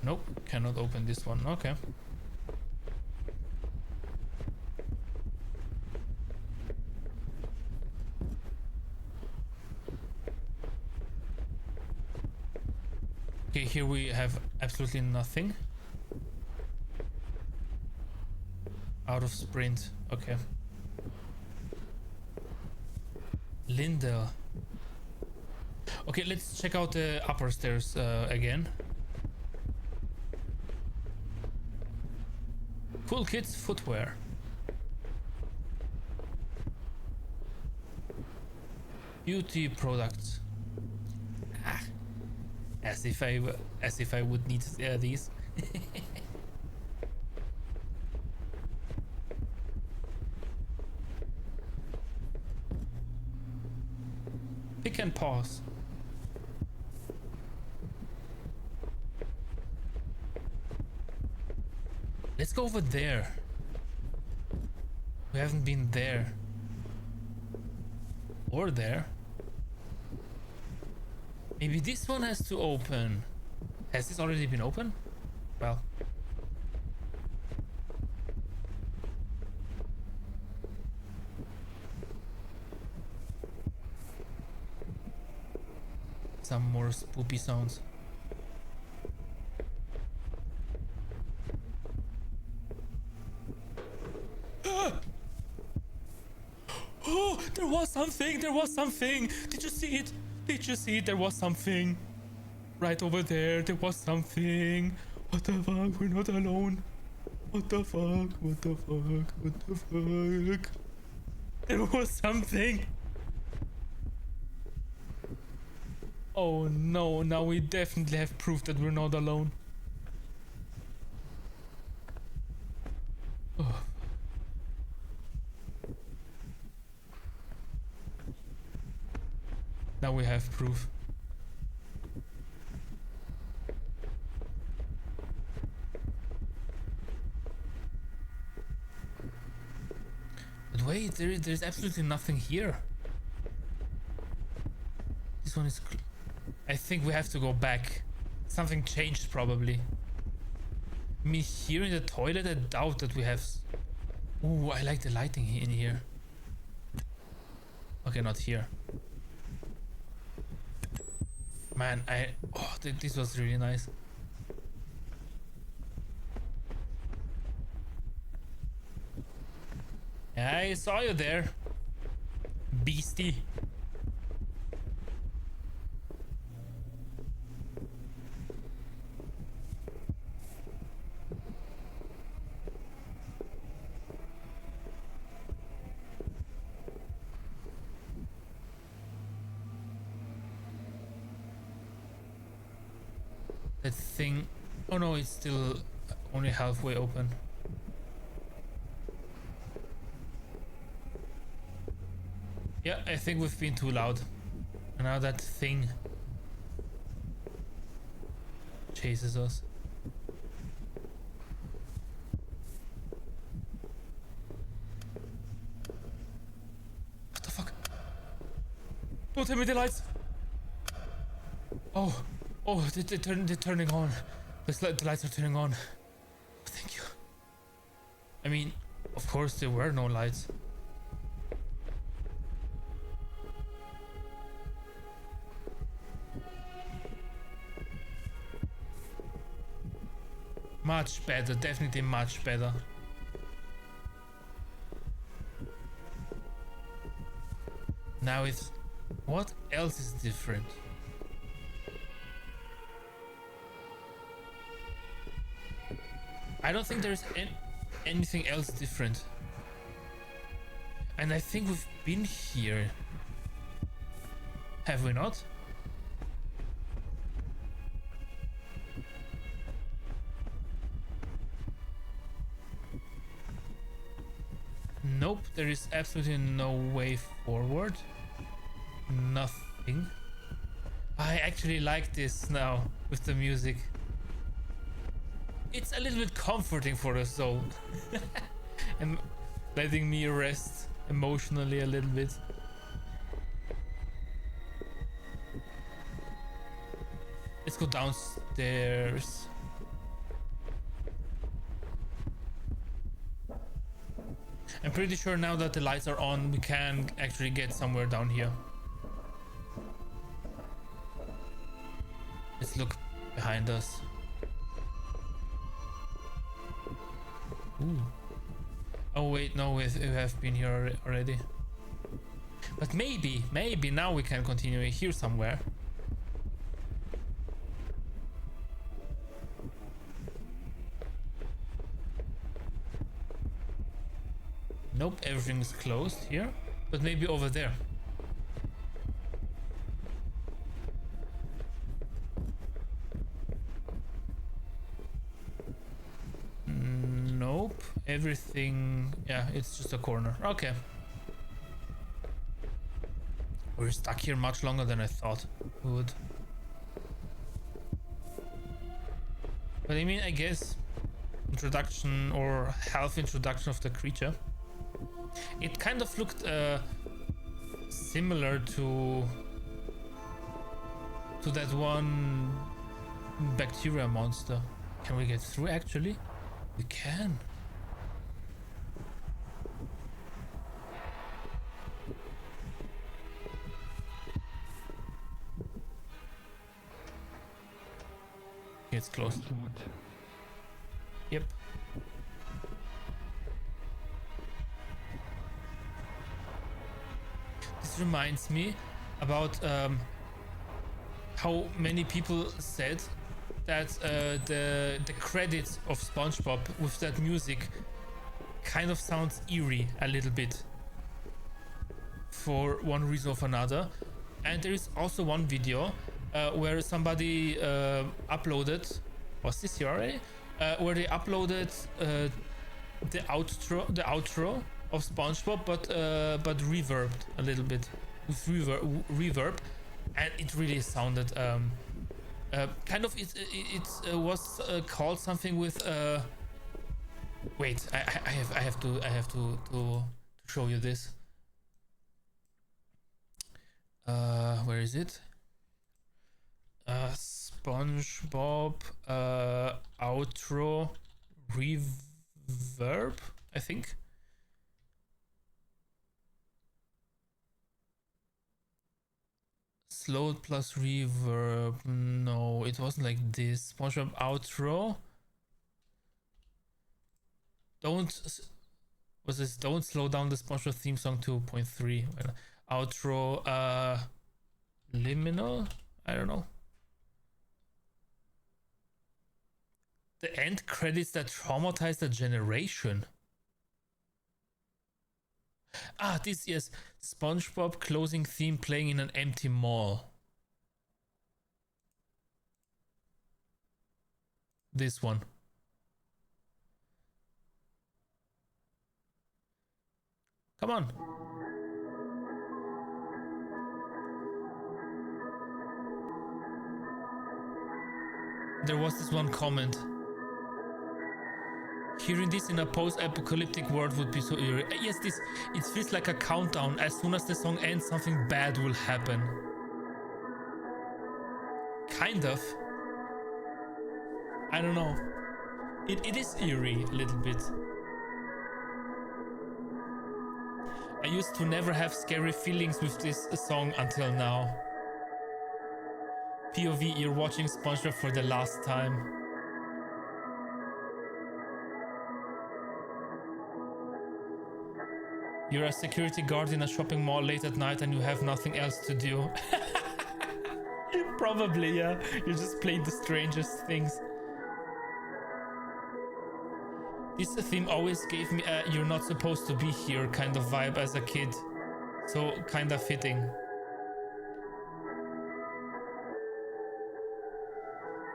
B: Nope, cannot open this one. Okay. Okay, here we have absolutely nothing. Out of sprint. Okay. Linda. Okay, let's check out the upper stairs again. Cool kids footwear. Beauty products. Ah, as if I would need these. Pick and pause. Let's go over there. We haven't been there. Or there. Maybe this one has to open. Has this already been open? Well. Some more spoopy sounds. Oh, there was something! There was something! Did you see it? Did you see it? There was something. Right over there, there was something. What the fuck? We're not alone. What the fuck? What the fuck? What the fuck? There was something. Oh no, now we definitely have proof that we're not alone. Oh. Now we have proof. But wait, there's absolutely nothing here. This one is... I think we have to go back. Something changed probably. Me here in the toilet, I doubt that we have... Ooh, I like the lighting in here. Okay, not here. Man, oh, this was really nice. I saw you there, beastie. That thing... Oh no, it's still only halfway open. Yeah, I think we've been too loud. And now that thing chases us. What the fuck? Don't tell me the lights! Oh, oh, they're turning on. The lights are turning on. Thank you. I mean, of course there were no lights. Much better, definitely much better. Now it's... What else is different? I don't think there's anything else different. And I think we've been here. Have we not? Nope, there is absolutely no way forward. Nothing. I actually like this now with the music. It's a little bit comforting for the soul. And letting me rest emotionally a little bit. Let's go downstairs. I'm pretty sure now that the lights are on, we can actually get somewhere down here. Let's look behind us. Ooh. Oh wait, no, we have been here already. But maybe now we can continue here somewhere. Nope, everything's closed here. But maybe over there. everything. Yeah, it's just a corner. Okay. We're stuck here much longer than I thought we would. But I mean, I guess introduction or half introduction of the creature. It kind of looked similar to that one bacteria monster. Can we get through actually? We can. It's closed. Yep. This reminds me about how many people said that the credits of SpongeBob with that music kind of sounds eerie a little bit for one reason or another. And there is also one video where somebody uploaded, was this here already? Where they uploaded the outro of SpongeBob, but reverbed a little bit with reverb, and it really sounded kind of it was called something with wait, I have to show you this. Where is it? SpongeBob outro reverb, I think. Slow plus reverb. No, it wasn't like this. SpongeBob outro. Don't slow down the SpongeBob theme song 2.3. Outro liminal? I don't know. The end credits that traumatized a generation. Ah, this, yes. SpongeBob closing theme playing in an empty mall. This one. Come on. There was this one comment. Hearing this in a post-apocalyptic world would be so eerie. Yes, it feels like a countdown. As soon as the song ends, something bad will happen. Kind of. I don't know. It is eerie a little bit. I used to never have scary feelings with this song until now. POV, you're watching SpongeBob for the last time. You're a security guard in a shopping mall late at night and you have nothing else to do. Probably, yeah. You just played the strangest things. This theme always gave me a "you're not supposed to be here" kind of vibe as a kid. So kinda fitting.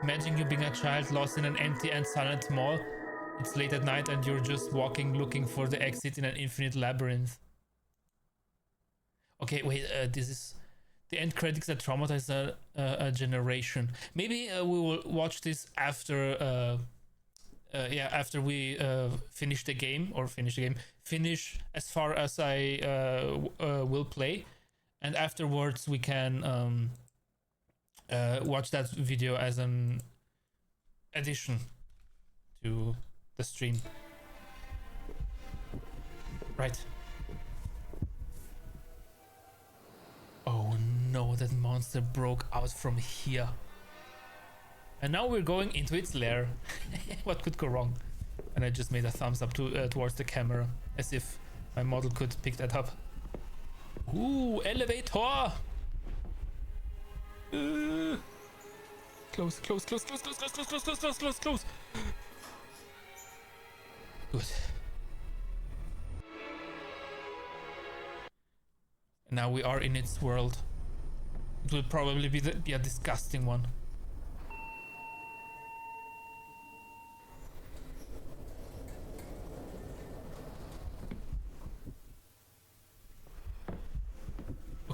B: Imagine you being a child lost in an empty and silent mall. It's late at night and you're just walking, looking for the exit in an infinite labyrinth. Okay, wait, this is the end credits that traumatized a generation. Maybe we will watch this after, after we finish the game, finish as far as I will play, and afterwards we can watch that video as an addition to the stream. Right. Oh no, that monster broke out from here. And now we're going into its lair. What could go wrong? And I just made a thumbs up towards the camera, as if my model could pick that up. Ooh, elevator! Close. Good. Now we are in its world. It will probably be a disgusting one.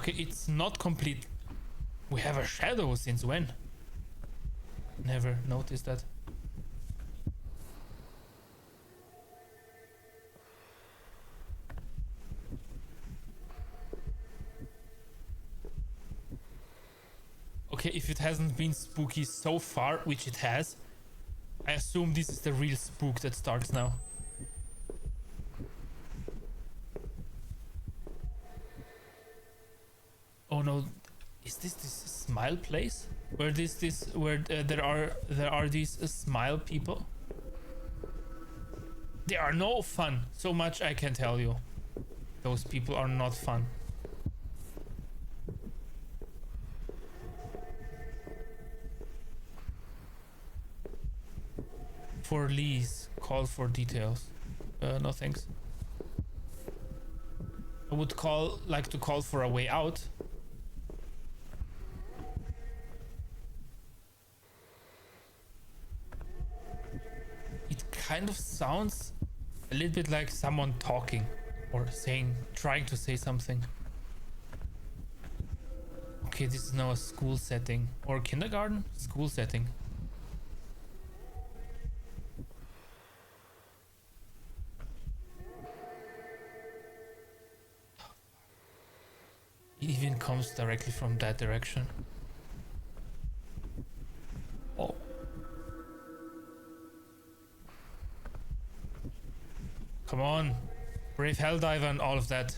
B: Okay, it's not complete. We have a shadow since when? Never noticed that. Okay, if it hasn't been spooky so far, which it has, I assume this is the real spook that starts now. Oh no, is this smile place? Where there are these smile people? They are no fun. So much I can tell you. Those people are not fun. For lease, call for details. No thanks. I would like to call for a way out. It kind of sounds a little bit like someone talking or trying to say something. Okay, this is now a school setting or kindergarten? School setting. It even comes directly from that direction. Oh. Come on. Brave Helldiver and all of that.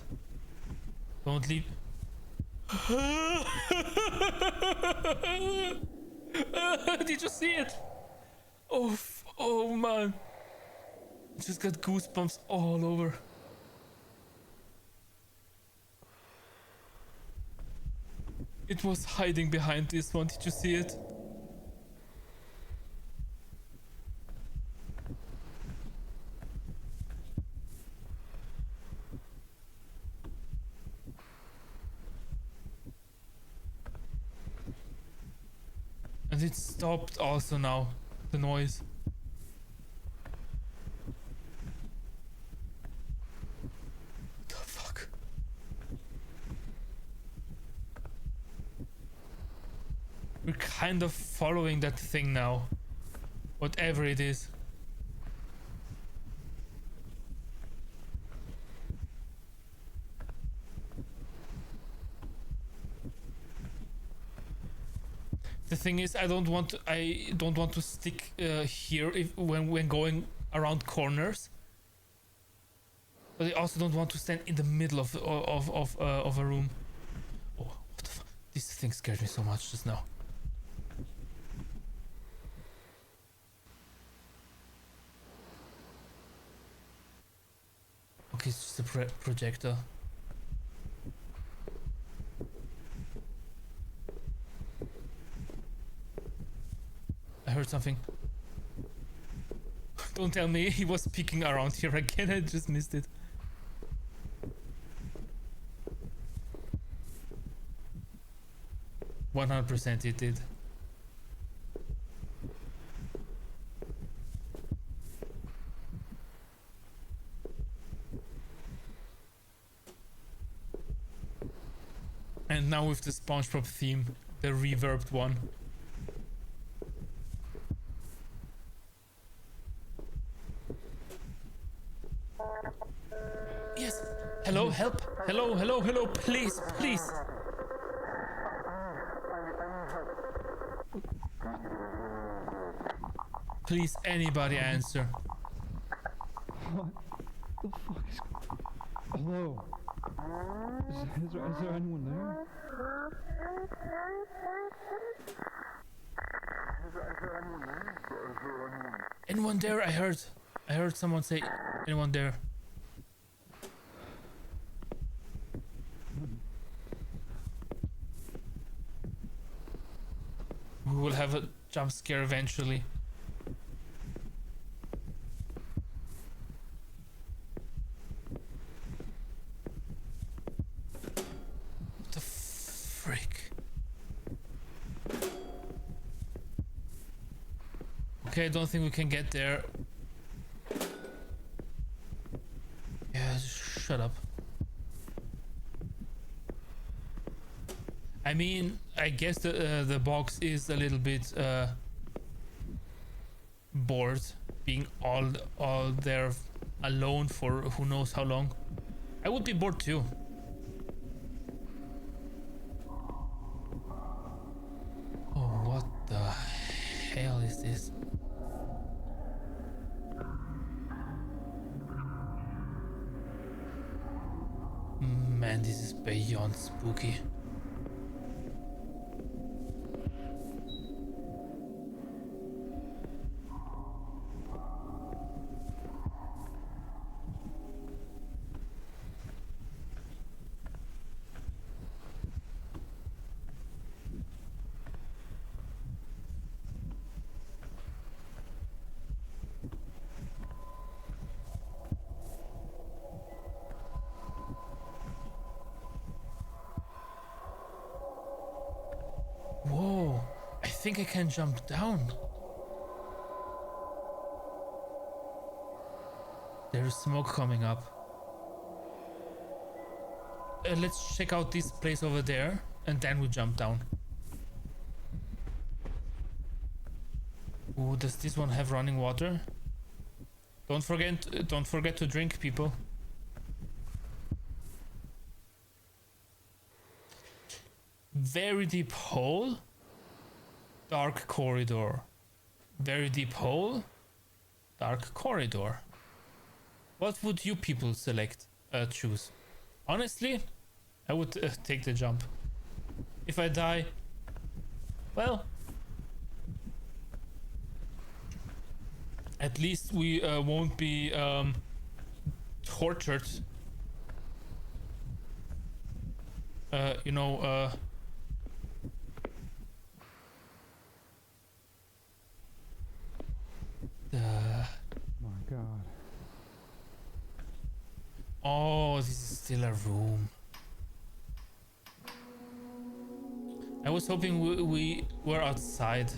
B: Don't leave. Did you see it? Oh man. Just got goosebumps all over. It was hiding behind this one. Did you see it? And it stopped also now, the noise. What the fuck? We're kind of following that thing now. Whatever it is. The thing is, I don't want to stick here when going around corners. But I also don't want to stand in the middle of a room. Oh, what the fuck? This thing scared me so much just now. Okay, it's just a projector. I heard something. Don't tell me he was peeking around here again. I just missed it. %, it did. And now with the SpongeBob theme, the reverbed one. Yes. Hello, help. Hello, please. Please, anybody answer.
C: What the fuck is... Hello? Is there anyone there?
B: Anyone there? I heard someone say, anyone there? We will have a jump scare eventually. What the frick? Okay, I don't think we can get there. Yeah, just shut up. I mean, I guess the box is a little bit bored being all there alone for who knows how long. I would be bored too. Oh, what the hell is this? Man, this is beyond spooky. Whoa, I think I can jump down. There is smoke coming up. Let's check out this place over there and then we jump down. Ooh, does this one have running water? Don't forget to drink, people. Very deep hole, dark corridor. Very deep hole, dark corridor. What would you people select, choose? Honestly, I would take the jump. If I die, well, at least we won't be tortured. You know,
C: My God.
B: oh, this is still a room. I was hoping we were outside.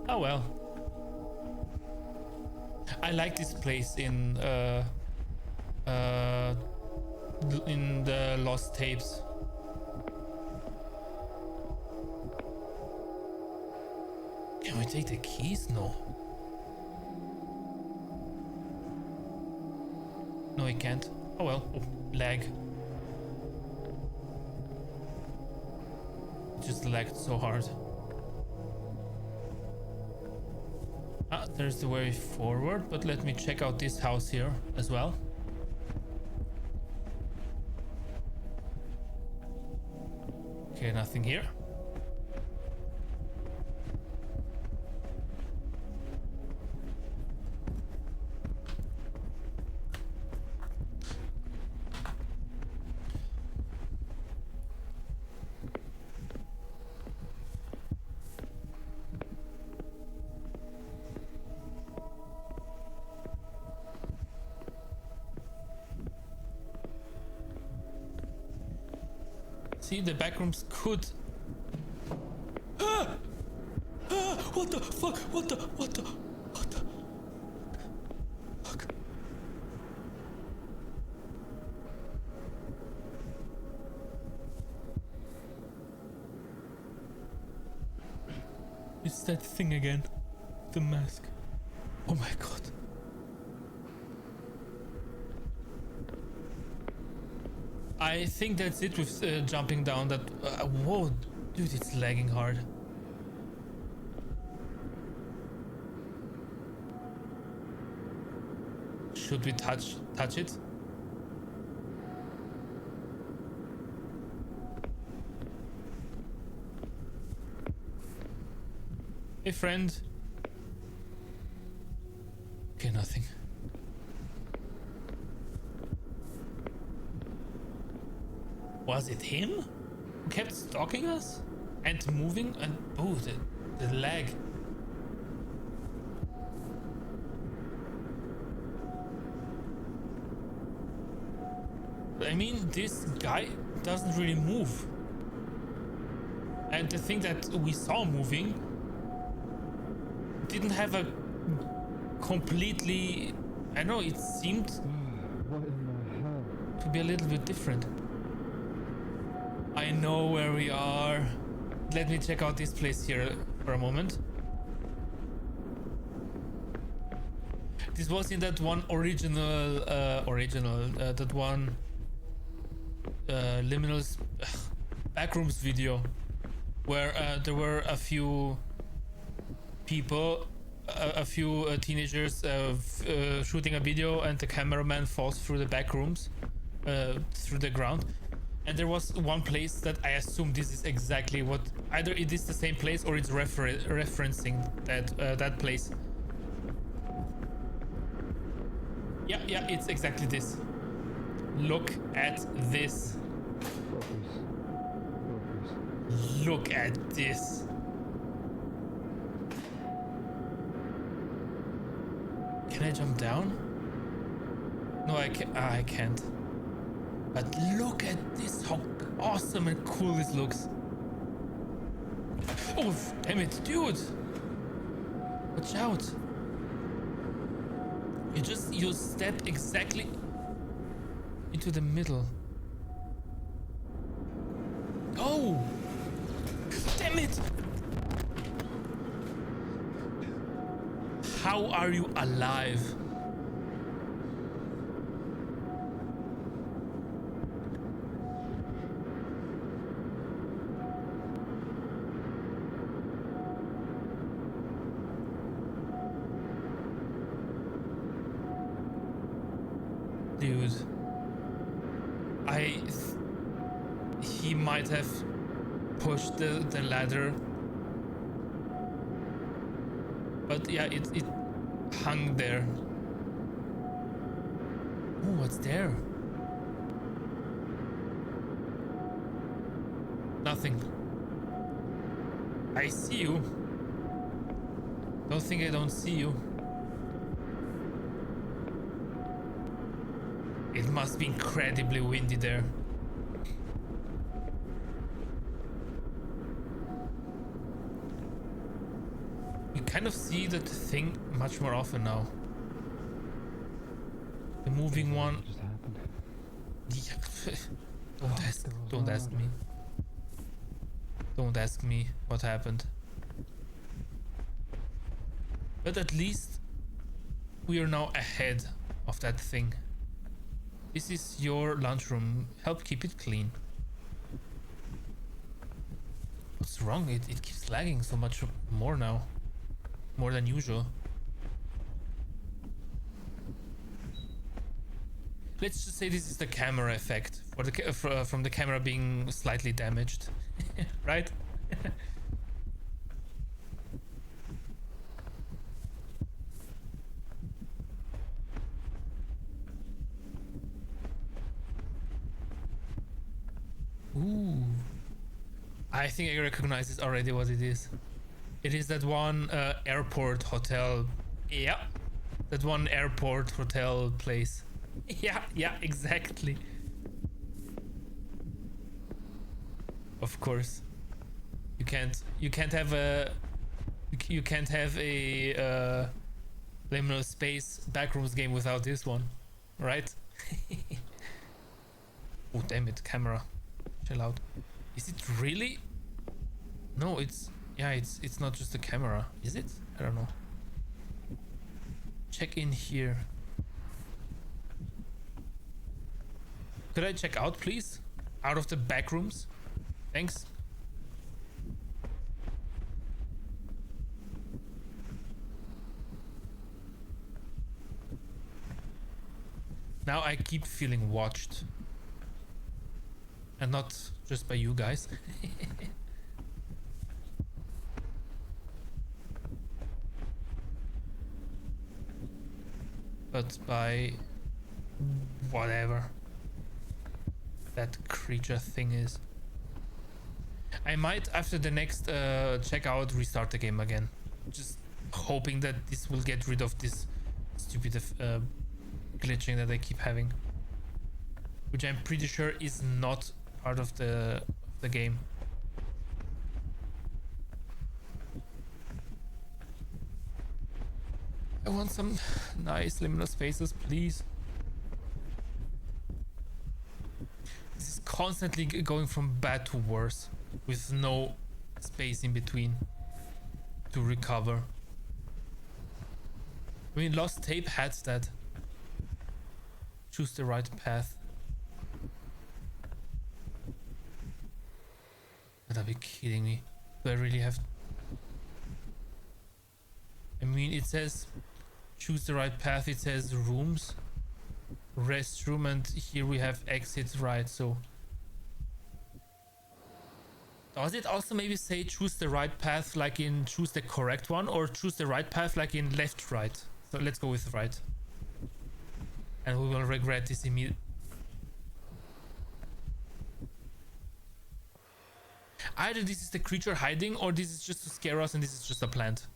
B: Oh well. I like this place in the Lost Tapes. Can we take the keys? No. No, we can't. Oh well. Oh, lag. Just lagged so hard. Ah, there's the way forward, but let me check out this house here as well. Okay, nothing here. See, the backrooms could... Ah! Ah! What the fuck? What the fuck? It's that thing again. The mask. Oh my god. I think that's it with jumping down that... whoa, dude, it's lagging hard. Should we touch it? Hey, friend. Okay, nothing. Was it him who kept stalking us and moving? And oh, the lag. I mean, this guy doesn't really move. And the thing that we saw moving didn't have a completely... I know, it seemed
C: What in the hell?
B: To be a little bit different. I know where we are. Let me check out this place here for a moment. This was in that one that one liminal Backrooms video where there were a few people, a few teenagers shooting a video, and the cameraman falls through the back rooms, through the ground. And there was one place that I assume this is exactly what, either it is the same place or it's referencing that place. Yeah, it's exactly this. Look at this.
C: Focus.
B: Look at this. Can I jump down? No, I can't. But look at this, how awesome and cool this looks. Oh, damn it, dude. Watch out. You step exactly into the middle. Oh! Damn it! How are you alive? Dude, he might have pushed the ladder, but yeah, it hung there. Oh, what's there? Nothing. I see you. Don't think I don't see you. It must be incredibly windy there. You kind of see that thing much more often now. The moving one.
C: Just happened.
B: Don't ask me. Don't ask me what happened. But at least we are now ahead of that thing. This is your lunchroom. Help keep it clean. What's wrong? It keeps lagging so much more now. More than usual. Let's just say this is the camera effect for the from the camera being slightly damaged, right? Ooh, I think I recognize this already. What it is? It is that one airport hotel. Yeah, that one airport hotel place. Yeah, exactly. Of course, you can't have a liminal space Backrooms game without this one, right? Oh damn it, camera, chill out. Is it really? No, it's not just the camera, is it? I don't know. Check in here. Could I check out, please? Out of the back rooms? Thanks. Now I keep feeling watched. And not just by you guys. But by whatever that creature thing is. I might, after the next checkout, restart the game again. Just hoping that this will get rid of this stupid glitching that I keep having. Which I'm pretty sure is not part of the game. I want some nice liminal spaces, please. constantly going from bad to worse with no space in between to recover. I mean, Lost Tape had that. Choose the right path. Gotta be kidding me. Do I really have... I mean, it says choose the right path. It says rooms, restroom, and here we have exit right. So does it also maybe say choose the right path like in choose the correct one, or choose the right path like in left right? So let's go with right. And we will regret this immediately. Either this is the creature hiding, or this is just to scare us and this is just a plant.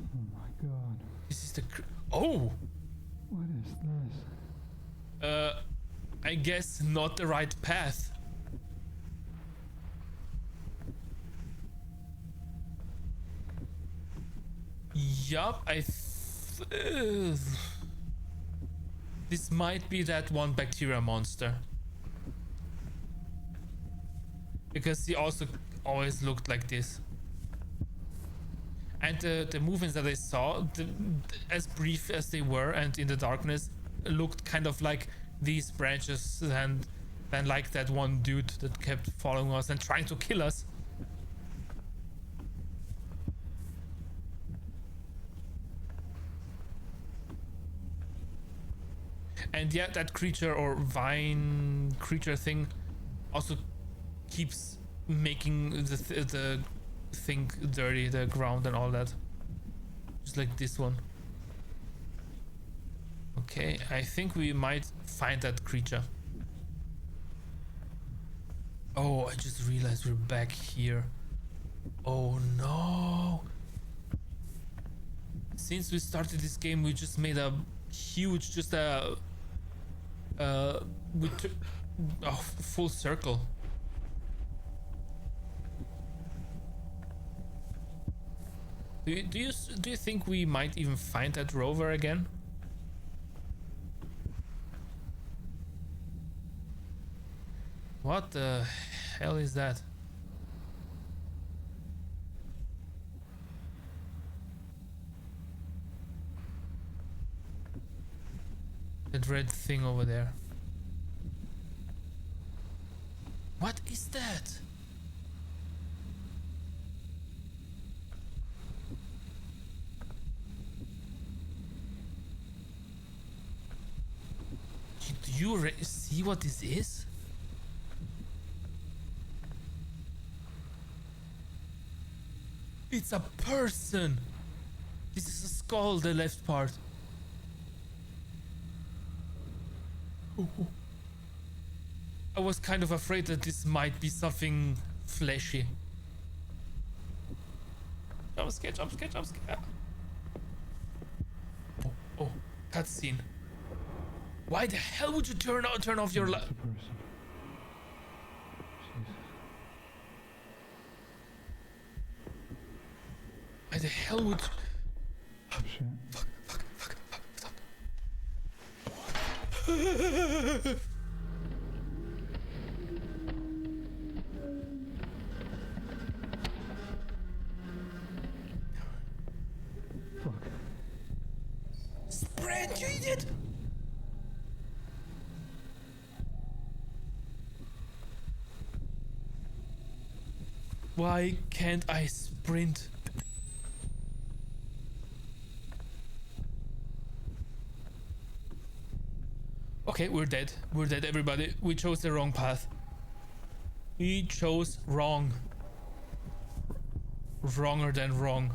C: Oh my god.
B: This is the oh!
C: What is this?
B: I guess not the right path. Yup, this might be that one bacteria monster. Because he also always looked like this. And the movements that I saw, as brief as they were and in the darkness, looked kind of like these branches than like that one dude that kept following us and trying to kill us. And yeah, that creature or vine creature thing also keeps making the thing dirty, the ground and all that. Just like this one. Okay, I think we might find that creature. Oh, I just realized we're back here. Oh no! Since we started this game, we just made a huge, just a full circle. Do you think we might even find that rover again? What the hell is that? That red thing over there. What is that? Do you see what this is? It's a person. This is a skull, the left part. Ooh. I was kind of afraid that this might be something fleshy. Jump scare, jump scare, jump scare. Oh, cutscene. Why the hell would you turn off your light? Why the hell would you...
C: Oh shit.
B: Fuck, stop.
C: Fuck.
B: Sprint, you idiot! Why can't I sprint? Okay, we're dead. We're dead, everybody. We chose the wrong path. We chose wrong. Wronger than wrong.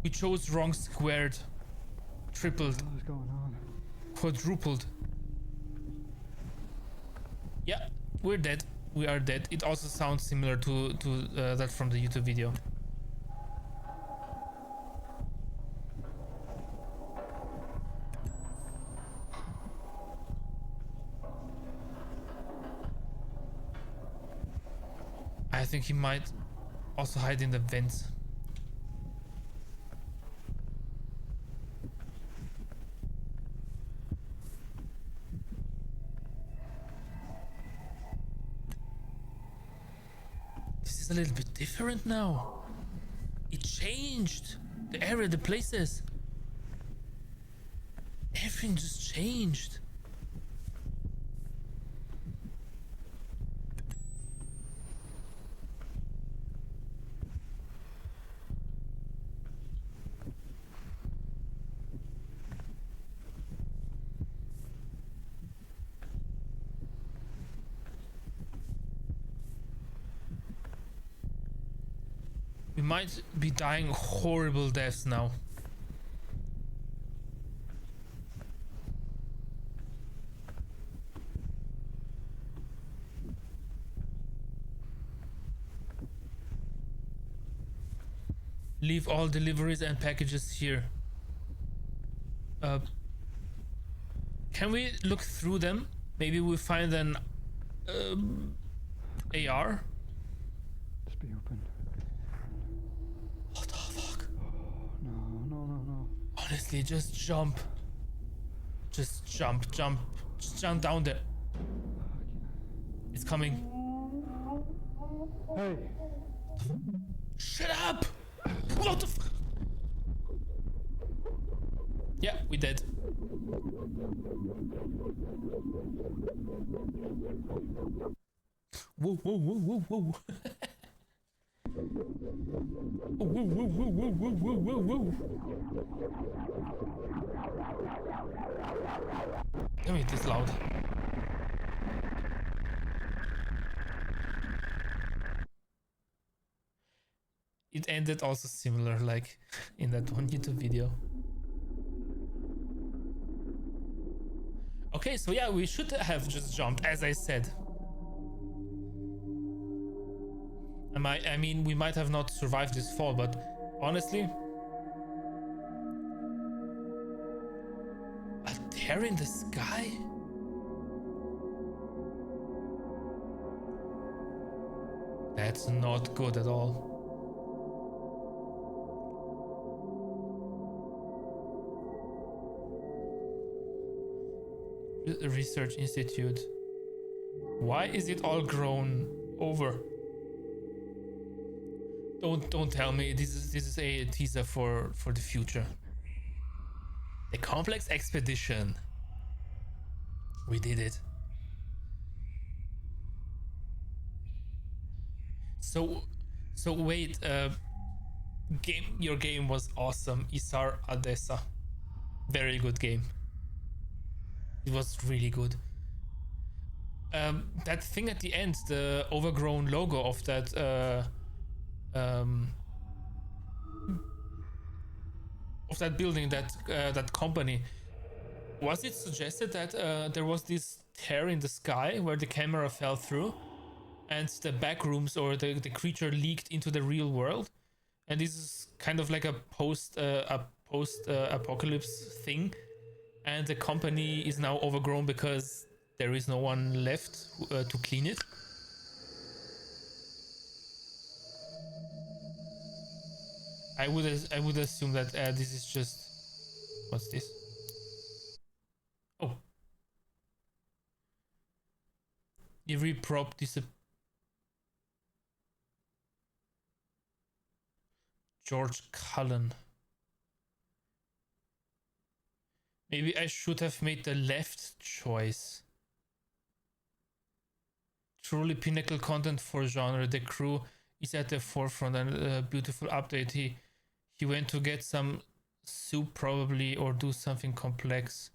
B: We chose wrong squared. Tripled.
C: What is going on?
B: Quadrupled. Yeah, we're dead. We are dead. It also sounds similar to that from the YouTube video. think he might also hide in the vents. This is a little bit different now. It changed. The area, the places. Everything just changed. We might be dying horrible deaths now. Leave all deliveries and packages here. Can we look through them? Maybe we find an AR?
C: Just be open.
B: What the fuck?
C: No.
B: Honestly, just jump. Just jump. Just jump down there. It's coming.
C: Hey!
B: Shut up! What the f- Yeah, we dead. Whoa. Whoa. Whoa. Damn it, it's loud. It ended also similar, like in that one YouTube video. Okay, so yeah, we should have just jumped, as I said. I mean, we might have not survived this fall, but honestly, a tear in the sky? That's not good at all. Research Institute. Why is it all grown over? Don't tell me this is a teaser for the future. The complex expedition. We did it. So wait, your game was awesome. Isar Adessa. Very good game. It was really good. That thing at the end, the overgrown logo of that building, that company, was it suggested that there was this tear in the sky where the camera fell through and the backrooms or the creature leaked into the real world, and this is kind of like a post apocalypse thing, and the company is now overgrown because there is no one left to clean it? I would assume that this is just... What's this? Oh. Every prop George Cullen. Maybe I should have made the left choice. Truly pinnacle content for genre. The crew is at the forefront, and a beautiful update. He went to get some soup probably, or do something complex.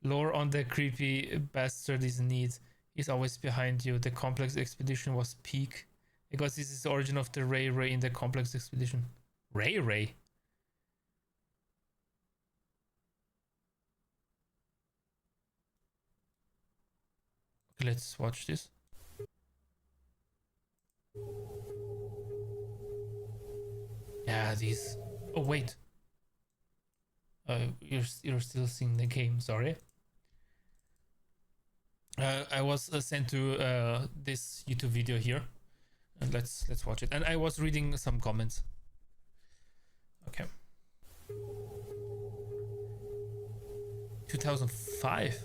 B: Lore on the creepy bastard is neat. He's always behind you. The complex expedition was peak. Because this is the origin of the Ray in the complex expedition. Ray? Okay, let's watch this. Yeah, these... Oh, wait. You're still seeing the game, sorry. I was sent to this YouTube video here And let's watch it. And I was reading some comments. Okay. 2005.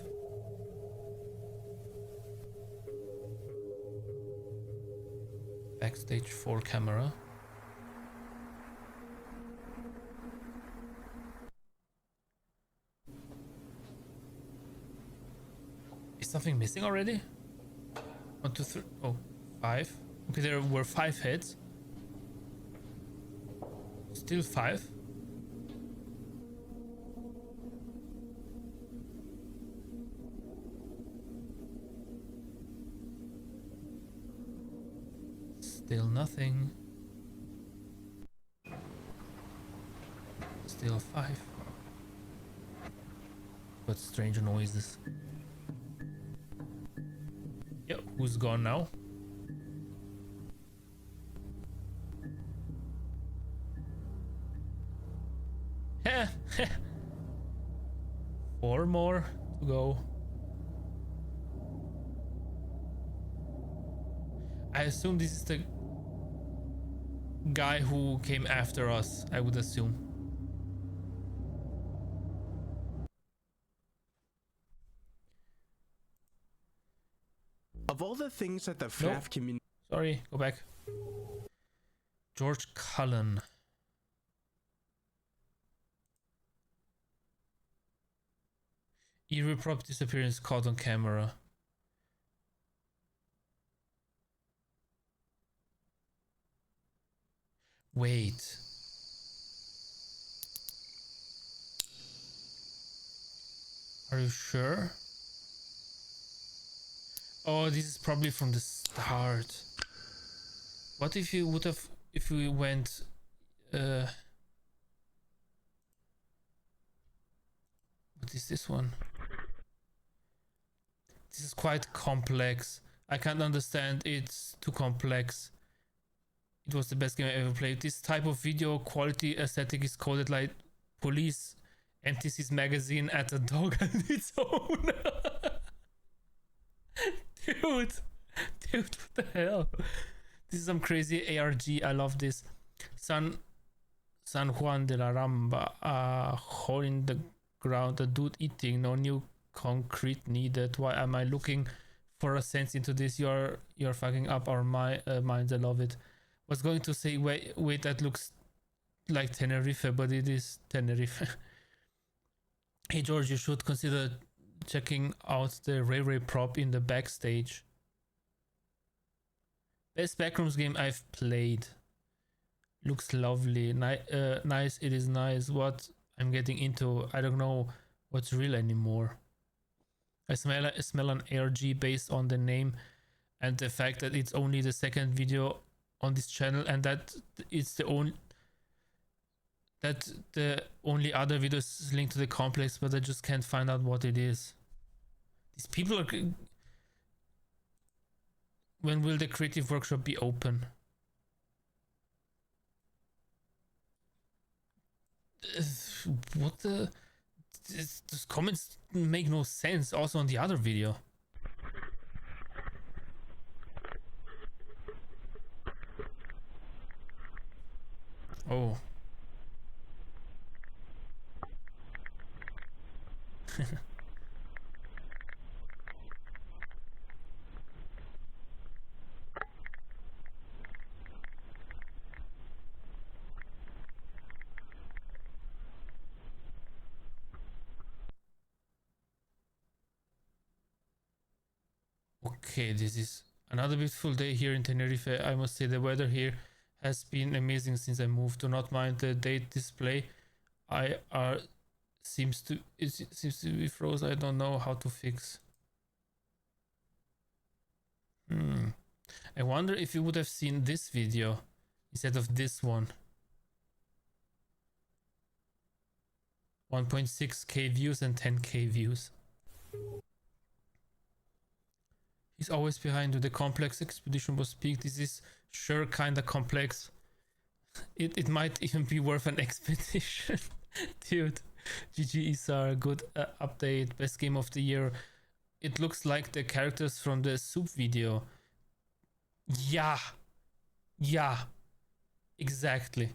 B: Backstage 4 camera. Is something missing already? 1, 2, 3. Oh, 5. Okay, there were 5 heads. Still 5. Still nothing. Still 5. But strange noises. Yep, who's gone now? Heh, heh. 4 more to go. I assume this is the guy who came after us, I would assume.
K: Of all the things that the FNAF community...
B: Sorry, go back. George Cullen. Eerie prop disappearance caught on camera. Wait. Are you sure? Oh, this is probably from the start. What if you would have, if we went, what is this one? This is quite complex. I can't understand, it's too complex. It was the best game I ever played. This type of video quality aesthetic is coded like police empties his magazine at a dog and its owner. Dude, what the hell? This is some crazy ARG. I love this. San Juan de la Ramba, a hole in the ground, a dude eating, no new concrete needed. Why am I looking for a sense into this? You're fucking up our minds. I love it. Was going to say, wait, that looks like Tenerife, but it is Tenerife. Hey George, you should consider checking out the Ray prop in the backstage. Best Backrooms game I've played. Looks lovely. Nice, it is nice. What I'm getting into, I don't know what's real anymore. I smell an ARG based on the name and the fact that it's only the second video on this channel, and that it's the only other videos linked to the complex, but I just can't find out what it is. These people are... When will the creative workshop be open? What the... These comments make no sense also on the other video. Oh. Okay, this is another beautiful day here in Tenerife. I must say the weather here has been amazing since I moved. Do not mind the date display. Seems to be frozen. I don't know how to fix. I wonder if you would have seen this video instead of this one. 1.6k views and 10k views. He's always behind. The complex expedition was peak. This is sure kinda complex. It might even be worth an expedition. Dude, GG Isar, good update, best game of the year. It looks like the characters from the soup video. Yeah, Yeah, exactly.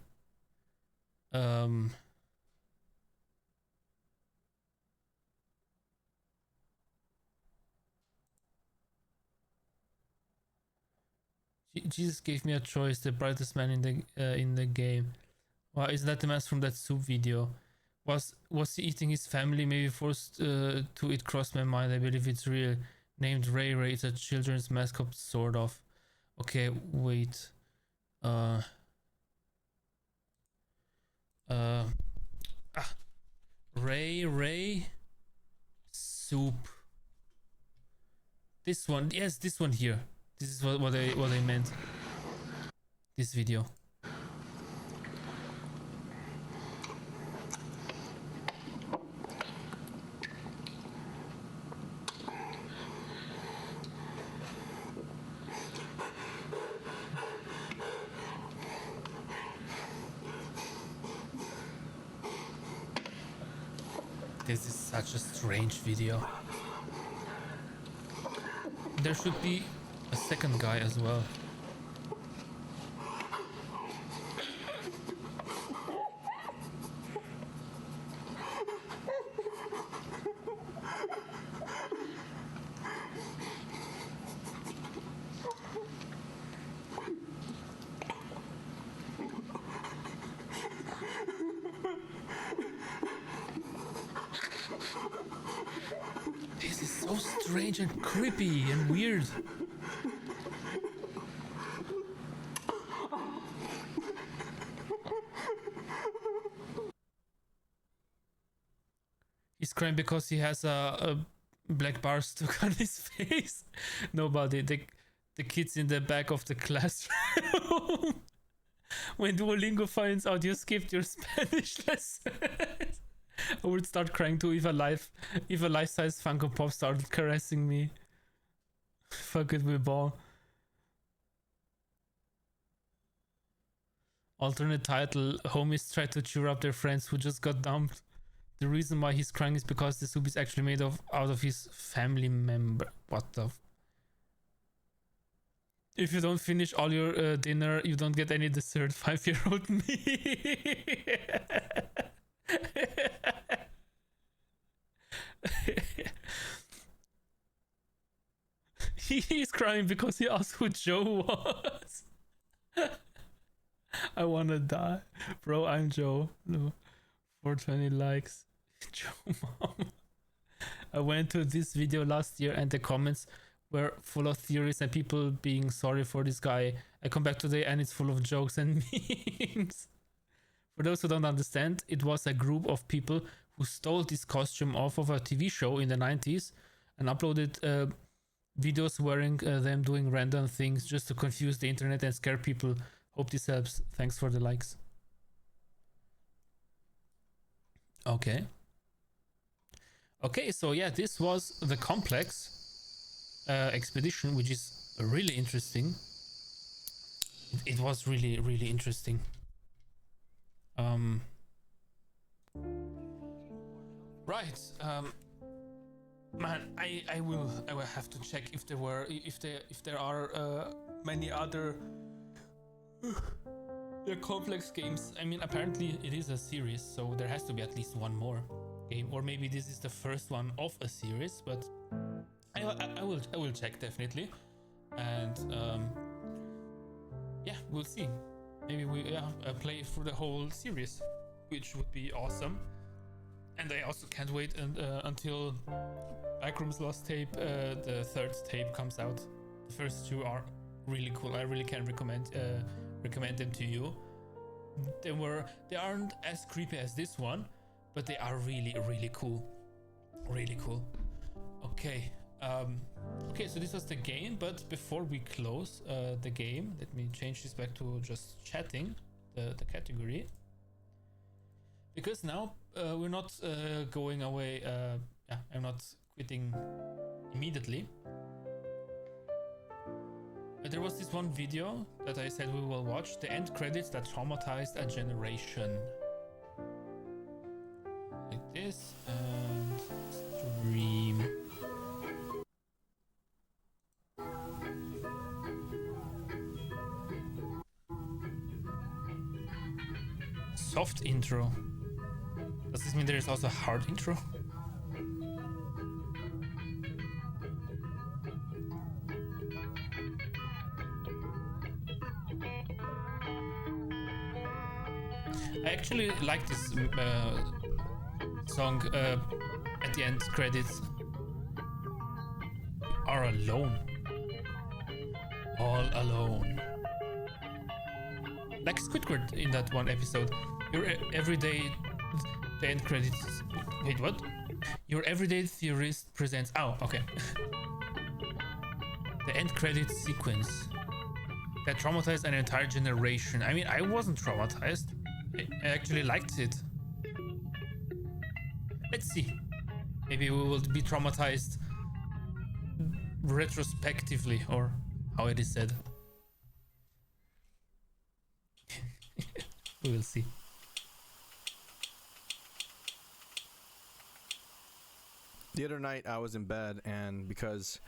B: Jesus gave me a choice, the brightest man in the game. Wow, is that the man from that soup video? Was he eating his family? Maybe forced to it crossed my mind. I believe it's real. Named Ray Ray. It's a children's mascot, sort of. Okay, wait. Ray Ray soup. This one, yes, this one here. This is what I meant. This video. This is such a strange video. There should be a second guy as well. This is so strange and creepy and weird. He's crying because he has a black bar stuck on his face. Nobody. The kids in the back of the classroom. When Duolingo finds out you skipped your Spanish lesson. I would start crying too if a life-size Funko Pop started caressing me. Fuck it, we ball. Alternate title: homies try to cheer up their friends who just got dumped. The reason why he's crying is because the soup is actually made out of his family member. What the? If you don't finish all your dinner, you don't get any dessert. 5-year-old me. He's crying because he asked who Joe was. I wanna die. Bro, I'm Joe. No. 420 likes. Joe mom. I went to this video last year and the comments were full of theories and people being sorry for this guy. I come back today and it's full of jokes and memes. For those who don't understand, it was a group of people who stole this costume off of a TV show in the 90s and uploaded videos wearing them doing random things just to confuse the internet and scare people. Hope this helps. Thanks for the likes. Okay. Okay, so yeah, this was the complex expedition, which is really interesting. It was really, really interesting. Right. Man, I will have to check if there are many other complex games. I mean, apparently it is a series, so there has to be at least one more game, or maybe this is the first one of a series. But I will check definitely, and yeah, we'll see. Maybe we play through the whole series, which would be awesome. And I also can't wait until Backrooms Lost Tape, the third tape, comes out. The first two are really cool. I really can recommend them to you. They aren't as creepy as this one, but they are really, really cool. Really cool. Okay. Okay, so this was the game, but before we close the game, let me change this back to just chatting, the category. Because now we're not going away. I'm not quitting immediately. But there was this one video that I said we will watch, the end credits that traumatized a generation. Like this, and stream. Soft intro. Does this mean there is also a hard intro? I actually like this song at the end credits. Are alone. All alone. Like Squidward in that one episode. Your everyday... The end credits... Wait, what? Your everyday theorist presents... Oh, okay. The end credits sequence that traumatized an entire generation. I mean, I wasn't traumatized. I actually liked it. Let's see. Maybe we will be traumatized retrospectively, or how it is said. We will see.
K: The other night I was in bed, and because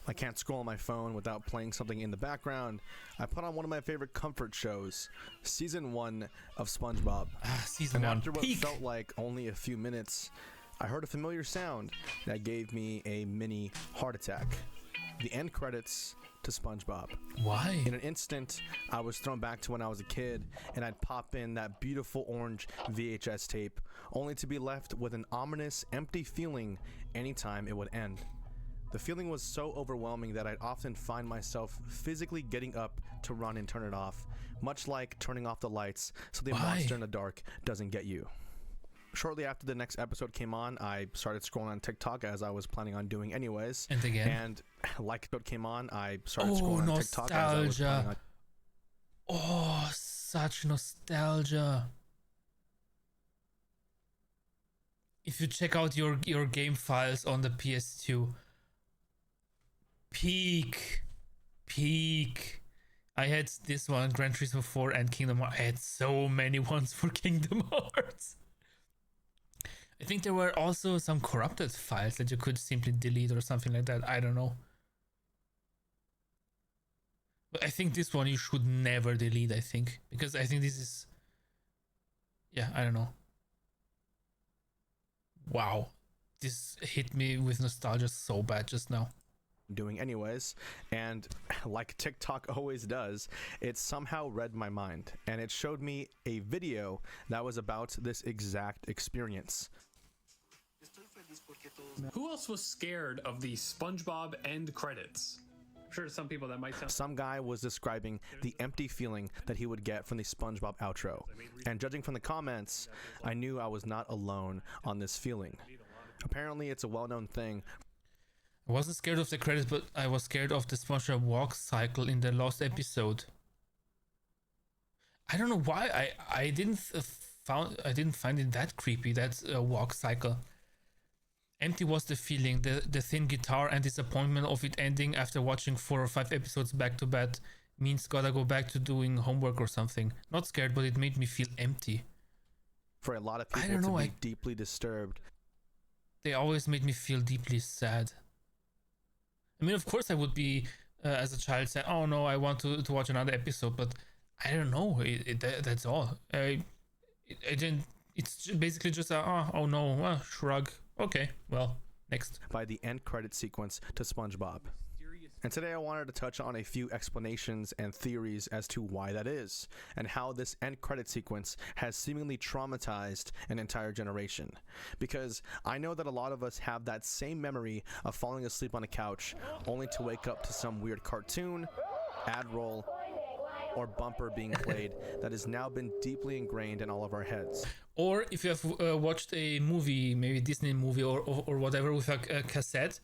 K: I can't scroll on my phone without playing something in the background, I put on one of my favorite comfort shows, season 1 of SpongeBob.
B: Season 1.
K: After what
B: Peak.
K: felt like only a few minutes, I heard a familiar sound that gave me a mini heart attack. The end credits to SpongeBob.
B: Why?
K: In an instant, I was thrown back to when I was a kid, and I'd pop in that beautiful orange VHS tape, only to be left with an ominous, empty feeling anytime it would end. The feeling was so overwhelming that I'd often find myself physically getting up to run and turn it off, much like turning off the lights so the monster in the dark doesn't get you. Shortly after the next episode came on, I started scrolling on TikTok, as I was planning on doing anyways.
B: And again.
K: And like it came on, I started scrolling on TikTok as I was planning on.
B: Oh, such nostalgia. If you check out your game files on the PS2, peak. I had this one, Gran Turismo 4 and Kingdom Hearts. I had so many ones for Kingdom Hearts. I think there were also some corrupted files that you could simply delete or something like that. I don't know. But I think this one you should never delete, I think. Because I think this is... Yeah, I don't know. Wow. This hit me with nostalgia so bad just now.
K: Doing anyways, and like TikTok always does, it somehow read my mind, and it showed me a video that was about this exact experience.
L: Who else was scared of the SpongeBob end credits? I'm sure to some people that might sound...
K: Some guy was describing the empty feeling that he would get from the SpongeBob outro, and judging from the comments, I knew I was not alone on this feeling. Apparently it's a well-known thing.
B: I wasn't scared of the credits, but I was scared of the SpongeBob walk cycle in the last episode. I don't know why I didn't find it that creepy, that walk cycle. Empty was the feeling, the thin guitar and disappointment of it ending after watching 4 or 5 episodes back to back means gotta go back to doing homework or something. Not scared, but it made me feel empty.
K: For a lot of people to be deeply disturbed.
B: They always made me feel deeply sad. I mean, of course I would be, as a child, saying, oh no, I want to watch another episode, but I don't know, that's all. It's basically just a, oh no, shrug. Okay, well, next.
K: By the end credit sequence to SpongeBob. And today I wanted to touch on a few explanations and theories as to why that is, and how this end credit sequence has seemingly traumatized an entire generation. Because I know that a lot of us have that same memory of falling asleep on a couch only to wake up to some weird cartoon, ad roll, or bumper being played that has now been deeply ingrained in all of our heads.
B: Or if you have watched a movie, maybe Disney movie or whatever, with a cassette,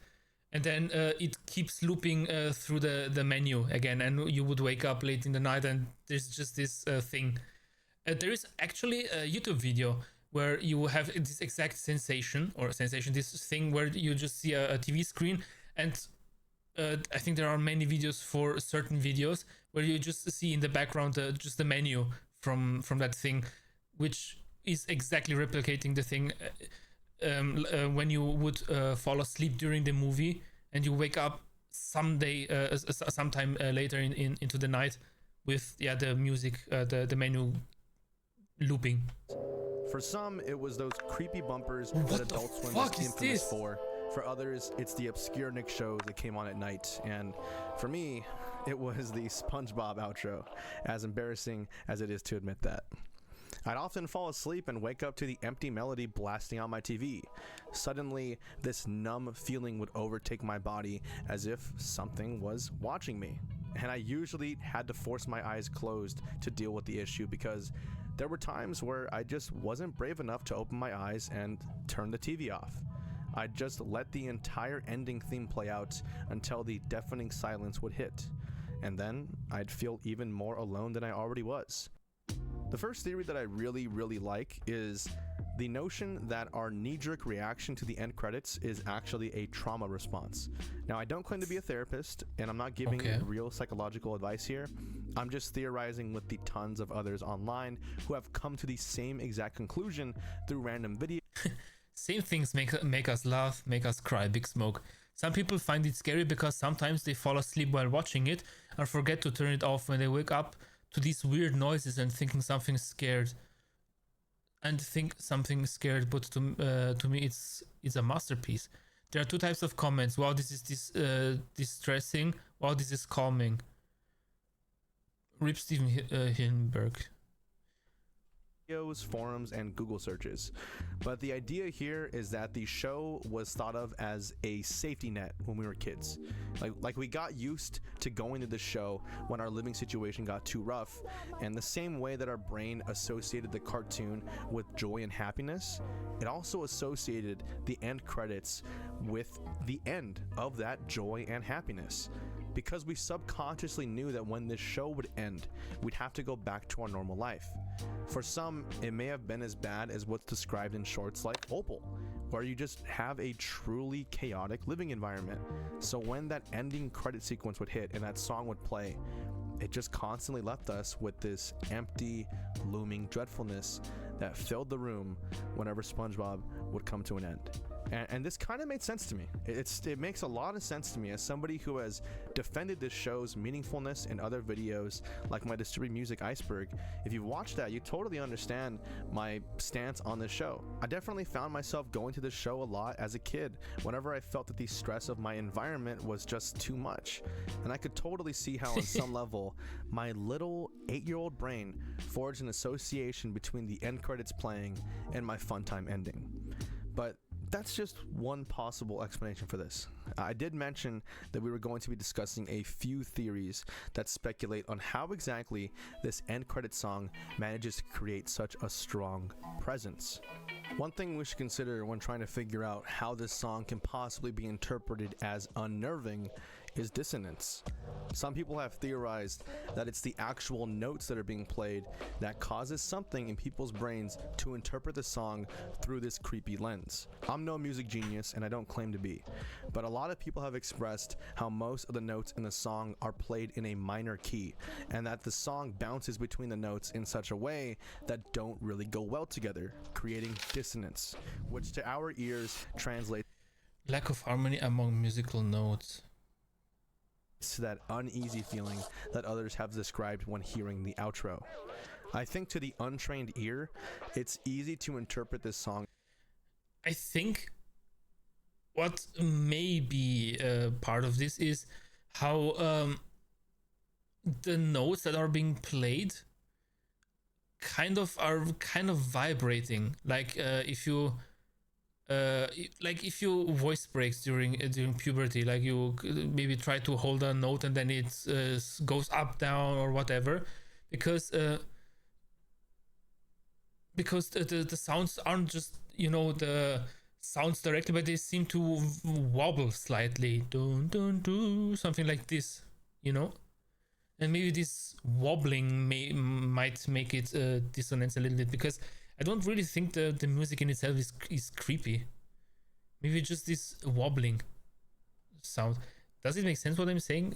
B: and then it keeps looping through the menu again, and you would wake up late in the night and there's just this thing. There is actually a YouTube video where you have this exact sensation, this thing where you just see a TV screen, and I think there are many videos for certain videos where you just see in the background just the menu from that thing, which is exactly replicating the thing when you would fall asleep during the movie and you wake up sometime later into the night with the music, the menu looping.
K: For some, it was those creepy bumpers
B: What
K: that
B: the
K: Adult Swim
B: fuck
K: was
B: is
K: infamous
B: this?
K: for. For others, it's the obscure Nick shows that came on at night. And for me, it was the SpongeBob outro, as embarrassing as it is to admit that. I'd often fall asleep and wake up to the empty melody blasting on my TV. Suddenly, this numb feeling would overtake my body as if something was watching me. And I usually had to force my eyes closed to deal with the issue because there were times where I just wasn't brave enough to open my eyes and turn the TV off. I'd just let the entire ending theme play out until the deafening silence would hit. And then I'd feel even more alone than I already was. The first theory that I really like is the notion that our knee-jerk reaction to the end credits is actually a trauma response. Now, I don't claim to be a therapist, and I'm not giving real psychological advice here. I'm just theorizing with the tons of others online who have come to the same exact conclusion through random videos.
B: Same things make us laugh, make us cry, Big Smoke. Some people find it scary because sometimes they fall asleep while watching it and forget to turn it off when they wake up to these weird noises and thinking something scared. And think something scared, but to me it's a masterpiece. There are two types of comments. Wow, this is distressing. Wow, this is calming. Rip Steven Hillenberg.
K: Videos, forums, and Google searches. But the idea here is that the show was thought of as a safety net when we were kids. Like we got used to going to the show when our living situation got too rough, and the same way that our brain associated the cartoon with joy and happiness, it also associated the end credits with the end of that joy and happiness. Because we subconsciously knew that when this show would end, we'd have to go back to our normal life. For some, it may have been as bad as what's described in shorts like Opal, where you just have a truly chaotic living environment. So when that ending credit sequence would hit and that song would play, it just constantly left us with this empty, looming dreadfulness that filled the room whenever SpongeBob would come to an end. And this kind of made sense to me. It makes a lot of sense to me as somebody who has defended this show's meaningfulness in other videos like my Disturbing Music Iceberg. If you've watched that, you totally understand my stance on this show. I definitely found myself going to this show a lot as a kid whenever I felt that the stress of my environment was just too much. And I could totally see how on some level my little 8-year-old brain forged an association between the end credits playing and my fun time ending. But that's just one possible explanation for this. I did mention that we were going to be discussing a few theories that speculate on how exactly this end credit song manages to create such a strong presence. One thing we should consider when trying to figure out how this song can possibly be interpreted as unnerving is dissonance. Some people have theorized that it's the actual notes that are being played that causes something in people's brains to interpret the song through this creepy lens. I'm no music genius and I don't claim to be, but a lot of people have expressed how most of the notes in the song are played in a minor key and that the song bounces between the notes in such a way that don't really go well together, creating dissonance, which to our ears translates
B: lack of harmony among musical notes.
K: To that uneasy feeling that others have described when hearing the outro. I think to the untrained ear, it's easy to interpret this song.
B: I think what may be part of this is how the notes that are being played are vibrating. Like if your voice breaks during puberty, like you maybe try to hold a note and then it goes up, down, or whatever, because the sounds aren't just the sounds directly, but they seem to wobble slightly, dun, something like this, and maybe this wobbling might make it dissonance a little bit, because I don't really think the music in itself is creepy. Maybe just this wobbling sound. Does it make sense what I'm saying?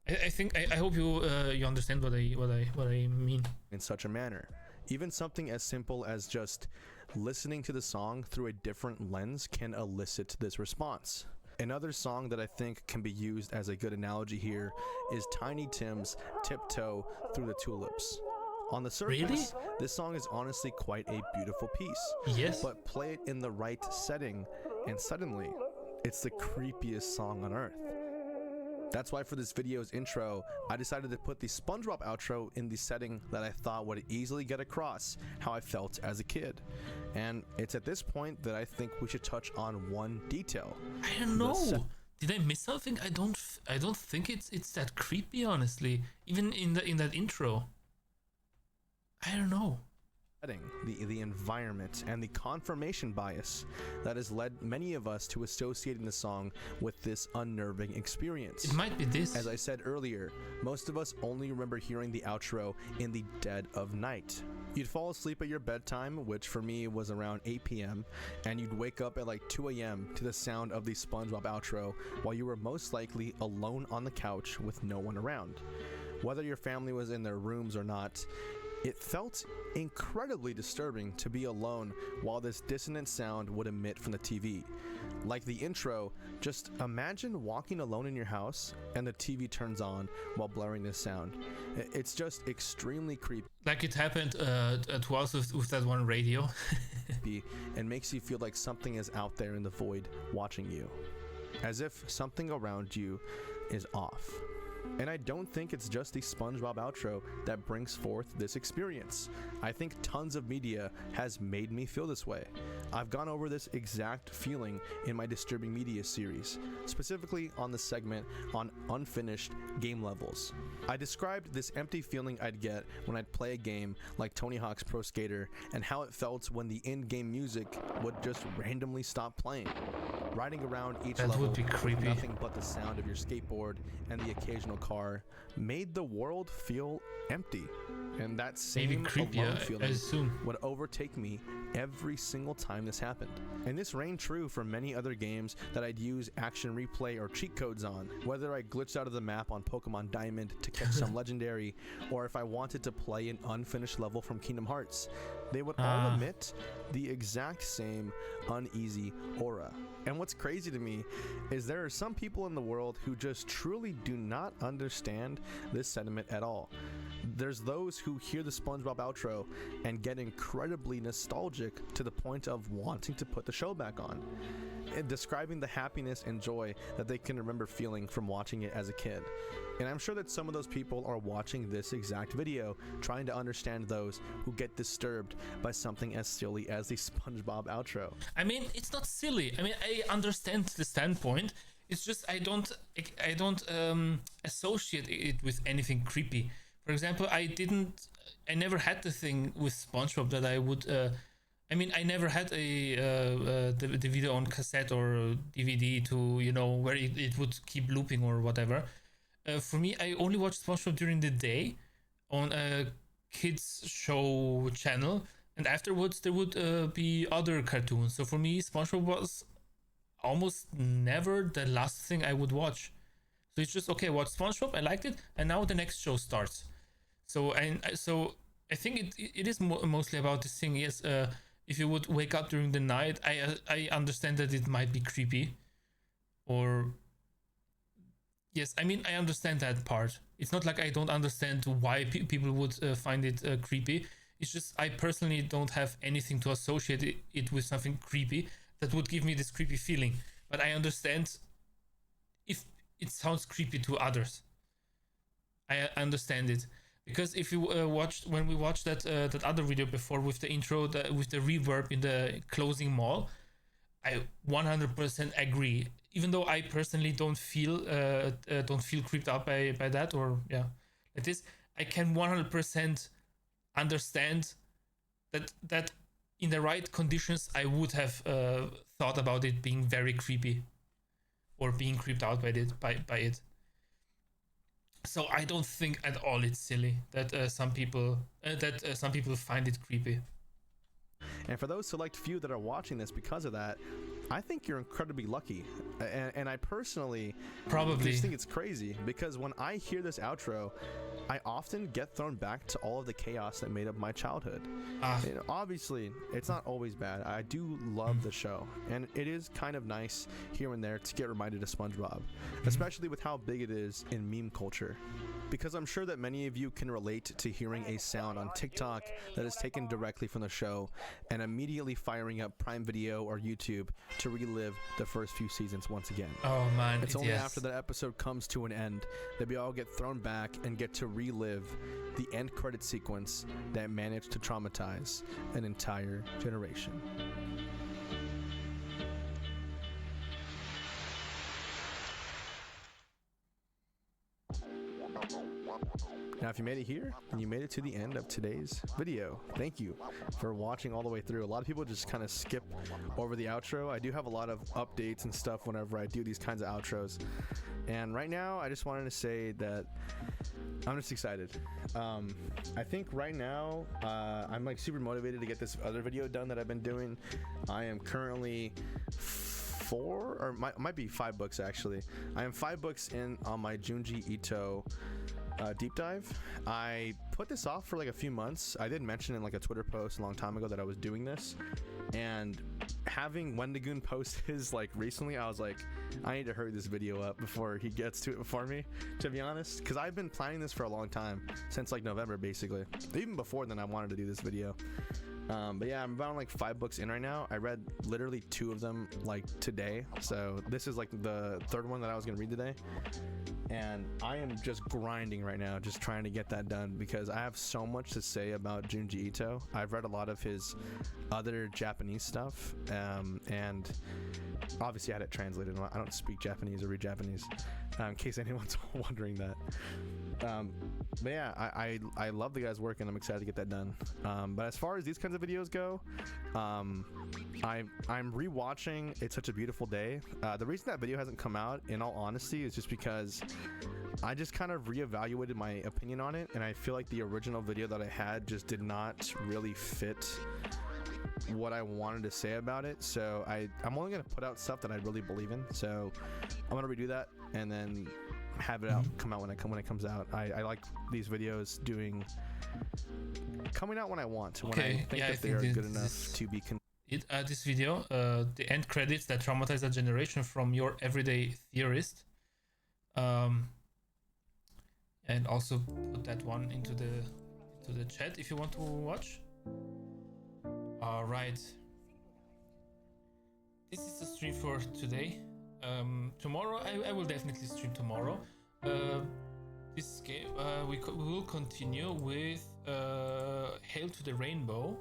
B: I hope you understand what I mean.
K: In such a manner, even something as simple as just listening to the song through a different lens can elicit this response. Another song that I think can be used as a good analogy here is Tiny Tim's Tiptoe Through the Tulips. On the surface,
B: Really?
K: this song is honestly quite a beautiful piece.
B: Yes.
K: But play it in the right setting, and suddenly, it's the creepiest song on earth. That's why for this video's intro, I decided to put the SpongeBob outro in the setting that I thought would easily get across how I felt as a kid. And it's at this point that I think we should touch on one detail.
B: I don't know. Did I miss something? I don't think it's that creepy, honestly. Even in that intro. I don't know.
K: The environment and the confirmation bias that has led many of us to associating the song with this unnerving experience.
B: It might be this.
K: As I said earlier, most of us only remember hearing the outro in the dead of night. You'd fall asleep at your bedtime, which for me was around 8 p.m., and you'd wake up at like 2 a.m. to the sound of the SpongeBob outro while you were most likely alone on the couch with no one around. Whether your family was in their rooms or not, it felt incredibly disturbing to be alone while this dissonant sound would emit from the TV. Like the intro, just imagine walking alone in your house and the TV turns on while blaring this sound. It's just extremely creepy.
B: Like it happened to us with that one radio.
K: And makes you feel like something is out there in the void watching you. As if something around you is off. And I don't think it's just the SpongeBob outro that brings forth this experience. I think tons of media has made me feel this way. I've gone over this exact feeling in my Disturbing Media series, specifically on the segment on unfinished game levels. I described this empty feeling I'd get when I'd play a game like Tony Hawk's Pro Skater and how it felt when the in-game music would just randomly stop playing. Riding around each
B: That
K: level
B: would be creepy.
K: with nothing but the sound of your skateboard and the occasional car made the world feel empty. And that
B: Maybe
K: same
B: creepier,
K: alone
B: I
K: feeling
B: assume.
K: would overtake me every single time this happened. And this rang true for many other games that I'd use action replay or cheat codes on, whether I glitched out of the map on Pokemon Diamond to catch some legendary, or if I wanted to play an unfinished level from Kingdom Hearts. They would all emit the exact same uneasy aura. And what's crazy to me is there are some people in the world who just truly do not understand this sentiment at all. There's those who hear the SpongeBob outro and get incredibly nostalgic to the point of wanting to put the show back on, and describing the happiness and joy that they can remember feeling from watching it as a kid. And I'm sure that some of those people are watching this exact video trying to understand those who get disturbed by something as silly as the SpongeBob outro.
B: I mean, it's not silly. I mean, I understand the standpoint. It's just I don't associate it with anything creepy. For example, I never had the thing with SpongeBob that I would. I mean, I never had the video on cassette or DVD to where it would keep looping or whatever. For me, I only watched SpongeBob during the day on a kids show channel, and afterwards there would be other cartoons. So for me, SpongeBob was almost never the last thing I would watch. So it's just okay, watch SpongeBob, I liked it, and now the next show starts. So I think it is mostly about this thing. Yes, if you would wake up during the night, I understand that it might be creepy, or yes, I mean I understand that part. It's not like I don't understand why people would find it creepy. It's just I personally don't have anything to associate it with something creepy that would give me this creepy feeling. But I understand if it sounds creepy to others. I understand it. Because if you when we watched that other video before with the intro, with the reverb in the closing mall, I 100% agree. Even though I personally don't feel creeped out by that, or like this, I can 100% understand that in the right conditions I would have thought about it being very creepy, or being creeped out by it. So I don't think at all it's silly that some people find it creepy.
K: And for those select few that are watching this because of that, I think you're incredibly lucky. And I personally
B: probably
K: just think it's crazy, because when I hear this outro, I often get thrown back to all of the chaos that made up my childhood. Obviously, it's not always bad. I do love the show, and it is kind of nice here and there to get reminded of SpongeBob, especially with how big it is in meme culture. because I'm sure that many of you can relate to hearing a sound on TikTok that is taken directly from the show and immediately firing up Prime Video or YouTube to relive the first few seasons once again.
B: Oh man,
K: it's only
B: yes.
K: after that episode comes to an end that we all get thrown back and get to relive the end credit sequence that managed to traumatize an entire generation. Now, if you made it here and you made it to the end of today's video, thank you for watching all the way through. A lot of people just kind of skip over the outro. I do have a lot of updates and stuff whenever I do these kinds of outros. And right now, I just wanted to say that I'm just excited. I think right now, I'm like super motivated to get this other video done that I've been doing. I am currently 4 or might be 5 books actually. I am 5 books in on my Junji Ito deep dive. I put this off for like a few months. I did mention in like a Twitter post a long time ago that I was doing this, and having Wendigoon post his like recently, I was like, I need to hurry this video up before he gets to it before me, to be honest, because I've been planning this for a long time, since like November basically. Even before then I wanted to do this video. But yeah, I'm about like 5 books in right now. I read literally 2 of them like today, so this is like the 3rd one that I was gonna read today, and I am just grinding right now, just trying to get that done because I have so much to say about Junji Ito. I've read a lot of his other Japanese stuff, and obviously I had it translated. I don't speak Japanese or read Japanese, in case anyone's wondering that. But yeah, I love the guy's work and I'm excited to get that done. But as far as these kinds of videos go, I'm rewatching It's Such a Beautiful Day. The reason that video hasn't come out, in all honesty, is just because I just kind of reevaluated my opinion on it, and I feel like the original video that I had just did not really fit what I wanted to say about it. So I'm only gonna put out stuff that I really believe in. So I'm gonna redo that and then have it come out when it comes out. I like these videos coming out when I want, when I think that they are good enough to be
B: this video, the end credits that traumatize a generation from Your Everyday Theorist, and also put that one into the chat if you want to watch. All right, this is the stream for today. Tomorrow I will definitely stream tomorrow. This game we will continue with Hail to the Rainbow.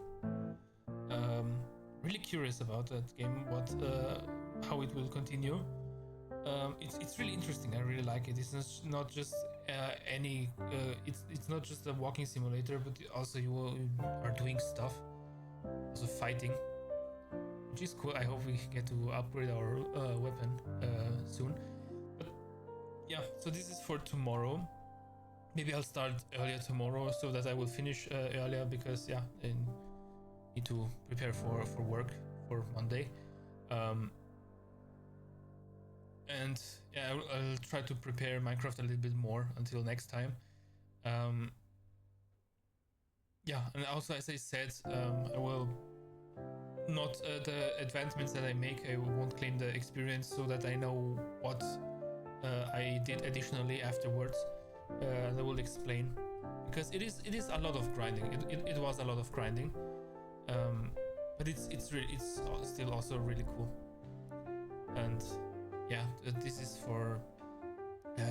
B: Really curious about that game, how it will continue. It's really interesting. I really like it. It's not just it's not just a walking simulator, but also you are doing stuff, also fighting, which is cool. I hope we get to upgrade our weapon soon. But yeah, so this is for tomorrow. Maybe I'll start earlier tomorrow so that I will finish earlier, because I need to prepare for work for Monday. And yeah, I'll try to prepare Minecraft a little bit more until next time. Yeah, and also, as I said, I will not the advancements that I make, I won't claim the experience, so that I know what I did additionally afterwards. And I will explain, because it is a lot of grinding. It was a lot of grinding, but it's still also really cool. And yeah, this is for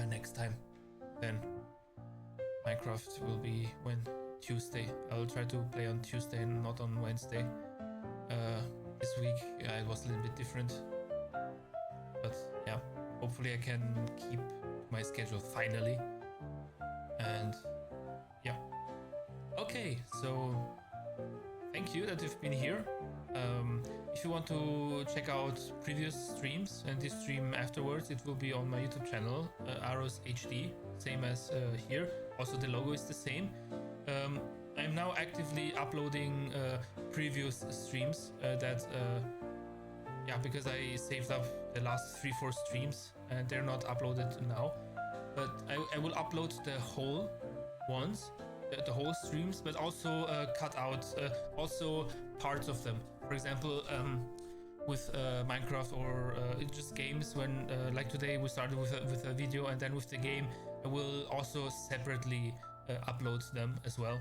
B: next time. Then Minecraft will be Tuesday. I'll try to play on Tuesday and not on Wednesday. This week it was a little bit different, but yeah, hopefully I can keep my schedule finally. And yeah, okay, so thank you that you've been here. If you want to check out previous streams and this stream afterwards, it will be on my YouTube channel, Arrows HD, same as here. Also the logo is the same. I'm now actively uploading previous streams because I saved up the last 3-4 streams and they're not uploaded now. But I will upload the whole ones, the whole streams, but also cut out also parts of them. For example, with Minecraft or just games, when like today we started with a video, and then with the game I will also separately upload them as well.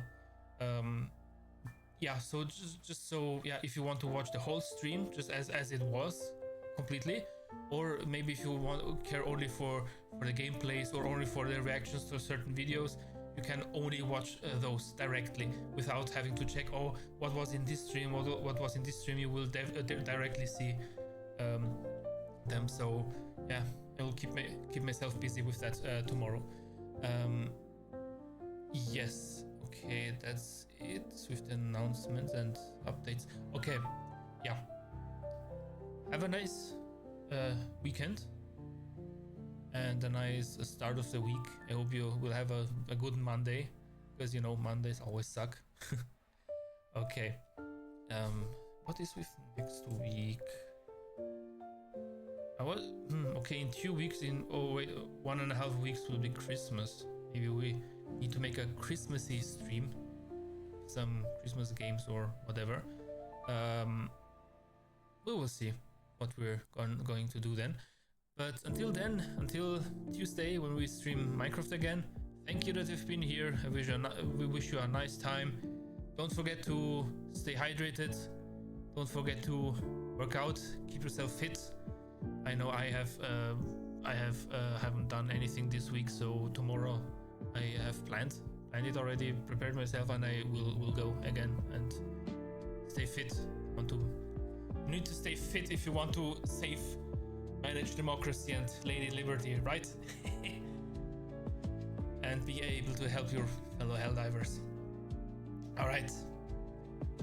B: Yeah, so just so, yeah, if you want to watch the whole stream just as it was completely, or maybe if you care only for the gameplays or only for the reactions to certain videos, you can only watch those directly without having to check, oh, what was in this stream, what was in this stream. You will directly see them. So yeah, I will keep myself busy with that tomorrow. Yes, okay, that's it with the announcements and updates. Okay, yeah, have a nice weekend and a nice start of the week. I hope you will have a good Monday, because you know Mondays always suck. Okay, what is with next week? Okay, in 2 weeks, 1.5 weeks will be Christmas. Maybe we need to make a Christmassy stream, some Christmas games or whatever. We will see what we're going to do then. But until then, until Tuesday when we stream Minecraft again, thank you that you've been here. We wish you a nice time. Don't forget to stay hydrated. Don't forget to work out. Keep yourself fit. I know I haven't done anything this week, so tomorrow I have planned it already, prepared myself, and I will go again and stay fit. You need to stay fit if you want to manage democracy and lady liberty, right? And be able to help your fellow Helldivers. Alright,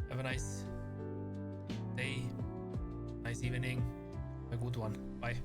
B: have a nice day, nice evening, a good one. Bye.